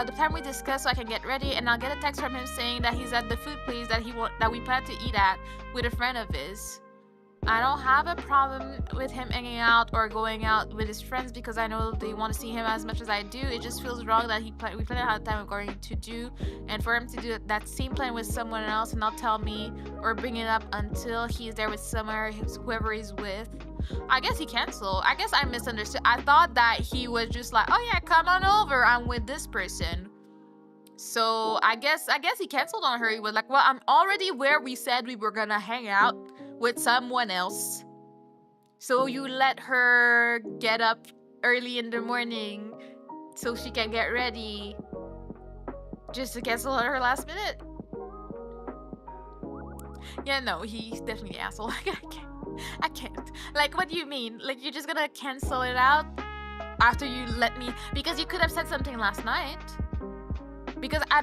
The time we discuss, so I can get ready, and I'll get a text from him saying that he's at the food place that we plan to eat at with a friend of his. I don't have a problem with him hanging out or going out with his friends because I know they want to see him as much as I do. It just feels wrong that we plan out the time we're going to do, and for him to do that same plan with someone else and not tell me or bring it up until he's there with whoever he's with. I guess he canceled. I guess I misunderstood. I thought that he was just like, oh yeah, come on over, I'm with this person. So I guess he canceled on her. He was like, well, I'm already where we said we were gonna hang out with someone else. So you let her get up early in the morning so she can get ready just to cancel on her last minute. Yeah, no, he's definitely an asshole. I can't. Like, what do you mean? Like, you're just gonna cancel it out after you let me? Because you could have said something last night. Because I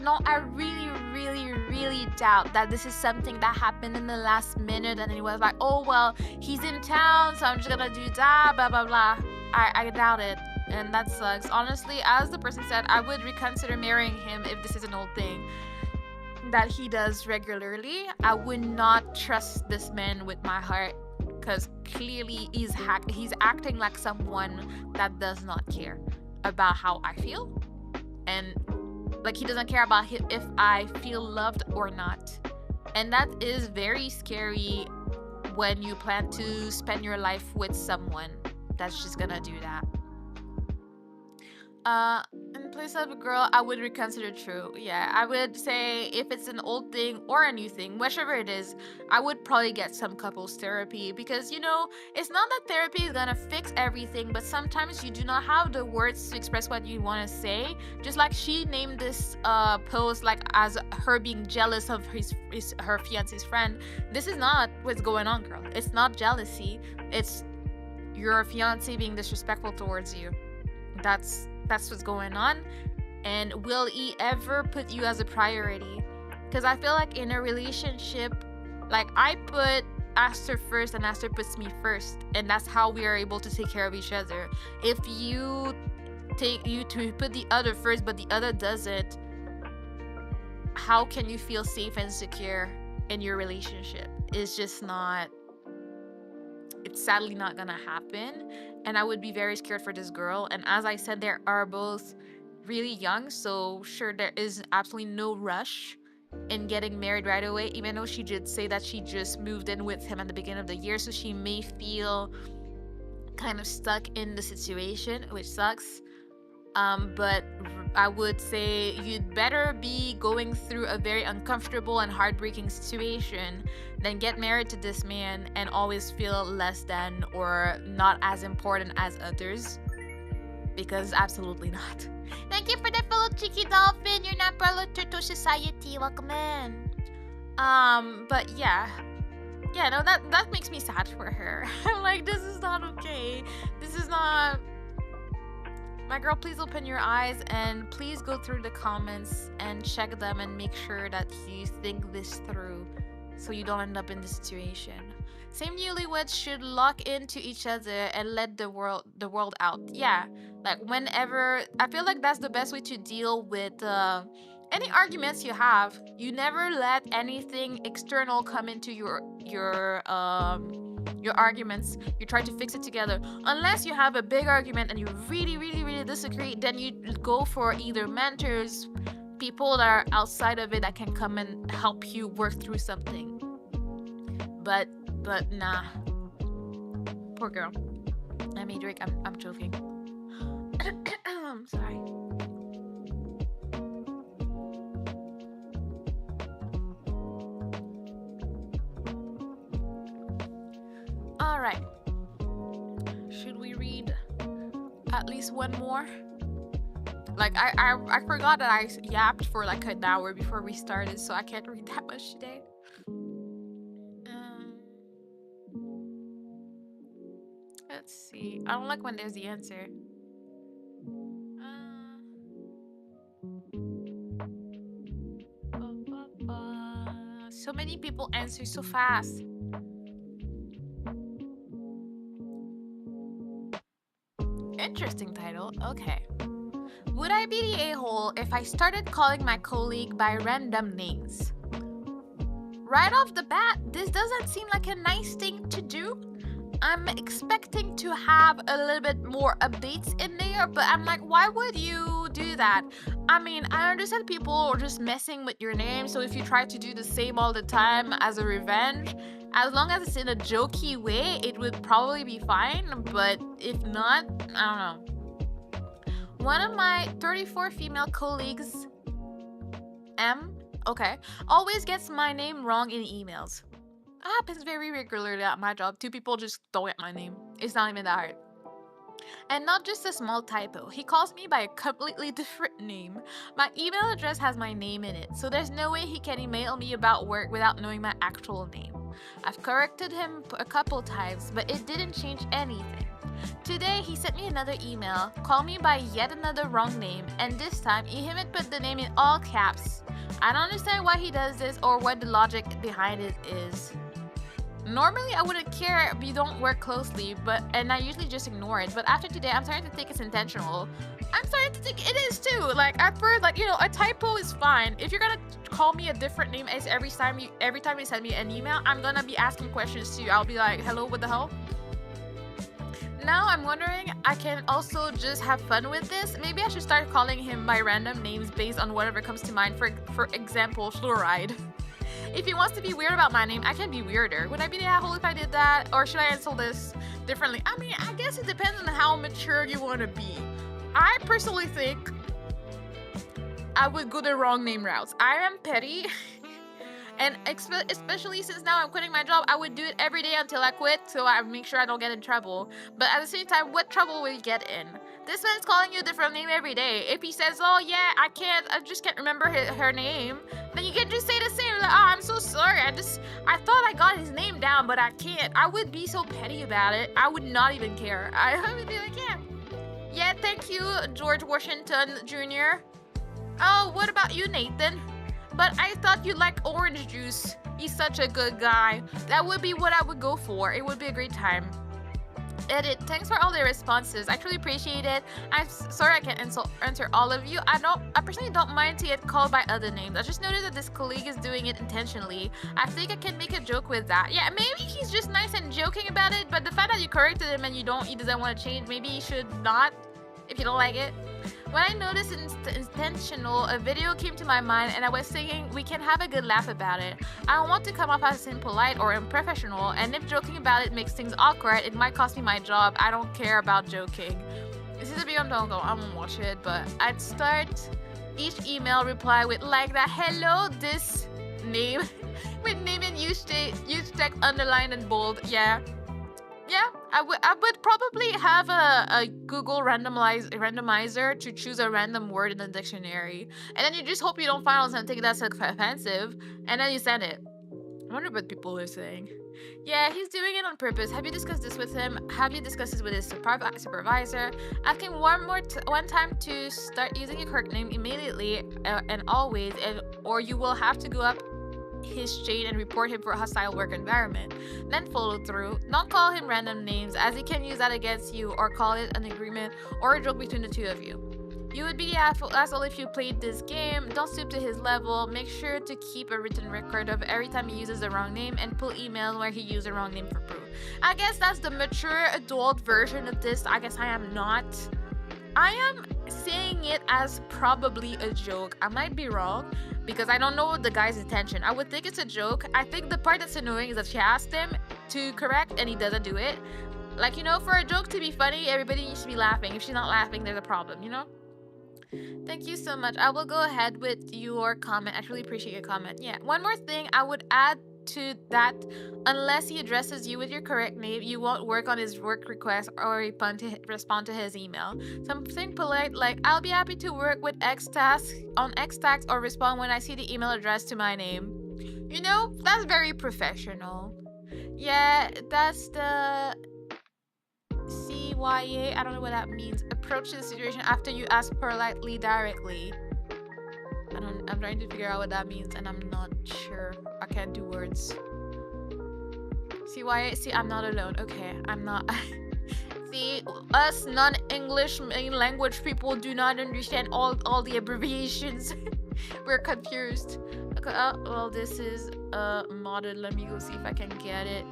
really doubt that this is something that happened in the last minute and it was like, oh, well, he's in town, so I'm just gonna do that, blah, blah, blah. I doubt it. And that sucks. Honestly, as the person said, I would reconsider marrying him if this is an old thing that he does regularly. I would not trust this man with my heart. because clearly he's acting like someone that does not care about how I feel, and like he doesn't care about if I feel loved or not. And that is very scary when you plan to spend your life with someone that's just gonna do that. In place of a girl, I would reconsider true. Yeah, I would say if it's an old thing or a new thing, whichever it is, I would probably get some couples therapy, because you know, it's not that therapy is gonna fix everything, but sometimes you do not have the words to express what you want to say. Just like she named this post like as her being jealous of her fiance's friend. This is not what's going on, girl. It's not jealousy. It's your fiance being disrespectful towards you. That's what's going on. And will he ever put you as a priority? Because I feel like in a relationship, like I put Aster first and Aster puts me first, and that's how we are able to take care of each other. If you put the other first but the other doesn't, how can you feel safe and secure in your relationship? It's just not, it's sadly not gonna happen. And I would be very scared for this girl. And as I said, they are both really young, so sure, there is absolutely no rush in getting married right away, even though she did say that she just moved in with him at the beginning of the year, so she may feel kind of stuck in the situation, which sucks. But I would say you'd better be going through a very uncomfortable and heartbreaking situation than get married to this man and always feel less than or not as important as others, because absolutely not. Thank you for the follow, Cheeky Dolphin. You're not part of Turtle Society. Welcome in. But yeah, no, that makes me sad for her. I'm like, this is not okay. This is not. My girl, please open your eyes and please go through the comments and check them and make sure that you think this through so you don't end up in this situation. Same newlyweds should lock into each other and let the world out. Yeah, like whenever, I feel like that's the best way to deal with any arguments you have. You never let anything external come into your arguments. You try to fix it together. Unless you have a big argument and you really disagree, then you go for either mentors, people that are outside of it that can come and help you work through something. But nah, poor girl. I mean, Drake, I'm joking. I'm sorry. All right. Should we read at least one more? Like I forgot that I yapped for like an hour before we started, so I can't read that much today. Let's see. I don't like when there's the answer. So many people answer so fast. Interesting title. Okay. Would I be the a-hole if I started calling my colleague by random names? Right off the bat, this doesn't seem like a nice thing to do. I'm expecting to have a little bit more updates in there, but I'm like, why would you do that? I mean, I understand people are just messing with your name, so if you try to do the same all the time as a revenge, as long as it's in a jokey way, it would probably be fine, but if not, I don't know. One of my 34 female colleagues, always gets my name wrong in emails. It happens very regularly at my job. 2 people just don't get my name. It's not even that hard. And not just a small typo. He calls me by a completely different name. My email address has my name in it, so there's no way he can email me about work without knowing my actual name. I've corrected him a couple times, but it didn't change anything. Today, he sent me another email, called me by yet another wrong name, and this time, he even put the name in all caps. I don't understand why he does this or what the logic behind it is. Normally, I wouldn't care if you don't work closely, and I usually just ignore it. But after today, I'm starting to think it's intentional. I'm starting to think it is too. Like at first, like, you know, a typo is fine. If you're gonna call me a different name as every time you send me an email, I'm gonna be asking questions too. I'll be like, hello, what the hell? Now I'm wondering, I can also just have fun with this. Maybe I should start calling him by random names based on whatever comes to mind. For example, Fluoride. If he wants to be weird about my name, I can be weirder. Would I be the asshole if I did that? Or should I answer this differently? I mean, I guess it depends on how mature you want to be. I personally think I would go the wrong name routes. I am petty. And especially since now I'm quitting my job, I would do it every day until I quit, so I make sure I don't get in trouble. But at the same time, what trouble will you get in? This man's calling you a different name every day. If he says, oh yeah, I just can't remember her name, then you can just say the same, like, oh, I'm so sorry, I thought I got his name down, but I can't. I would be so petty about it. I would not even care. I would be like, yeah, thank you, George Washington Jr. Oh, what about you, Nathan? But I thought you liked orange juice. He's such a good guy. That would be what I would go for. It would be a great time. Edit. Thanks for all the responses. I truly appreciate it. I'm sorry I can't answer all of you. I personally don't mind to get called by other names. I just noticed that this colleague is doing it intentionally. I think I can make a joke with that. Yeah, maybe he's just nice and joking about it, but the fact that you corrected him and he doesn't want to change, maybe he should not, if you don't like it. When I noticed intentional, a video came to my mind and I was thinking we can have a good laugh about it. I don't want to come off as impolite or unprofessional, and if joking about it makes things awkward, it might cost me my job. I don't care about joking. This is a video I won't watch it, but I'd start each email reply with like that, hello, this name, with name and use text underlined and bold. Yeah, I would probably have a Google randomizer to choose a random word in the dictionary. And then you just hope you don't find something that's offensive, and then you send it. I wonder what people are saying. Yeah, he's doing it on purpose. Have you discussed this with him? Have you discussed this with his supervisor? Ask him one time to start using your correct name immediately and always, or you will have to go up his chain and report him for a hostile work environment. Then follow through. Don't call him random names, as he can use that against you, or call it an agreement or a joke between the two of you. You would be the asshole if you played this game. Don't stoop to his level. Make sure to keep a written record of every time he uses the wrong name, and pull emails where he used the wrong name for proof. I guess that's the mature adult version of this. I guess I am not. I am saying it as probably a joke. I might be wrong, because I don't know the guy's intention. I would think it's a joke. I think the part that's annoying is that she asked him to correct and he doesn't do it. Like, you know, for a joke to be funny, everybody needs to be laughing. If she's not laughing, there's a problem, you know? Thank you so much. I will go ahead with your comment. I really appreciate your comment. Yeah, one more thing I would add to that, unless he addresses you with your correct name, you won't work on his work request or respond to his email. Something polite like, I'll be happy to work with X tasks or respond when I see the email address to my name. You know, that's very professional. Yeah, that's the CYA. I don't know what that means. Approach the situation after you ask politely directly. I'm trying to figure out what that means, and I'm not sure. I can't do words. See, I'm not alone. Okay, I'm not. See, us non-English main language people do not understand all the abbreviations. We're confused. Okay, well, this is modded. Let me go see if I can get it.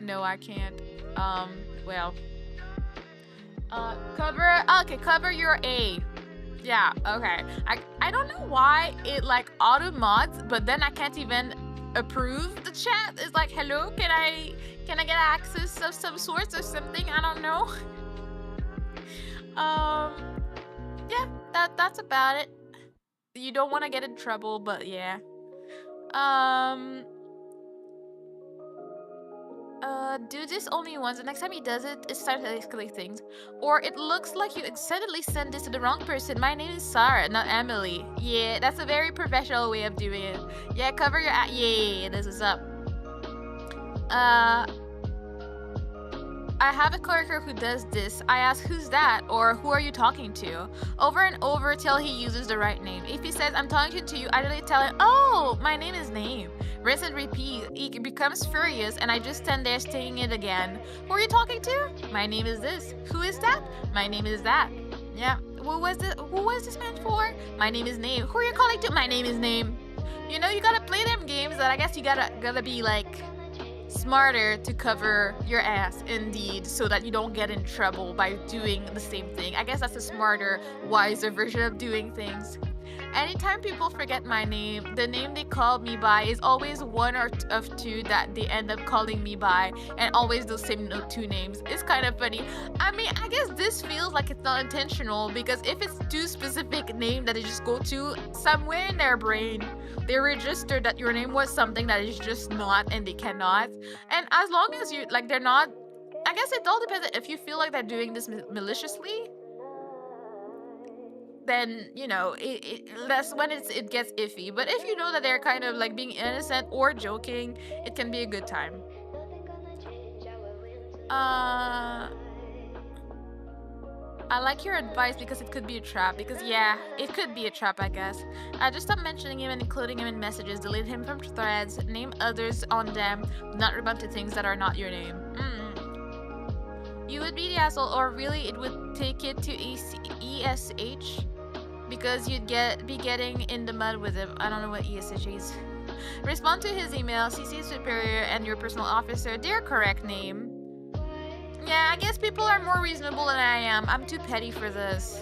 No, I can't. Well. Cover your A. Yeah, okay. I don't know why it like auto mods, but then I can't even approve the chat. It's like, hello, can I get access of some sorts or something? I don't know. Yeah, that's about it. You don't want to get in trouble, but yeah. Do this only once. The next time he does it, it starts to escalate things. Or it looks like you accidentally sent this to the wrong person. My name is Sarah, not Emily. Yeah, that's a very professional way of doing it. Yeah, cover your yeah, this is up. I have a coworker who does this. I ask, who's that? Or who are you talking to? Over and over till he uses the right name. If he says, I'm talking to you, I really tell him, oh, my name is Name. Rinse and repeat. He becomes furious, and I just stand there saying it again. Who are you talking to? My name is this. Who is that? My name is that. Yeah. Who was this man for? My name is Name. Who are you calling to? My name is Name. You know, you gotta play them games that I guess you gotta be like smarter to cover your ass, indeed, so that you don't get in trouble by doing the same thing. I guess that's a smarter, wiser version of doing things. Anytime people forget my name, the name they call me by is always one of two that they end up calling me by, and always those same two names. It's kind of funny. I mean, I guess this feels like it's not intentional, because if it's two specific names that they just go to, somewhere in their brain, they registered that your name was something that is just not, and they cannot. And as long as you, like, they're not, I guess it all depends if you feel like they're doing this maliciously, then you know that's when it gets iffy. But if you know that they're kind of like being innocent or joking, it can be a good time. I like your advice because it could be a trap. Because yeah, it could be a trap, I guess. Just stop mentioning him and including him in messages. Delete him from threads. Name others on them. Not respond to things that are not your name. You would be the asshole, or really it would take it to ESH, because you'd be getting in the mud with him. I don't know what ESH is. Respond to his email, CC superior and your personal officer their correct name. Yeah, I guess people are more reasonable than I am. I'm too petty for this.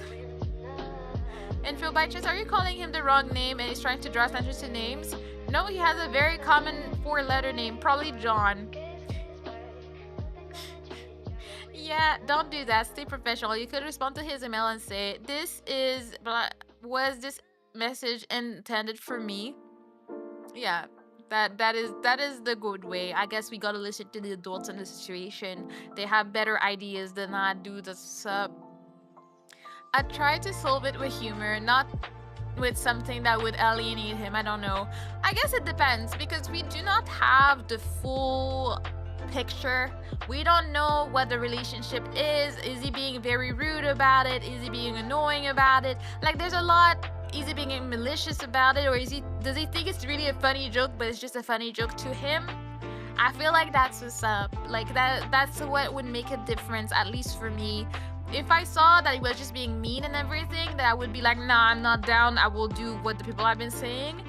Info by chance, are you calling him the wrong name and he's trying to draw attention to names? No, he has a very common 4-letter name, probably John. Yeah, don't do that. Stay professional. You could respond to his email and say, was this message intended for me? Yeah, that is the good way. I guess we gotta listen to the adults in the situation. They have better ideas than I do. I try to solve it with humor, not with something that would alienate him. I don't know. I guess it depends, because we do not have the full picture. We don't know what the relationship is. Is he being very rude about it? Is he being annoying about it? Like, there's a lot. Is he being malicious about it, or does he think it's really a funny joke, but it's just a funny joke to him? I feel like that's what's up. Like, that's what would make a difference, at least for me. If I saw that he was just being mean and everything, then I would be like, nah, I'm not down. I will do what the people have been saying.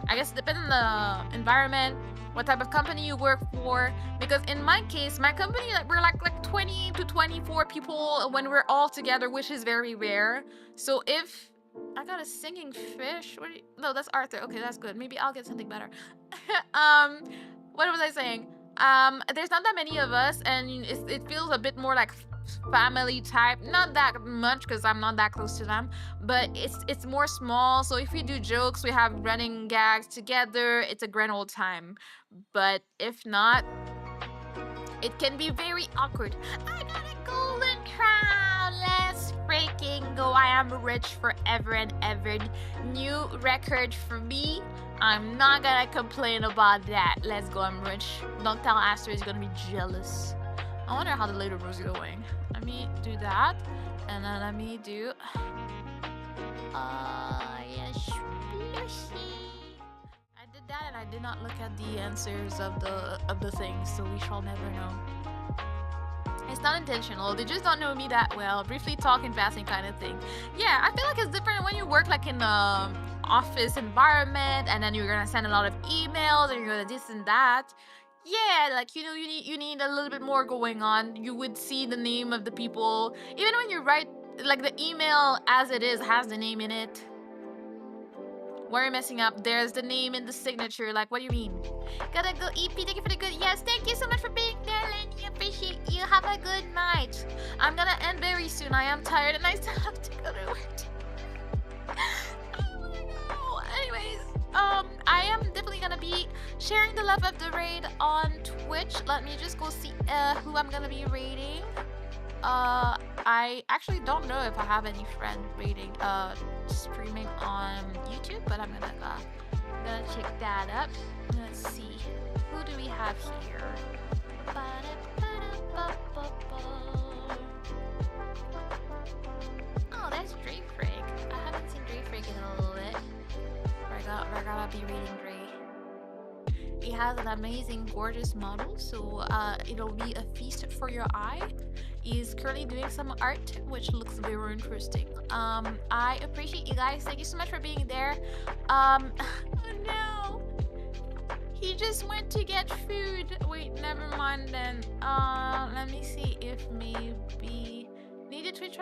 I guess it depends on the environment, what type of company you work for. Because in my case, my company, we're like 20 to 24 people when we're all together, which is very rare. So if I got a singing fish, no, that's Arthur. Okay, that's good. Maybe I'll get something better. What was I saying? There's not that many of us, and it feels a bit more like family type. Not that much, because I'm not that close to them, but it's more small. So if we do jokes, we have running gags together. It's a grand old time. But if not, it can be very awkward. I got a golden crown. Let's freaking go. I am rich forever and ever. New record for me. I'm not gonna complain about that. Let's go. I'm rich. Don't tell Aster, he's gonna be jealous. I wonder how the later was going. Let me do that, and then let me do yes, I did that, and I did not look at the answers of the things, so we shall never know. It's not intentional. They just don't know me that well. Briefly talk in passing kind of thing. Yeah, I feel like it's different when you work like in the office environment, and then you're gonna send a lot of emails, and you're gonna this and that. Yeah, like, you know, you need a little bit more going on. You would see the name of the people. Even when you write, like, the email as it is has the name in it. Why are you messing up? There's the name in the signature. Like, what do you mean? Gotta go, EP. Thank you for the good. Yes, thank you so much for being there, Lenny. Appreciate you. Have a good night. I'm gonna end very soon. I am tired and I still have to go to work. Oh, anyways, I am definitely gonna be sharing the love of the raid on Twitch. Let me just go see who I'm gonna be raiding. I actually don't know if I have any friend raiding streaming on YouTube, but I'm gonna check that up. Let's see, who do we have here? Oh, that's Drake Freak. I haven't seen Drake Freak in a little bit. We're gonna be reading Dre. He has an amazing, gorgeous model, so it'll be a feast for your eye. is currently doing some art, which looks very interesting. I appreciate you guys. Thank you so much for being there. Oh no, he just went to get food. Wait, never mind then. Let me see if maybe need a Twitch.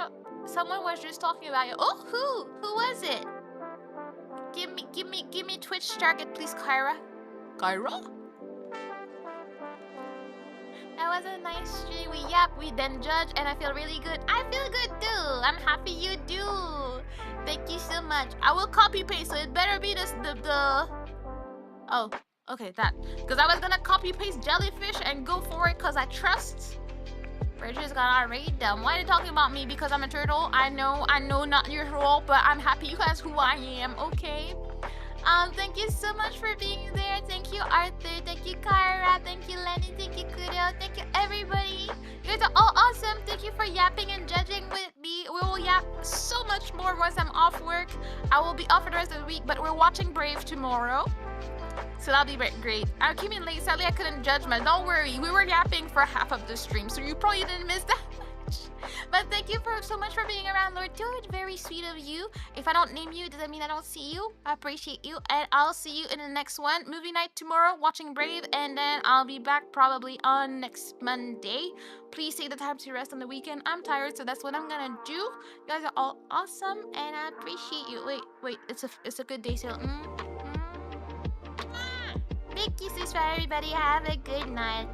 Someone was just talking about you. Oh, who was it? Give me Twitch target, please, Kyra. Kyra? That was a nice stream. We then judge, and I feel really good. I feel good too. I'm happy you do. Thank you so much. I will copy paste, so it better be the. Oh, okay, that. Because I was gonna copy paste jellyfish and go for it, cause I trust. We're just gonna read them. Why are they talking about me? Because I'm a turtle. I know, not your role, but I'm happy you guys who I am. Okay. Thank you so much for being there. Thank you, Arthur. Thank you, Kyra. Thank you, Lenny. Thank you, Kudo. Thank you, everybody. You guys are all awesome. Thank you for yapping and judging with me. We will yap so much more once I'm off work. I will be off for the rest of the week, but we're watching Brave tomorrow. So that'll be great. I came in late. Sadly, I couldn't judge much. Don't worry. We were yapping for half of the stream, so you probably didn't miss that much. But thank you so much for being around, Lord Dude. Very sweet of you. If I don't name you, does that mean I don't see you? I appreciate you. And I'll see you in the next one. Movie night tomorrow, watching Brave. And then I'll be back probably on next Monday. Please take the time to rest on the weekend. I'm tired, so that's what I'm gonna do. You guys are all awesome, and I appreciate you. Wait. It's a good day still. Big kisses for everybody. Have a good night.